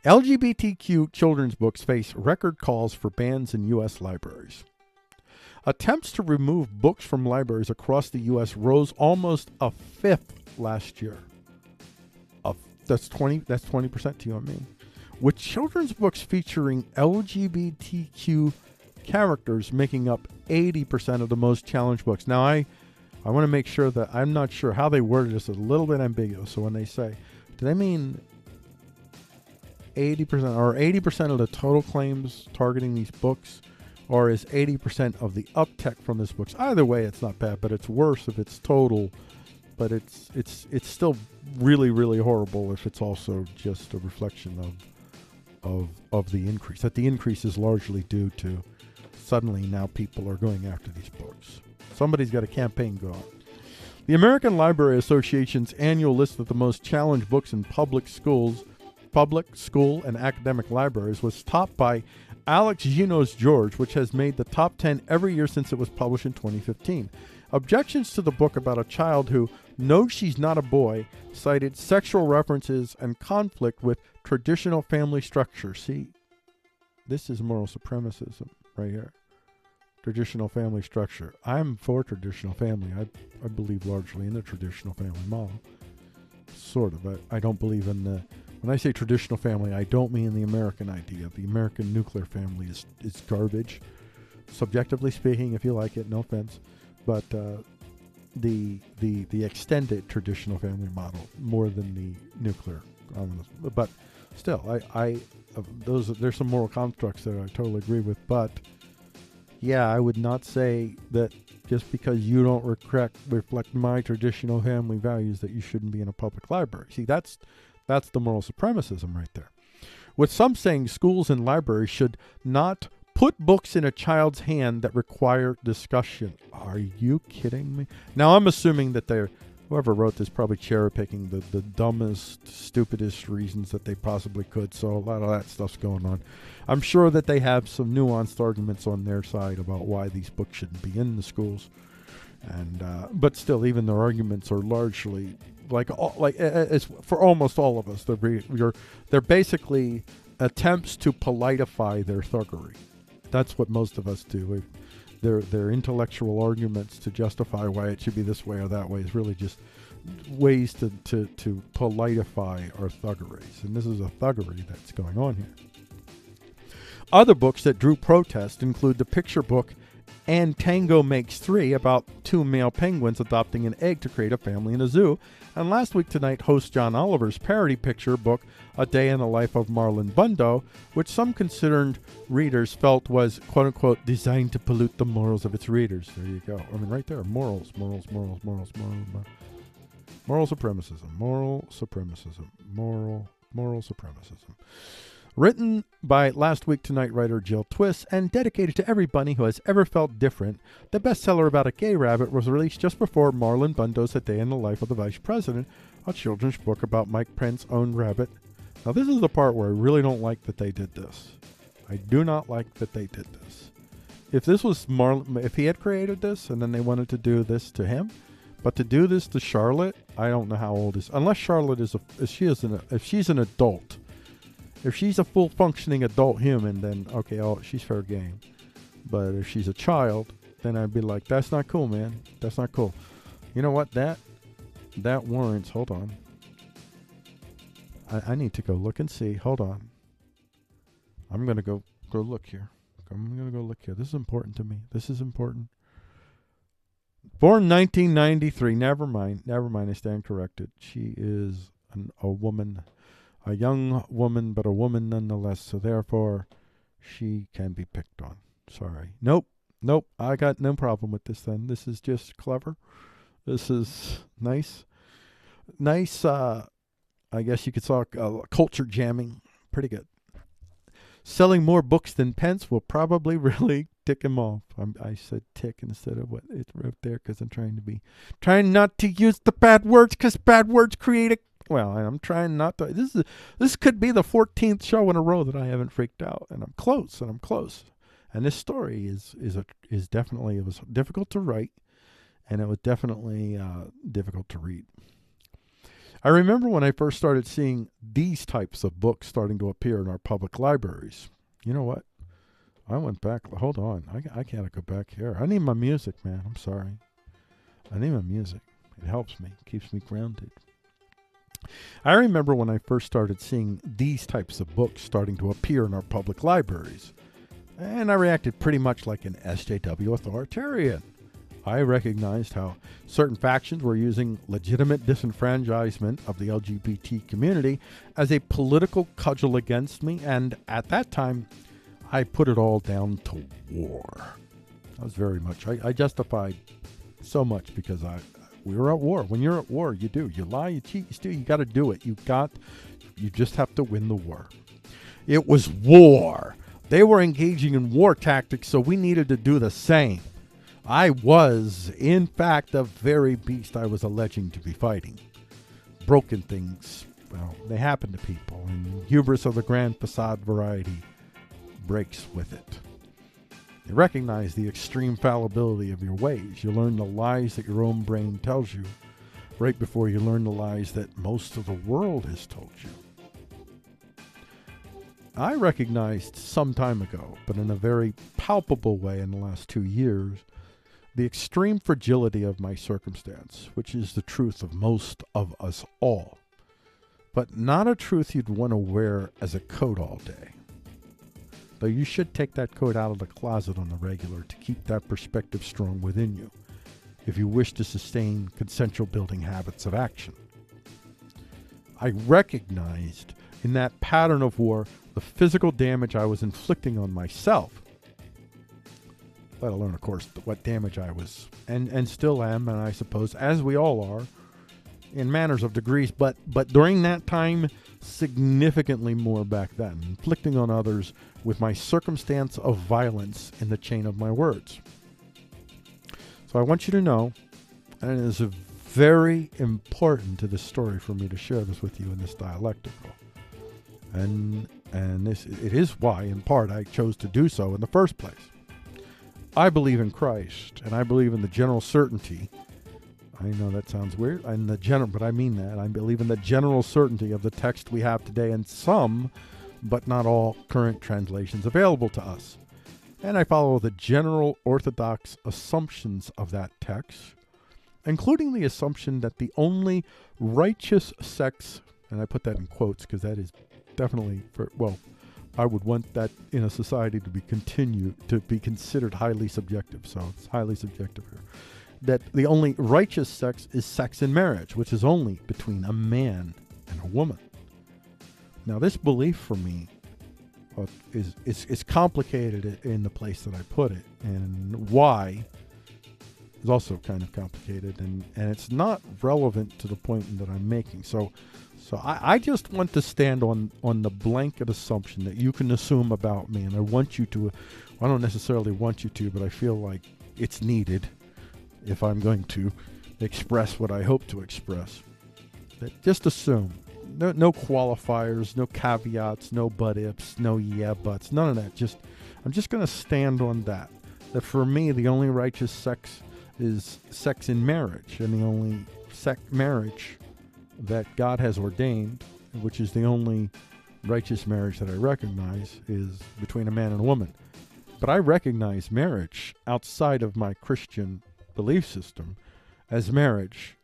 LGBTQ children's books face record calls for bans in U.S. libraries. Attempts to remove books from libraries across the U.S. rose almost a fifth last year. That's 20% to you and me. With children's books featuring LGBTQ characters making up 80% of the most challenged books. Now, I want to make sure that I'm not sure how they worded this. It's a little bit ambiguous. So when they say, do they mean 80% or 80% of the total claims targeting these books, or is 80% of the uptake from this books? Either way, it's not bad, but it's worse if it's total. But it's still really, really horrible if it's also just a reflection of the increase. That the increase is largely due to suddenly now people are going after these books. Somebody's got a campaign going. The American Library Association's annual list of the most challenged books in public school, and academic libraries was topped by Alex Gino's George, which has made the top 10 every year since it was published in 2015. Objections to the book about a child who knows she's not a boy cited sexual references and conflict with traditional family structure. See, this is moral supremacism right here. Traditional family structure. I'm for traditional family. I believe largely in the traditional family model. Sort of. I don't believe in the When I say traditional family, I don't mean the American idea. The American nuclear family is garbage, subjectively speaking, if you like it, no offense. But the extended traditional family model more than the nuclear. But still, there's some moral constructs that I totally agree with. But yeah, I would not say that just because you don't reflect my traditional family values that you shouldn't be in a public library. See, that's the moral supremacism right there. With some saying schools and libraries should not put books in a child's hand that require discussion. Are you kidding me? Now, I'm assuming that whoever wrote this probably cherry-picking the dumbest, stupidest reasons that they possibly could, so a lot of that stuff's going on. I'm sure that they have some nuanced arguments on their side about why these books shouldn't be in the schools. And but still, even their arguments are largely it's for almost all of us. They're basically attempts to politify their thuggery. That's what most of us do. Their intellectual arguments to justify why it should be this way or that way is really just ways to politify our thuggeries. And this is a thuggery that's going on here. Other books that drew protest include the picture book And Tango Makes Three, about two male penguins adopting an egg to create a family in a zoo, and last week tonight, host John Oliver's parody picture book, A Day in the Life of Marlon Bundo, which some concerned readers felt was, quote-unquote, designed to pollute the morals of its readers. There you go. I mean, right there, moral supremacism. Written by Last Week Tonight writer Jill Twiss and dedicated to every bunny who has ever felt different, the bestseller about a gay rabbit was released just before Marlon Bundo's A Day in the Life of the Vice President, a children's book about Mike Pence's own rabbit. Now, this is the part where I really don't like that they did this. I do not like that they did this. If this was Marlon, if he had created this and then they wanted to do this to him, but to do this to Charlotte, I don't know how old is. Unless Charlotte if she's an adult. If she's a full functioning adult human, then okay, she's fair game. But if she's a child, then I'd be like, that's not cool, man. That's not cool. You know what? That warrants. Hold on. I need to go look and see. Hold on. I'm gonna go look here. I'm gonna go look here. This is important to me. This is important. Born 1993. Never mind. I stand corrected. She is a woman. A young woman, but a woman nonetheless, so therefore she can be picked on. Sorry. Nope. I got no problem with this then. This is just clever. This is nice. I guess you could say culture jamming. Pretty good. Selling more books than Pence will probably really tick him off. I said tick instead of what it's right there because I'm trying not to use the bad words because bad words create a. Well, I'm trying not to. This could be the 14th show in a row that I haven't freaked out, and I'm close. And this story is definitely, it was difficult to write, and it was definitely difficult to read. I remember when I first started seeing these types of books starting to appear in our public libraries. You know what? I went back. Hold on. I gotta go back here. I need my music, man. I'm sorry. I need my music. It helps me. Keeps me grounded. I remember when I first started seeing these types of books starting to appear in our public libraries, and I reacted pretty much like an SJW authoritarian. I recognized how certain factions were using legitimate disenfranchisement of the LGBT community as a political cudgel against me, and at that time, I put it all down to war. I was very much, I justified so much because we were at war. When you're at war, you do. You lie, you cheat, you steal. You got to do it. You just have to win the war. It was war. They were engaging in war tactics, so we needed to do the same. I was, in fact, the very beast I was alleging to be fighting. Broken things, well, they happen to people, and hubris of the grand facade variety breaks with it. You recognize the extreme fallibility of your ways. You learn the lies that your own brain tells you right before you learn the lies that most of the world has told you. I recognized some time ago, but in a very palpable way in the last 2 years, the extreme fragility of my circumstance, which is the truth of most of us all. but not a truth you'd want to wear as a coat all day. Though you should take that coat out of the closet on the regular to keep that perspective strong within you, if you wish to sustain consensual building habits of action. I recognized in that pattern of war the physical damage I was inflicting on myself, let alone, of course, what damage I was and still am, and I suppose, as we all are, in manners of degrees, but during that time, significantly more back then, inflicting on others with my circumstance of violence in the chain of my words. So I want you to know, and it is very important to this story for me to share this with you in this dialectical. And this, it is why, in part, I chose to do so in the first place. I believe in Christ, and I believe in the general certainty. I know that sounds weird, but I mean that. I believe in the general certainty of the text we have today and some, but not all, current translations available to us. And I follow the general orthodox assumptions of that text, including the assumption that the only righteous sex, and I put that in quotes because that is definitely, I would want that in a society to be considered highly subjective. So it's highly subjective here. That the only righteous sex is sex in marriage, which is only between a man and a woman. Now, this belief for me is complicated in the place that I put it, and why is also kind of complicated, and it's not relevant to the point that I'm making. So I just want to stand on the blanket assumption that you can assume about me, and I don't necessarily want you to, but I feel like it's needed if I'm going to express what I hope to express. That just assume. No qualifiers, no caveats, no but ifs, no yeah buts, none of that. I'm just going to stand on that. That for me, the only righteous sex is sex in marriage, and the only marriage that God has ordained, which is the only righteous marriage that I recognize, is between a man and a woman. But I recognize marriage outside of my Christian belief system as marriage.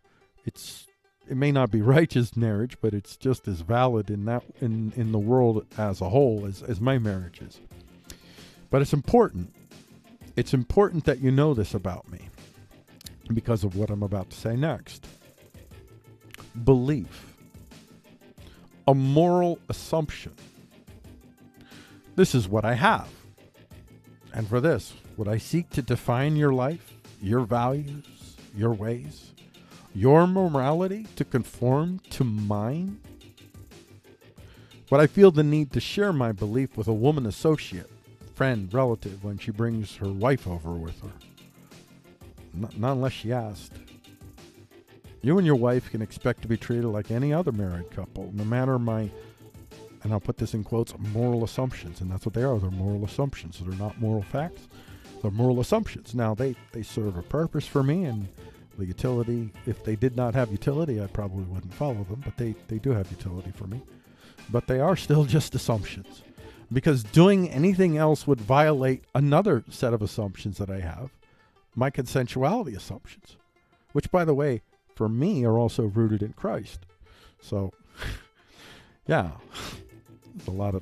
It may not be righteous marriage, but it's just as valid in the world as a whole as my marriage is. But it's important. It's important that you know this about me because of what I'm about to say next. Belief. A moral assumption. This is what I have. And for this, would I seek to define your life, your values, your ways, your morality to conform to mine? Would I feel the need to share my belief with a woman associate, friend, relative when she brings her wife over with her? Not unless she asked. You and your wife can expect to be treated like any other married couple, no matter my, and I'll put this in quotes, moral assumptions. And that's what they are. They're moral assumptions. They're not moral facts. They're moral assumptions. Now, they serve a purpose for me, and the utility, if they did not have utility, I probably wouldn't follow them, but they do have utility for me. But they are still just assumptions, because doing anything else would violate another set of assumptions that I have, my consensuality assumptions, which, by the way, for me are also rooted in Christ. So, yeah, there's a lot of,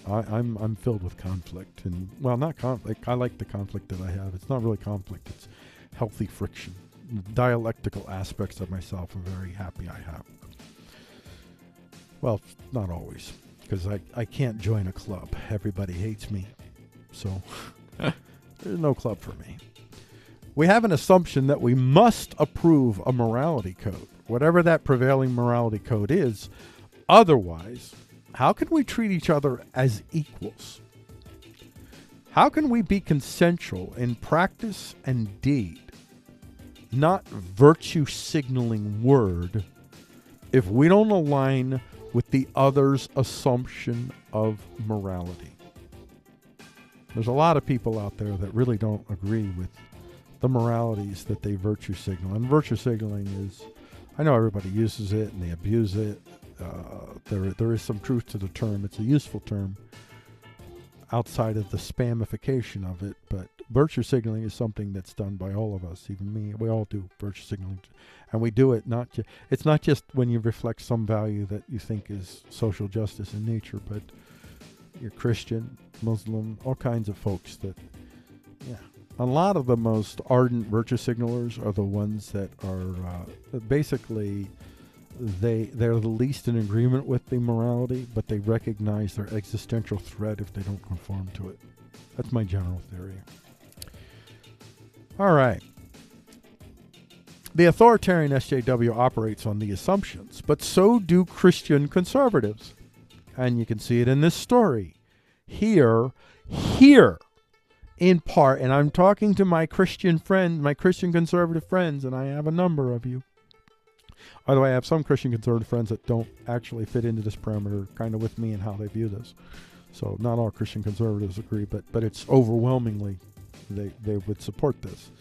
I'm filled with conflict, and, well, not conflict. I like the conflict that I have. It's not really conflict. It's healthy friction. Dialectical aspects of myself I'm very happy I have. Well, not always, because I can't join a club. Everybody hates me. So there's no club for me. We have an assumption that we must approve a morality code, whatever that prevailing morality code is. Otherwise, how can we treat each other as equals? How can we be consensual in practice and deed, not virtue signaling word, if we don't align with the other's assumption of morality? There's a lot of people out there that really don't agree with the moralities that they virtue signal. And virtue signaling is, I know everybody uses it and they abuse it. There is some truth to the term. It's a useful term. outside of the spamification of it. But virtue signaling is something that's done by all of us, even me. We all do virtue signaling. And we do it it's not just when you reflect some value that you think is social justice in nature, but you're Christian, Muslim, all kinds of folks that, a lot of the most ardent virtue signalers are the ones that are basically, they're the least in agreement with the morality, but they recognize their existential threat if they don't conform to it. That's my general theory. All right. The authoritarian SJW operates on the assumptions, but so do Christian conservatives. And you can see it in this story. Here, in part, and I'm talking to my Christian friend, my Christian conservative friends, and I have a number of you. By the way, I have some Christian conservative friends that don't actually fit into this parameter kind of with me and how they view this. So not all Christian conservatives agree, but it's overwhelmingly they would support this.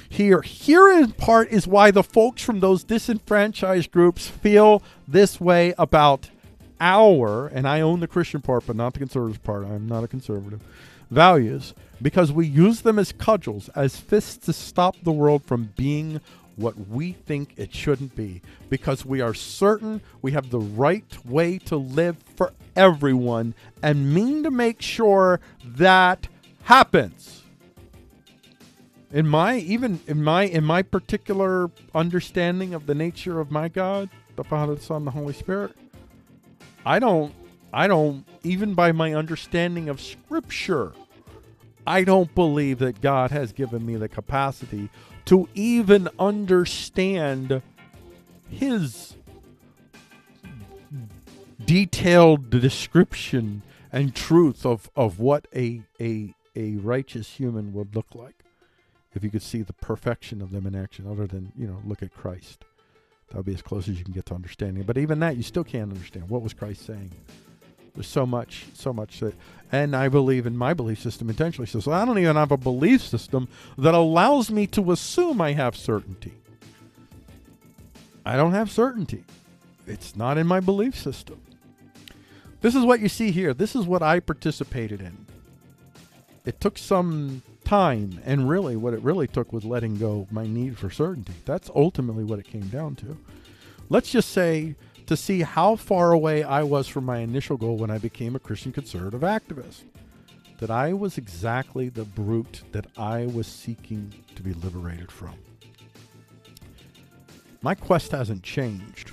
Here in part is why the folks from those disenfranchised groups feel this way about and I own the Christian part, but not the conservative part. I'm not a conservative. Values, because we use them as cudgels, as fists to stop the world from being what we think it shouldn't be, because we are certain we have the right way to live for everyone and mean to make sure that happens. In my particular understanding of the nature of my God, the Father, the Son, the Holy Spirit, I don't, even by my understanding of Scripture, I don't believe that God has given me the capacity to even understand His detailed description and truth of what a righteous human would look like. If you could see the perfection of them in action, other than, look at Christ. That would be as close as you can get to understanding. But even that, you still can't understand. What was Christ saying? There's so much that, and I believe in my belief system intentionally. So I don't even have a belief system that allows me to assume I have certainty. I don't have certainty. It's not in my belief system. This is what you see here. This is what I participated in. It took some time, and really what it really took was letting go of my need for certainty. That's ultimately what it came down to. Let's just say, to see how far away I was from my initial goal when I became a Christian conservative activist, that I was exactly the brute that I was seeking to be liberated from. My quest hasn't changed,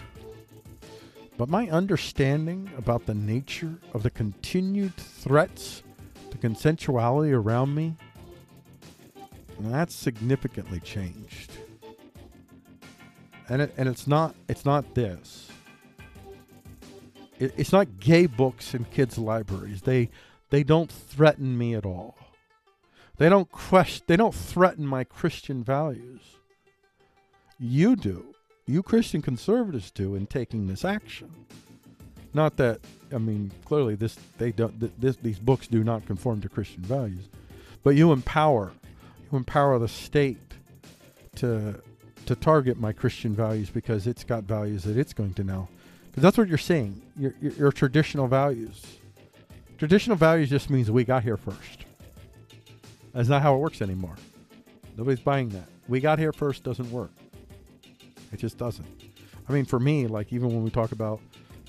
but my understanding about the nature of the continued threats to consensuality around me, that's significantly changed. And it's not this. It's not gay books in kids' libraries. They don't threaten me at all. They don't threaten my Christian values. You do. You Christian conservatives do in taking this action. Not that, clearly these books do not conform to Christian values, but you empower the state to target my Christian values because it's got values that it's going to know. Because that's what you're saying. Your traditional values. Traditional values just means we got here first. That's not how it works anymore. Nobody's buying that. We got here first doesn't work. It just doesn't. For me, like even when we talk about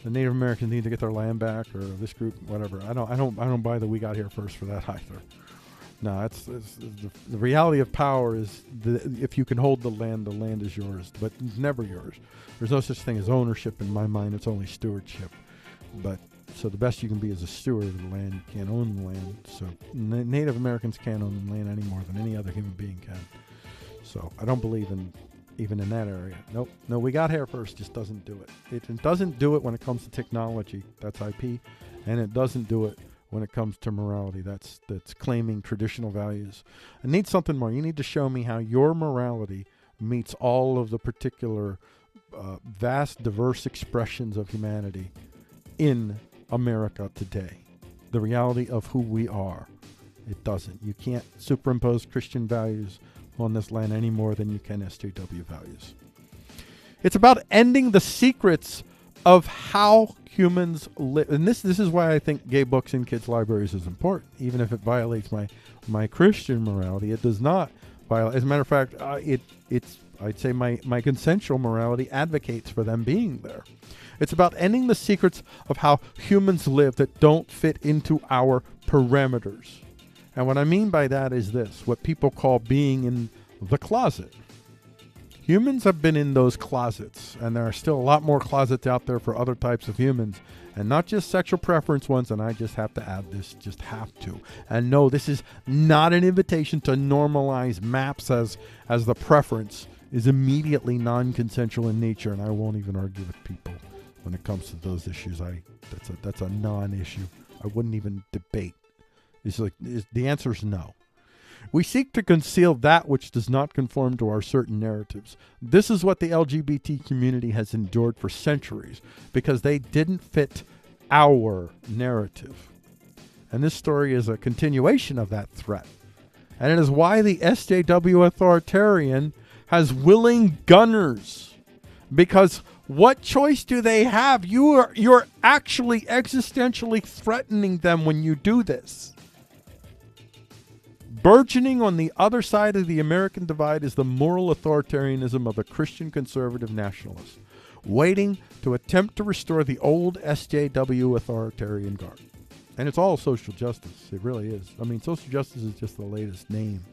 the Native Americans need to get their land back, or this group, whatever, I don't buy the we got here first for that either. No, it's the reality of power is if you can hold the land is yours, but it's never yours. There's no such thing as ownership in my mind. It's only stewardship. But so the best you can be is a steward of the land. You can't own the land. So Native Americans can't own the land any more than any other human being can. So I don't believe even in that area. Nope. No, we got here first just doesn't do it. It doesn't do it when it comes to technology. That's IP. And it doesn't do it when it comes to morality. That's claiming traditional values. I need something more. You need to show me how your morality meets all of the particular vast, diverse expressions of humanity in America today. The reality of who we are. It doesn't. You can't superimpose Christian values on this land any more than you can SJW values. It's about ending the secrets of how humans live. And this is why I think gay books in kids' libraries is important, even if it violates my Christian morality. It does not violate. As a matter of fact, I'd say my consensual morality advocates for them being there. It's about ending the secrets of how humans live that don't fit into our parameters. And what I mean by that is this, what people call being in the closet. Humans have been in those closets, and there are still a lot more closets out there for other types of humans, and not just sexual preference ones, and I just have to add this, just have to. And no, this is not an invitation to normalize MAPS as the preference is immediately non-consensual in nature, and I won't even argue with people when it comes to those issues. That's a non-issue. I wouldn't even debate. The answer is no. We seek to conceal that which does not conform to our certain narratives. This is what the LGBT community has endured for centuries because they didn't fit our narrative. And this story is a continuation of that threat. And it is why the SJW authoritarian has willing gunners. Because what choice do they have? You're actually existentially threatening them when you do this. Burgeoning on the other side of the American divide is the moral authoritarianism of a Christian conservative nationalist, waiting to attempt to restore the old SJW authoritarian guard. And it's all social justice. It really is. I mean, social justice is just the latest name.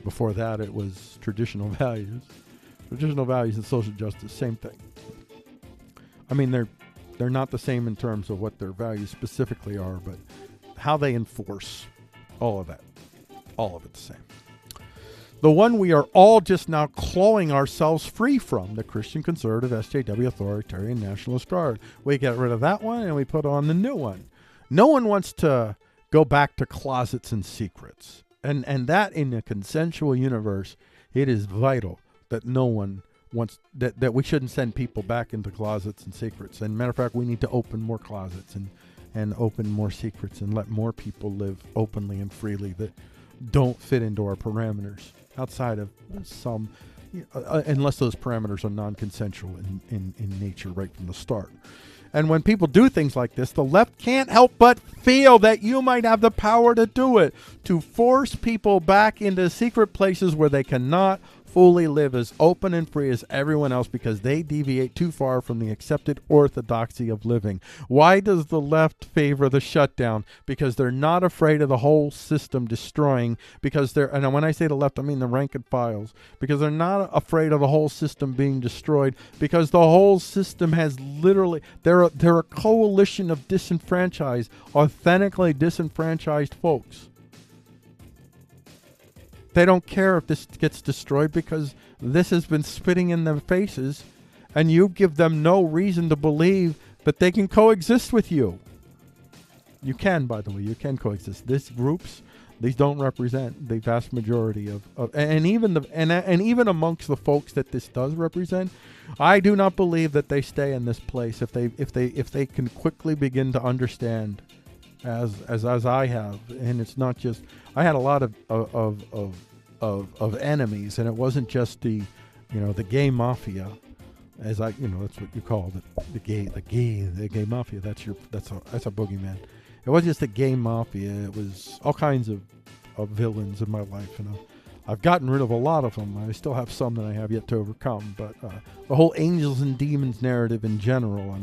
Before that, it was traditional values. Traditional values and social justice, same thing. I mean, they're not the same in terms of what their values specifically are, but how they enforce all of that. All of it the same. The one we are all just now clawing ourselves free from, the Christian conservative SJW authoritarian nationalist guard. We get rid of that one and we put on the new one. No one wants to go back to closets and secrets. And that in a consensual universe, it is vital that no one wants that we shouldn't send people back into closets and secrets. And matter of fact, we need to open more closets and open more secrets and let more people live openly and freely that don't fit into our parameters outside of some, unless those parameters are non-consensual in nature right from the start. And when people do things like this, the left can't help but feel that you might have the power to do it, to force people back into secret places where they cannot fully live as open and free as everyone else because they deviate too far from the accepted orthodoxy of living. Why does the left favor the shutdown? Because they're not afraid of the whole system destroying, and when I say the left, I mean the rank and files, because they're not afraid of the whole system being destroyed, because the whole system has literally, they're a coalition of disenfranchised, authentically disenfranchised folks. They don't care if this gets destroyed because this has been spitting in their faces, and you give them no reason to believe that they can coexist with you. You can, by the way, you can coexist. These groups, these don't represent the vast majority of and even amongst the folks that this does represent, I do not believe that they stay in this place if they can quickly begin to understand. As I have, and it's not just, I had a lot of enemies, and it wasn't just the gay mafia, that's what you call the gay mafia. That's a boogeyman. It wasn't just the gay mafia. It was all kinds of villains in my life, and I've gotten rid of a lot of them. I still have some that I have yet to overcome, but the whole angels and demons narrative in general,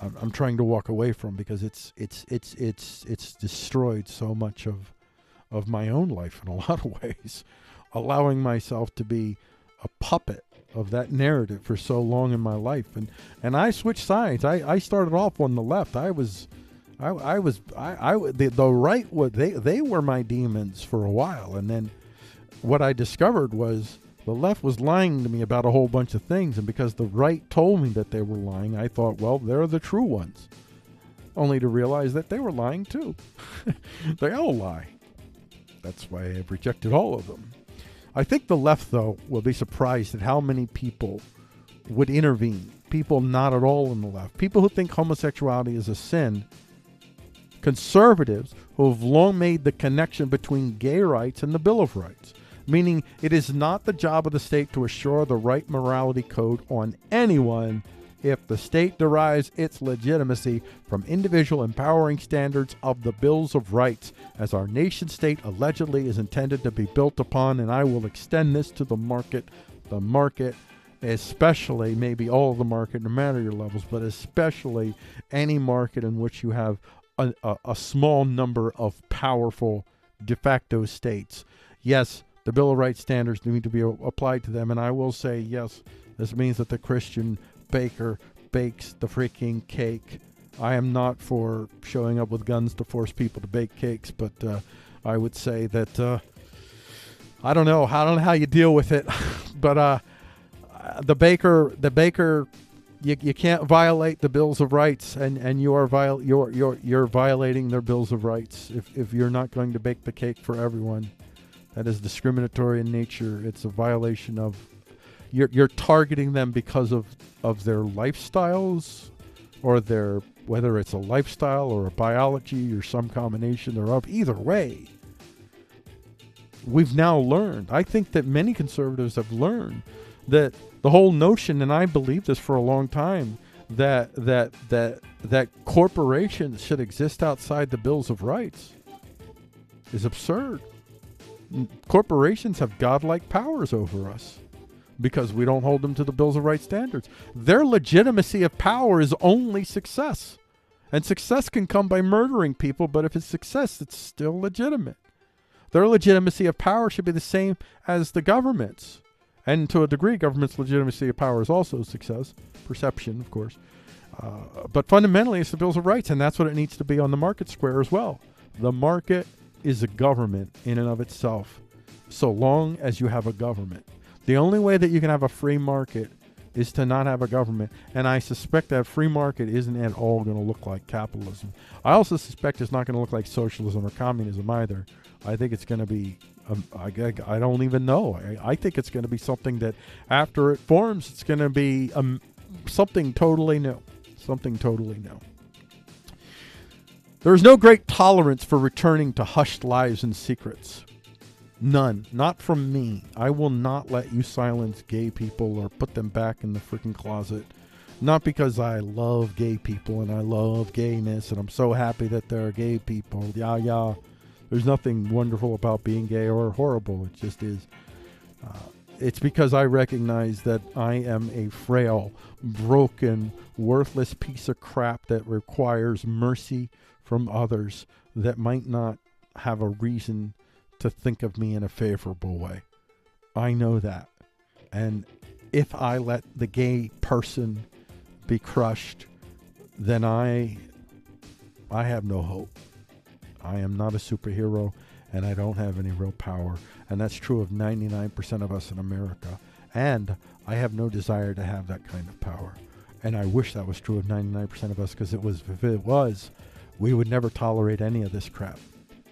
I'm trying to walk away from because it's destroyed so much of my own life in a lot of ways, allowing myself to be a puppet of that narrative for so long in my life, and I switched sides. I started off on the left. The right, they were my demons for a while, and then what I discovered was the left was lying to me about a whole bunch of things, and because the right told me that they were lying, I thought, well, they're the true ones. Only to realize that they were lying too. They all lie. That's why I've rejected all of them. I think the left, though, will be surprised at how many people would intervene. People not at all in the left. People who think homosexuality is a sin. Conservatives who have long made the connection between gay rights and the Bill of Rights, meaning it is not the job of the state to assure the right morality code on anyone if the state derives its legitimacy from individual empowering standards of the Bills of Rights, as our nation state allegedly is intended to be built upon, and I will extend this to the market, especially maybe all of the market, no matter your levels, but especially any market in which you have a small number of powerful de facto states. Yes, the Bill of Rights standards need to be applied to them, and I will say, yes, this means that the Christian baker bakes the freaking cake. I am not for showing up with guns to force people to bake cakes, but I would say that I don't know how you deal with it, but the baker, you can't violate the Bills of Rights, and you're violating their Bills of Rights if you're not going to bake the cake for everyone. That is discriminatory in nature. It's a violation of you're targeting them because of their lifestyles, or their, whether it's a lifestyle or a biology or some combination thereof. Either way, we've now learned. I think that many conservatives have learned that the whole notion, and I believe this for a long time, that corporations should exist outside the Bills of Rights is absurd. Corporations have godlike powers over us because we don't hold them to the Bills of Rights standards. Their legitimacy of power is only success. And success can come by murdering people, but if it's success, it's still legitimate. Their legitimacy of power should be the same as the government's. And to a degree, government's legitimacy of power is also success. Perception, of course. But fundamentally, it's the Bills of Rights, and that's what it needs to be on the market square as well. The market is a government in and of itself, so long as you have a government. The only way that you can have a free market is to not have a government, and I suspect that free market isn't at all going to look like capitalism. I also suspect it's not going to look like socialism or communism either. I think it's going to be, I don't even know. I think it's going to be something that after it forms, it's going to be something totally new. Something totally new. There is no great tolerance for returning to hushed lies and secrets. None. Not from me. I will not let you silence gay people or put them back in the freaking closet. Not because I love gay people and I love gayness and I'm so happy that there are gay people. Yeah. There's nothing wonderful about being gay or horrible. It just is. It's because I recognize that I am a frail, broken, worthless piece of crap that requires mercy from others that might not have a reason to think of me in a favorable way. I know that. And if I let the gay person be crushed, then I have no hope. I am not a superhero, and I don't have any real power. And that's true of 99% of us in America. And I have no desire to have that kind of power. And I wish that was true of 99% of us, because if it was, we would never tolerate any of this crap.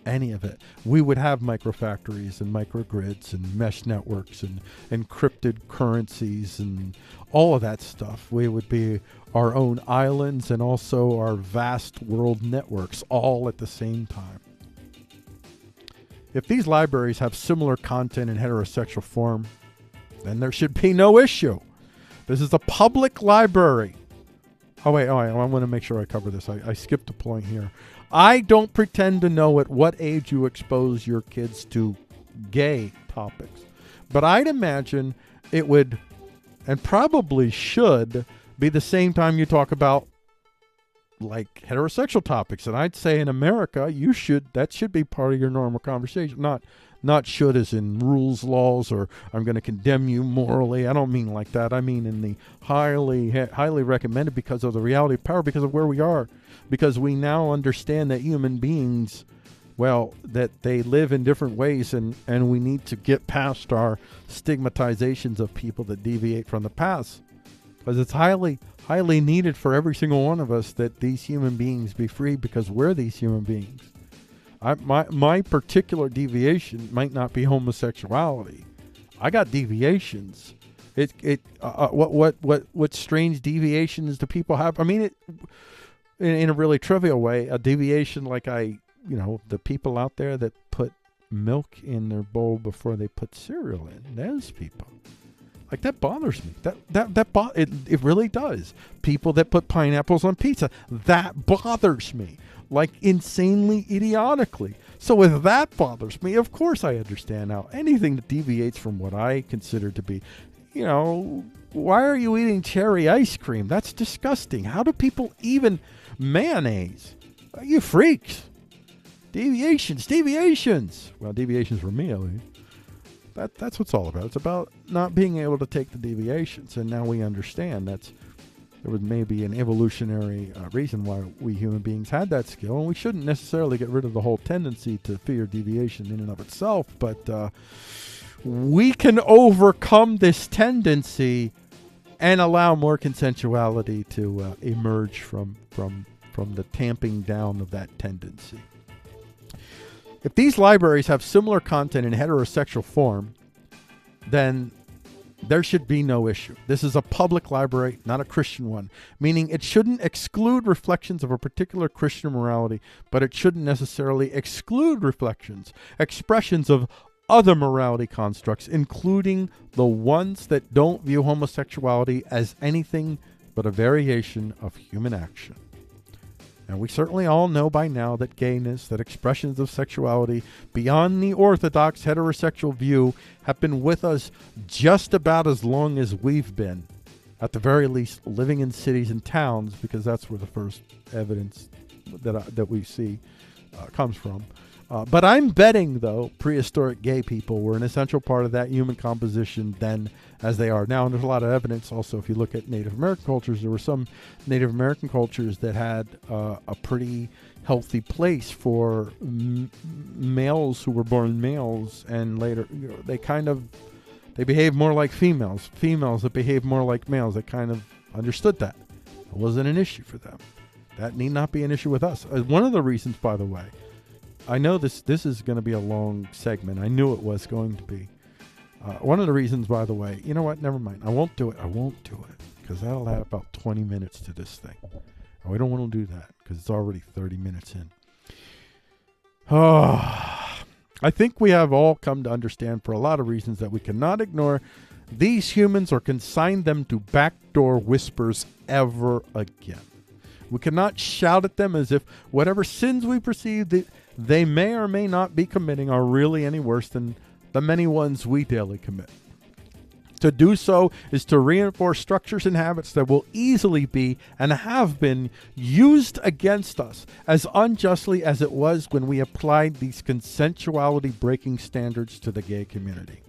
Any of it. We would have microfactories and microgrids and mesh networks and encrypted currencies and all of that stuff. We would be our own islands and also our vast world networks all at the same time. If these libraries have similar content in heterosexual form, then there should be no issue. This is a public library. I want to make sure I cover this. I skipped a point here. I don't pretend to know at what age you expose your kids to gay topics, but I'd imagine it would, and probably should, be the same time you talk about like heterosexual topics. And I'd say in America, that should be part of your normal conversation. Not should as in rules, laws, or I'm going to condemn you morally. I don't mean like that. I mean in the highly recommended, because of the reality of power, because of where we are, because we now understand that human beings, well, that they live in different ways, and we need to get past our stigmatizations of people that deviate from the past, because it's highly needed for every single one of us that these human beings be free, because we're these human beings. My particular deviation might not be homosexuality. I got deviations. What strange deviations do people have? I mean, in a really trivial way, a deviation like the people out there that put milk in their bowl before they put cereal in. Those people. Like, that bothers me. It really does. People that put pineapples on pizza, that bothers me. Like, insanely idiotically. So if that bothers me, of course I understand how anything that deviates from what I consider to be, why are you eating cherry ice cream? That's disgusting. How do people even mayonnaise? Are you freaks? Deviations. Well, deviations for me, at least. That's what it's all about. It's about not being able to take the deviations. And now we understand there was maybe an evolutionary reason why we human beings had that skill. And we shouldn't necessarily get rid of the whole tendency to fear deviation in and of itself. But we can overcome this tendency and allow more consensuality to emerge from the tamping down of that tendency. If these libraries have similar content in heterosexual form, then there should be no issue. This is a public library, not a Christian one, meaning it shouldn't exclude reflections of a particular Christian morality, but it shouldn't necessarily exclude expressions of other morality constructs, including the ones that don't view homosexuality as anything but a variation of human action. And we certainly all know by now that gayness, that expressions of sexuality beyond the orthodox heterosexual view have been with us just about as long as we've been, at the very least living in cities and towns, because that's where the first evidence that we see comes from. But I'm betting, though, prehistoric gay people were an essential part of that human composition then as they are now. And there's a lot of evidence also, if you look at Native American cultures, there were some Native American cultures that had a pretty healthy place for males who were born males, and later they behaved more like females. Females that behaved more like males, they kind of understood that. It wasn't an issue for them. That need not be an issue with us. One of the reasons, by the way, I know this is going to be a long segment. I knew it was going to be. One of the reasons, by the way, you know what? Never mind. I won't do it because that'll add about 20 minutes to this thing. And we don't want to do that because it's already 30 minutes in. I think we have all come to understand, for a lot of reasons, that we cannot ignore these humans or consign them to backdoor whispers ever again. We cannot shout at them as if whatever sins we perceive that they may or may not be committing are really any worse than the many ones we daily commit. To do so is to reinforce structures and habits that will easily be and have been used against us as unjustly as it was when we applied these consensuality-breaking standards to the gay community.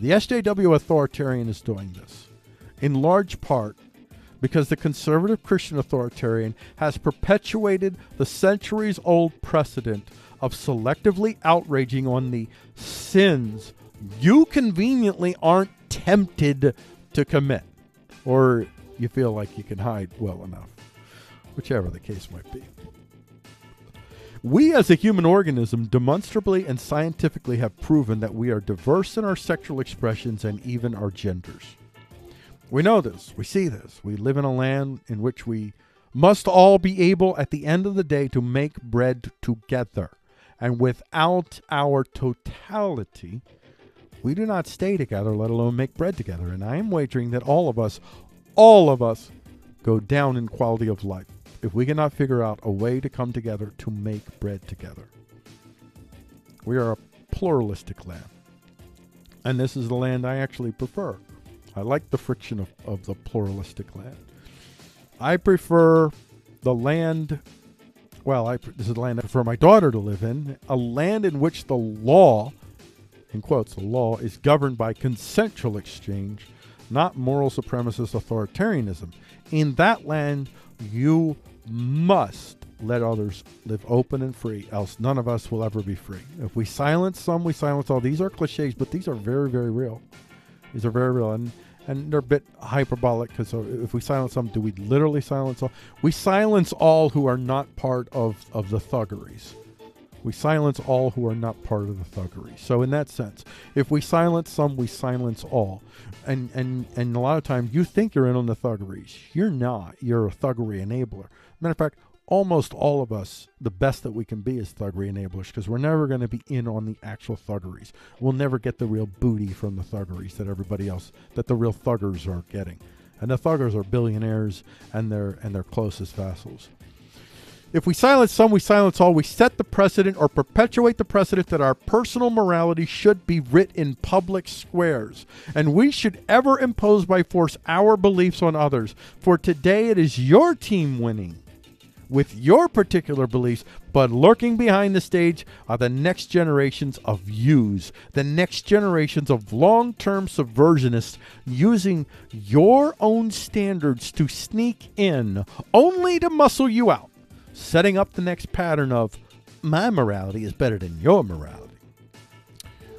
The SJW authoritarian is doing this, in large part because the conservative Christian authoritarian has perpetuated the centuries-old precedent of selectively outraging on the sins you conveniently aren't tempted to commit, or you feel like you can hide well enough, whichever the case might be. We as a human organism demonstrably and scientifically have proven that we are diverse in our sexual expressions and even our genders. We know this. We see this. We live in a land in which we must all be able at the end of the day to make bread together. And without our totality, we do not stay together, let alone make bread together. And I am wagering that all of us go down in quality of life if we cannot figure out a way to come together to make bread together. We are a pluralistic land. And this is the land I actually prefer. I like the friction of the pluralistic land. I prefer the land, this is the land I prefer my daughter to live in, a land in which the law, in quotes, the law is governed by consensual exchange, not moral supremacist authoritarianism. In that land, you must let others live open and free, else none of us will ever be free. If we silence some, we silence all. These are cliches, but these are very, very real. These are very real, and they're a bit hyperbolic, because if we silence some, do we literally silence all? We silence all who are not part of the thuggeries. We silence all who are not part of the thuggery. So in that sense, if we silence some, we silence all. And a lot of times you think you're in on the thuggeries. You're not. You're a thuggery enabler. Matter of fact, almost all of us, the best that we can be is thuggery enablers, because we're never going to be in on the actual thuggeries. We'll never get the real booty from the thuggeries that everybody else, that the real thuggers are getting. And the thuggers are billionaires and their closest vassals. If we silence some, we silence all. We set the precedent or perpetuate the precedent that our personal morality should be writ in public squares, and we should ever impose by force our beliefs on others. For today it is your team winning with your particular beliefs, but lurking behind the stage are the next generations of yous, the next generations of long-term subversionists using your own standards to sneak in, only to muscle you out, setting up the next pattern of my morality is better than your morality.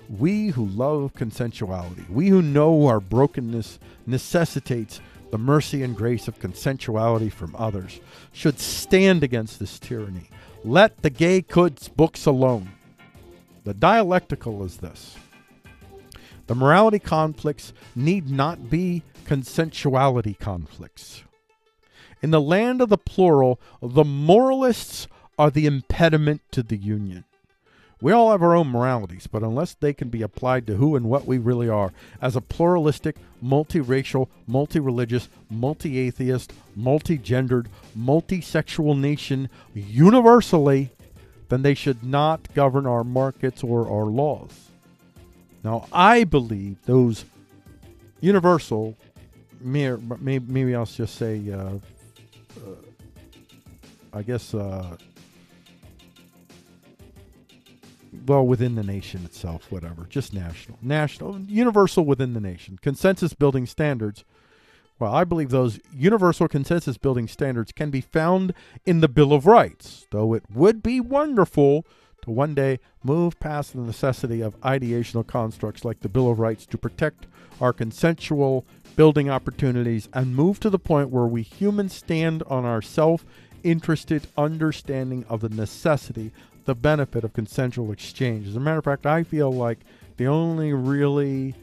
We who love consensuality, we who know our brokenness necessitates the mercy and grace of consensuality from others, should stand against this tyranny. Let the gay goods books alone. The dialectical is this: the morality conflicts need not be consensuality conflicts. In the land of the plural, the moralists are the impediment to the union. We all have our own moralities, but unless they can be applied to who and what we really are as a pluralistic, multiracial, multi-religious, multi-atheist, multi-gendered, multi-sexual nation universally, then they should not govern our markets or our laws. Now, I believe those universal, maybe I'll just say, well, within the nation itself, whatever, just national, universal within the nation, consensus building standards. Well, I believe those universal consensus building standards can be found in the Bill of Rights, though it would be wonderful to one day move past the necessity of ideational constructs like the Bill of Rights to protect our consensual building opportunities and move to the point where we humans stand on our self-interested understanding of the necessity, the benefit of consensual exchange. As a matter of fact, I feel like the only really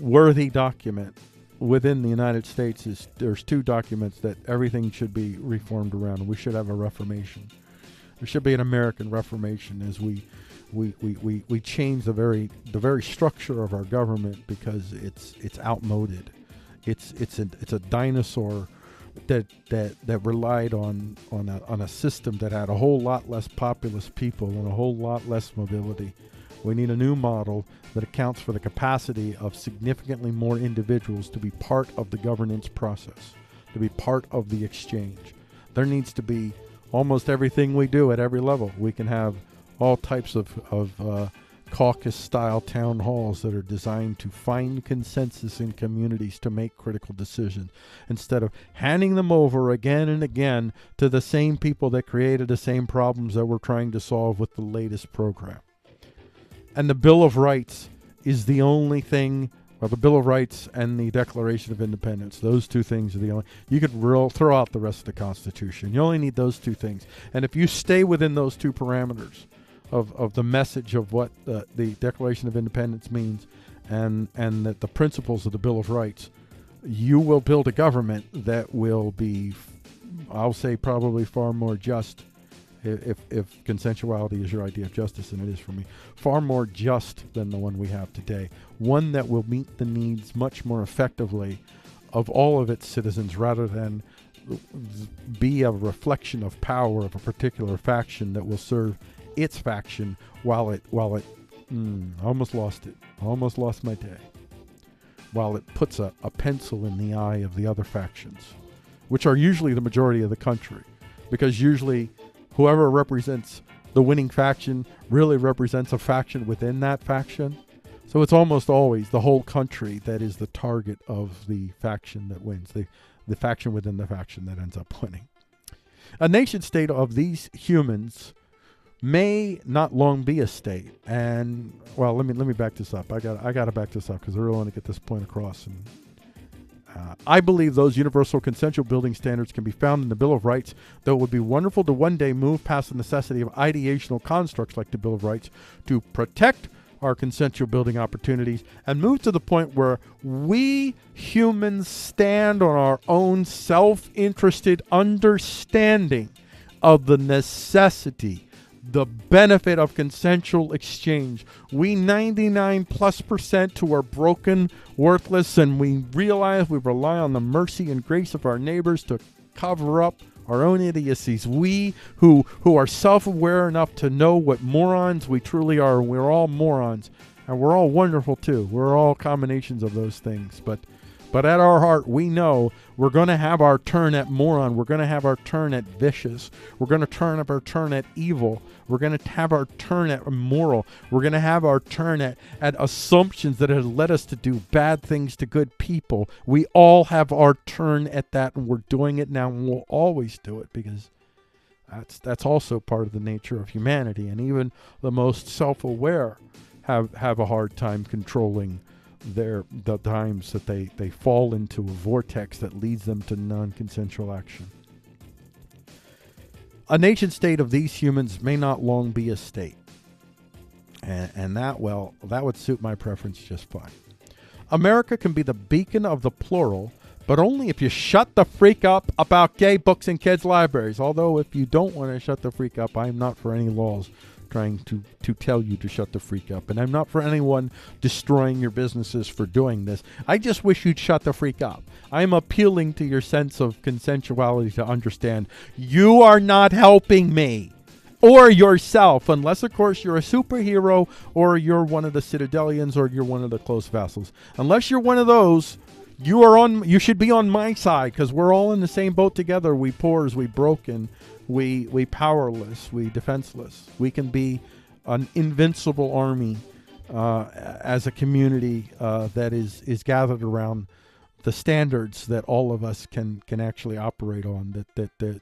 worthy document within the United States is there's two documents that everything should be reformed around. We should have a reformation. There should be an American Reformation as we change the very structure of our government, because it's outmoded. It's a dinosaur that relied on a system that had a whole lot less populous people and a whole lot less mobility. We need a new model that accounts for the capacity of significantly more individuals to be part of the governance process, to be part of the exchange. There needs to be almost everything we do at every level. We can have all types of caucus-style town halls that are designed to find consensus in communities to make critical decisions, instead of handing them over again and again to the same people that created the same problems that we're trying to solve with the latest program. And the Bill of Rights is the only thing, well, the Bill of Rights and the Declaration of Independence, those two things are the only, you could throw out the rest of the Constitution. You only need those two things. And if you stay within those two parameters of the message of what the Declaration of Independence means and that the principles of the Bill of Rights, you will build a government that will be, I'll say, probably far more just, if consensuality is your idea of justice, and it is for me, far more just than the one we have today. One that will meet the needs much more effectively of all of its citizens, rather than be a reflection of power of a particular faction that will serve its faction while it almost lost my day, while it puts a pencil in the eye of the other factions, which are usually the majority of the country, because usually whoever represents the winning faction really represents a faction within that faction. So it's almost always the whole country that is the target of the faction that wins, the faction within the faction that ends up winning. A nation state of these humans may not long be a state. And well, let me back this up. I got to back this up because I really want to get this point across. And I believe those universal consensual building standards can be found in the Bill of Rights, though it would be wonderful to one day move past the necessity of ideational constructs like the Bill of Rights to protect our consensual building opportunities and move to the point where we humans stand on our own self-interested understanding of the necessity, the benefit of consensual exchange. We 99+% who are broken, worthless, and we realize we rely on the mercy and grace of our neighbors to cover up our own idiocies. We who are self-aware enough to know what morons we truly are. We're all morons, and we're all wonderful too. We're all combinations of those things. But at our heart, we know we're going to have our turn at moron. We're going to have our turn at vicious. We're going to have our turn at evil. We're going to have our turn at immoral. We're going to have our turn at assumptions that have led us to do bad things to good people. We all have our turn at that, and we're doing it now, and we'll always do it, because that's also part of the nature of humanity. And even the most self-aware have a hard time controlling the times that they fall into a vortex that leads them to non-consensual action. A nation state of these humans may not long be a state. And that would suit my preference just fine. America can be the beacon of the plural, but only if you shut the freak up about gay books in kids' libraries. Although if you don't want to shut the freak up, I'm not for any laws trying to tell you to shut the freak up. And I'm not for anyone destroying your businesses for doing this. I just wish you'd shut the freak up. I'm appealing to your sense of consensuality to understand you are not helping me or yourself, unless, of course, you're a superhero or you're one of the Citadelians or you're one of the close vassals. Unless you're one of those, you should be on my side, because we're all in the same boat together. We poors, we broken, we powerless, we defenseless. We can be an invincible army as a community that is gathered around the standards that all of us can actually operate on, that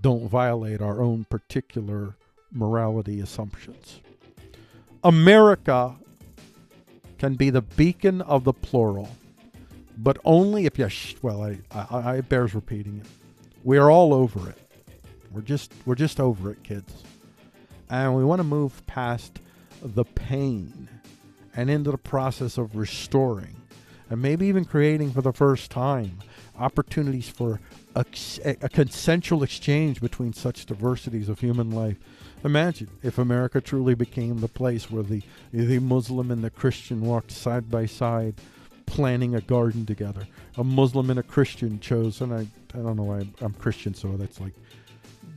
don't violate our own particular morality assumptions. America can be the beacon of the plural, but only if you I bears repeating it. We are all over it. We're just over it, kids. And we want to move past the pain and into the process of restoring, and maybe even creating for the first time opportunities for a consensual exchange between such diversities of human life. Imagine if America truly became the place where the Muslim and the Christian walked side by side, planting a garden together. A Muslim and a Christian chose, and I don't know why I'm Christian, so that's like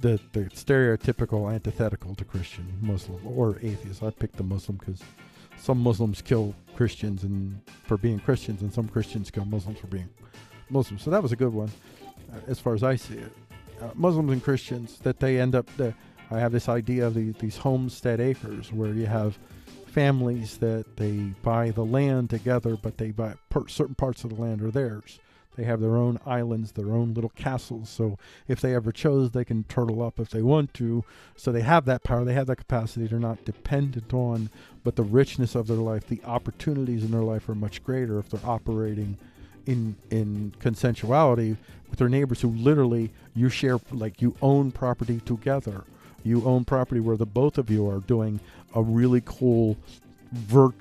the stereotypical antithetical to Christian, Muslim, or atheist. I picked the Muslim because some Muslims kill Christians for being Christians, and some Christians kill Muslims for being Muslims. So that was a good one, as far as I see it. Muslims and Christians, that they end up, I have this idea of these homestead acres where you have families that they buy the land together, but they buy certain parts of the land are theirs. They have their own islands, their own little castles. So if they ever chose, they can turtle up if they want to. So they have that power. They have that capacity. They're not dependent on, but the richness of their life, the opportunities in their life are much greater if they're operating in consensuality with their neighbors who literally you share, like you own property together. You own property where the both of you are doing a really cool vertical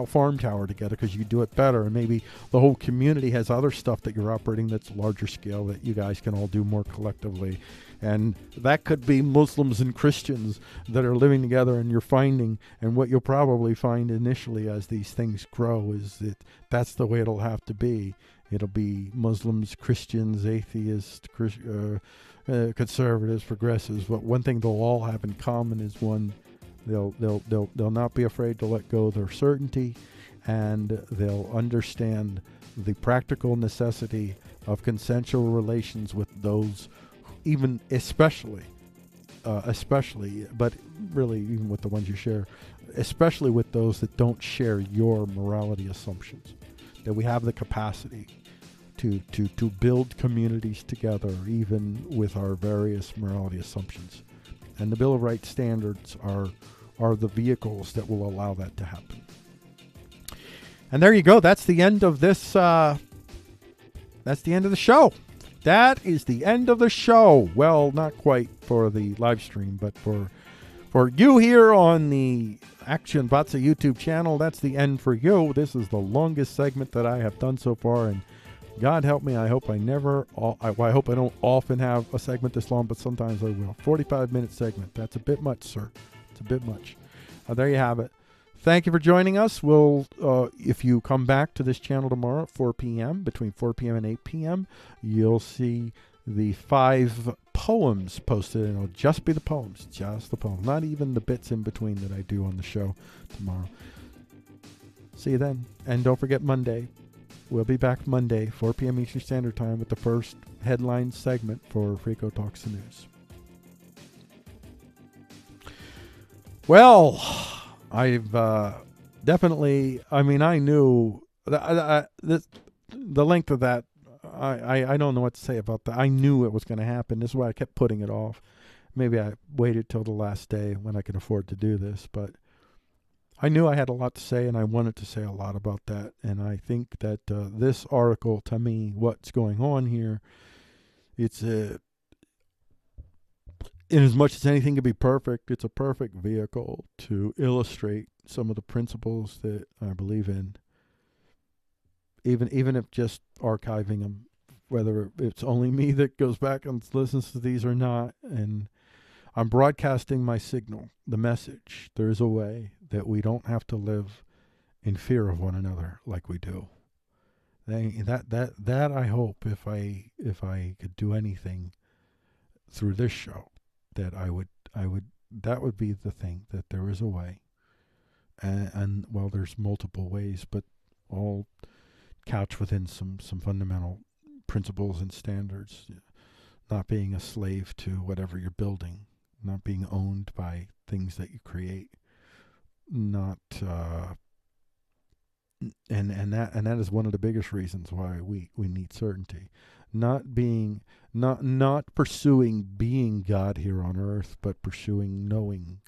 farm tower together because you do it better, and maybe the whole community has other stuff that you're operating that's larger scale that you guys can all do more collectively. And that could be Muslims and Christians that are living together, and you're finding, and what you'll probably find initially as these things grow is that that's the way it'll have to be. It'll be Muslims, Christians, atheists, conservatives, progressives, but one thing they'll all have in common is they'll not be afraid to let go of their certainty, and they'll understand the practical necessity of consensual relations with those, even especially, but really even with the ones you share, especially with those that don't share your morality assumptions. That we have the capacity to build communities together, even with our various morality assumptions. And the Bill of Rights standards are the vehicles that will allow that to happen. And there you go. That's the end of this. That's the end of the show. That is the end of the show. Well, not quite for the live stream, but for you here on the Action Batsa YouTube channel, that's the end for you. This is the longest segment that I have done so far, and God help me. I hope I never, I hope I don't often have a segment this long, but sometimes I will. 45-minute segment. That's a bit much, sir. It's a bit much. There you have it. Thank you for joining us. We'll, if you come back to this channel tomorrow at 4 p.m., between 4 p.m. and 8 p.m., you'll see the 5 poems posted, and it'll just be the poems, not even the bits in between that I do on the show tomorrow. See you then. And don't forget Monday. We'll be back Monday, 4 p.m. Eastern Standard Time, with the first headline segment for Frico Talks the News. Well, I've definitely, I knew the length of that, I don't know what to say about that. I knew it was going to happen. This is why I kept putting it off. Maybe I waited till the last day when I could afford to do this, but I knew I had a lot to say, and I wanted to say a lot about that. And I think that this article, to me, what's going on here, it's in as much as anything can be perfect, it's a perfect vehicle to illustrate some of the principles that I believe in. Even if just archiving them, whether it's only me that goes back and listens to these or not, and I'm broadcasting my signal, the message. There is a way that we don't have to live in fear of one another like we do. That I hope, if I could do anything through this show, that that would be the thing, that there is a way. And well, there's multiple ways, but all couched within some fundamental principles and standards. Not being a slave to whatever you're building, not being owned by things that you create, not and that is one of the biggest reasons why we need certainty. Not pursuing being God here on earth, but pursuing knowing,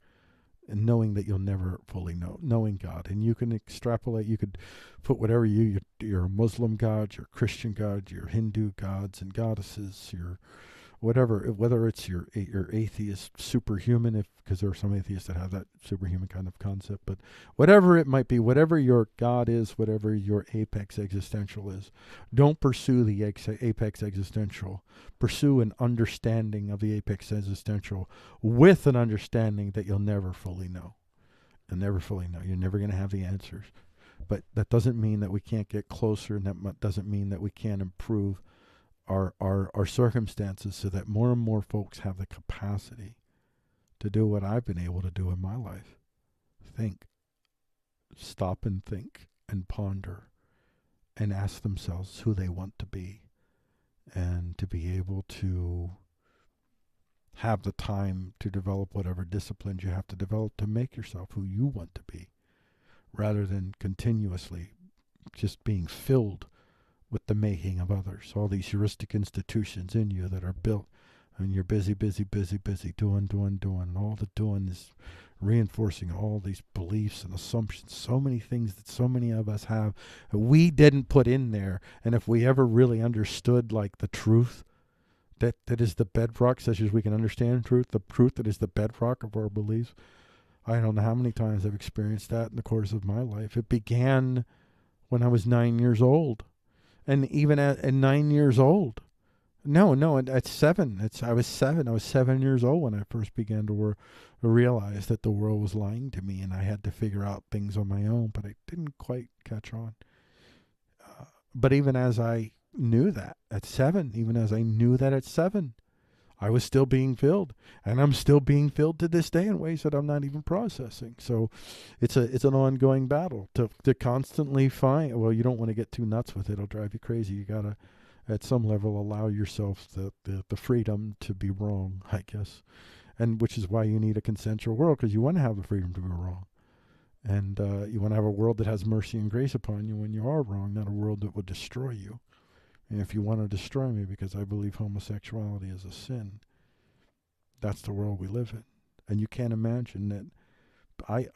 and knowing that you'll never fully knowing God. And you can extrapolate, you could put whatever your Muslim gods, your Christian gods, your Hindu gods and goddesses, your whatever, whether it's your atheist superhuman, because there are some atheists that have that superhuman kind of concept, but whatever it might be, whatever your God is, whatever your apex existential is, don't pursue the apex existential. Pursue an understanding of the apex existential with an understanding that you'll never fully know. You'll never fully know. You're never going to have the answers. But that doesn't mean that we can't get closer, and that doesn't mean that we can't improve our circumstances so that more and more folks have the capacity to do what I've been able to do in my life. Think. Stop and think and ponder and ask themselves who they want to be, and to be able to have the time to develop whatever disciplines you have to develop to make yourself who you want to be, rather than continuously just being filled with the making of others, all these heuristic institutions in you that are built, and you're busy, doing. All the doing is reinforcing all these beliefs and assumptions, so many things that so many of us have that we didn't put in there. And if we ever really understood, like, the truth that is the bedrock, such as we can understand truth, the truth that is the bedrock of our beliefs. I don't know how many times I've experienced that in the course of my life. It began when I was 9 years old. And even at 9 years old, at 7, I was 7. I was 7 years old when I first began to realize that the world was lying to me, and I had to figure out things on my own, but I didn't quite catch on. But even as I knew that at 7, I was still being filled, and I'm still being filled to this day in ways that I'm not even processing. So it's an ongoing battle to constantly find. Well, you don't want to get too nuts with it; it'll drive you crazy. You gotta, at some level, allow yourself the freedom to be wrong, I guess, and which is why you need a consensual world, because you want to have the freedom to be wrong, and you want to have a world that has mercy and grace upon you when you are wrong, not a world that would destroy you. And if you want to destroy me because I believe homosexuality is a sin, that's the world we live in. And you can't imagine that. I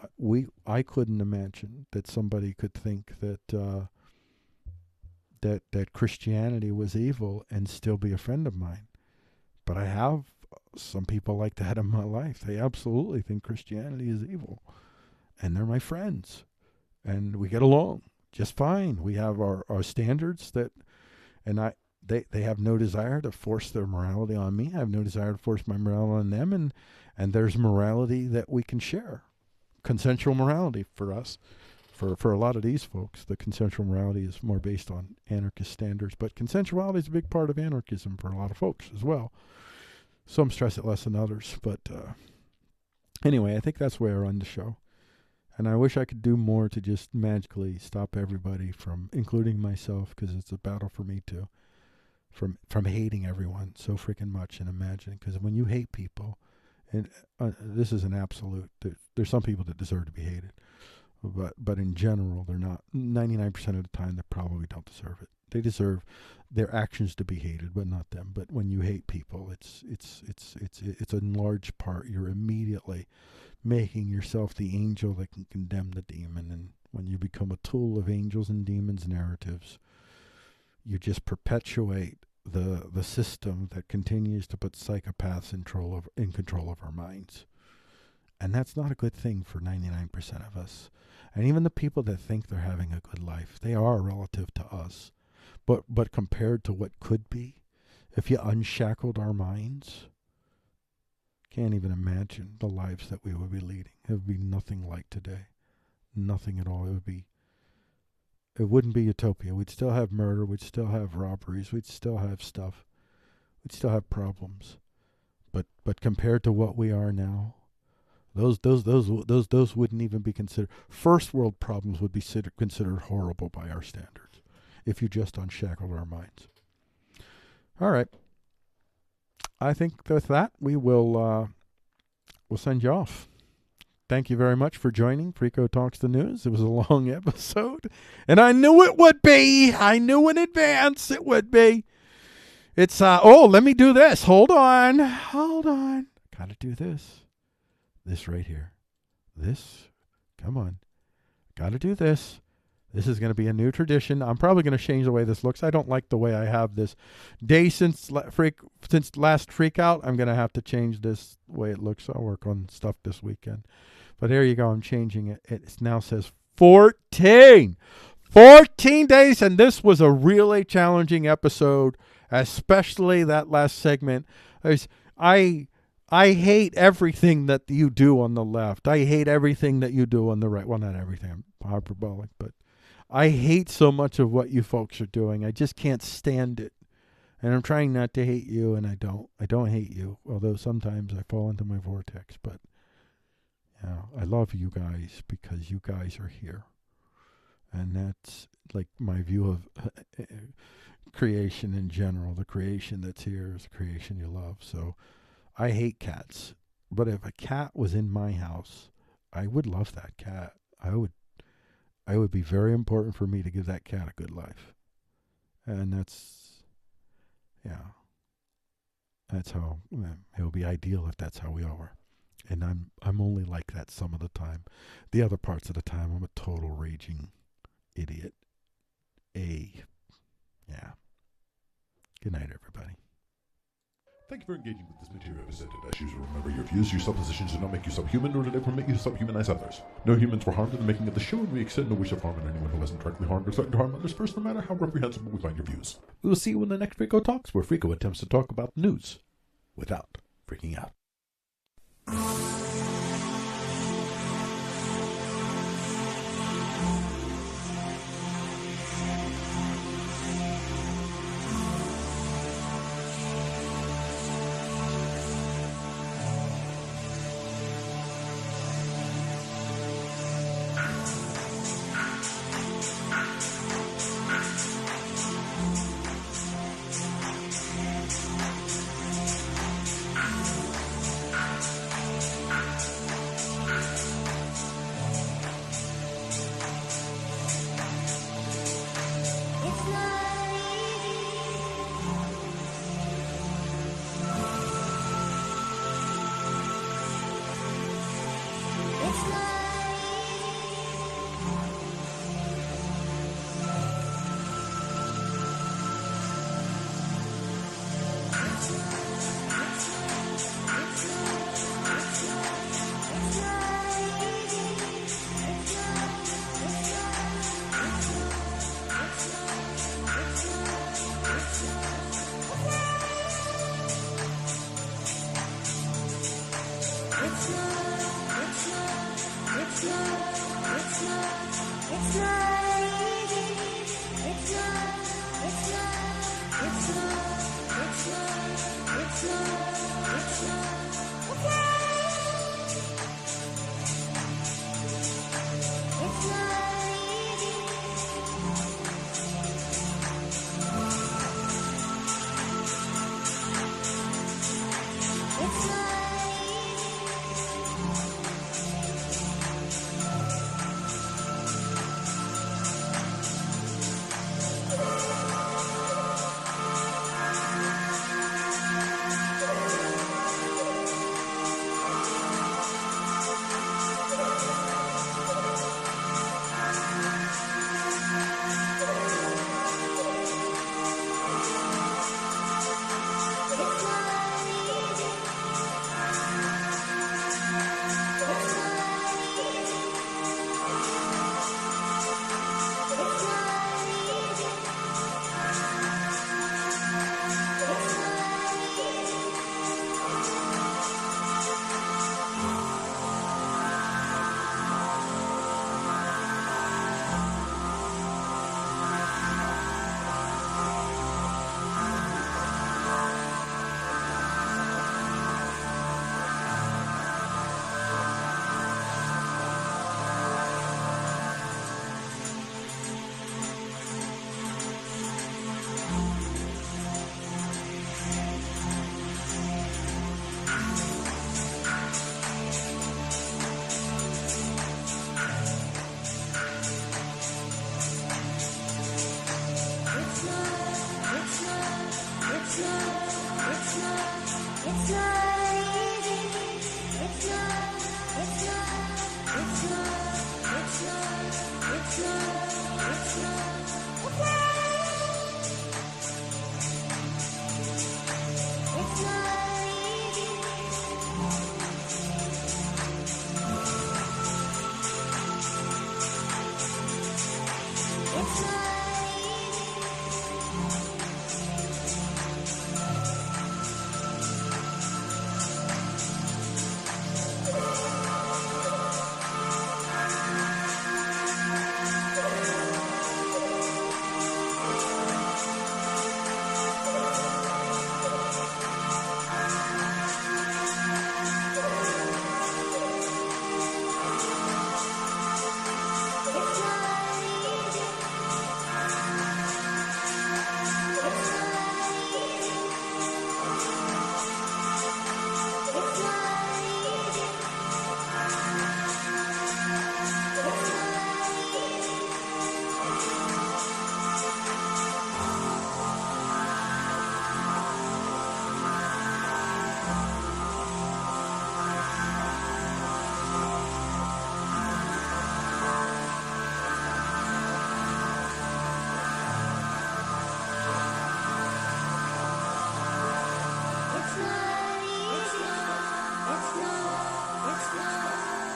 couldn't imagine that somebody could think that that Christianity was evil and still be a friend of mine. But I have some people like that in my life. They absolutely think Christianity is evil, and they're my friends, and we get along just fine. We have our standards that. And they have no desire to force their morality on me. I have no desire to force my morality on them. And there's morality that we can share. Consensual morality for us. For a lot of these folks, the consensual morality is more based on anarchist standards. But consensuality is a big part of anarchism for a lot of folks as well. Some stress it less than others. But anyway, I think that's where I run the show. And I wish I could do more to just magically stop everybody from, including myself, because it's a battle for me too, from hating everyone so freaking much and imagining. Because when you hate people, and this is an absolute, there's some people that deserve to be hated. But in general, they're not. 99% of the time, they probably don't deserve it. They deserve their actions to be hated, but not them. But when you hate people, it's in large part you're immediately making yourself the angel that can condemn the demon. And when you become a tool of angels and demons narratives, you just perpetuate the system that continues to put psychopaths in control of our minds. And that's not a good thing for 99% of us. And even the people that think they're having a good life, they are relative to us. But compared to what could be, if you unshackled our minds, can't even imagine the lives that we would be leading. It would be nothing like today. Nothing at all. It wouldn't be utopia. We'd still have murder. We'd still have robberies. We'd still have stuff. We'd still have problems. But compared to what we are now, those wouldn't even be considered. First world problems would be considered horrible by our standards if you just unshackled our minds. All right. I think with that, we'll send you off. Thank you very much for joining Frico Talks the News. It was a long episode, and I knew it would be. I knew in advance it would be. It's, let me do this. Hold on. Gotta do this. This right here. This. Come on. Gotta do this. This is going to be a new tradition. I'm probably going to change the way this looks. I don't like the way I have this. Day since last freak out, I'm going to have to change this way it looks. I'll work on stuff this weekend. But there you go. I'm changing it. It now says 14. 14 days. And this was a really challenging episode, especially that last segment. I hate everything that you do on the left. I hate everything that you do on the right. Well, not everything. I'm hyperbolic, but I hate so much of what you folks are doing. I just can't stand it. And I'm trying not to hate you, and I don't hate you, although sometimes I fall into my vortex. But I love you guys because you guys are here. And that's like my view of creation in general. The creation that's here is the creation you love. So I hate cats. But if a cat was in my house, I would love that cat. It would be very important for me to give that cat a good life. And that's how, it would be ideal if that's how we all were. And I'm only like that some of the time. The other parts of the time, I'm a total raging idiot. Good night, everybody. Thank you for engaging with this material presented. As usual, remember your views, your suppositions do not make you subhuman, nor do they permit you to subhumanize others. No humans were harmed in the making of the show, and we extend no wish of harm on anyone who hasn't directly harmed or threatened to harm others first, no matter how reprehensible we find your views. We will see you in the next Frico Talks, where Frico attempts to talk about news without freaking out.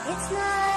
It's not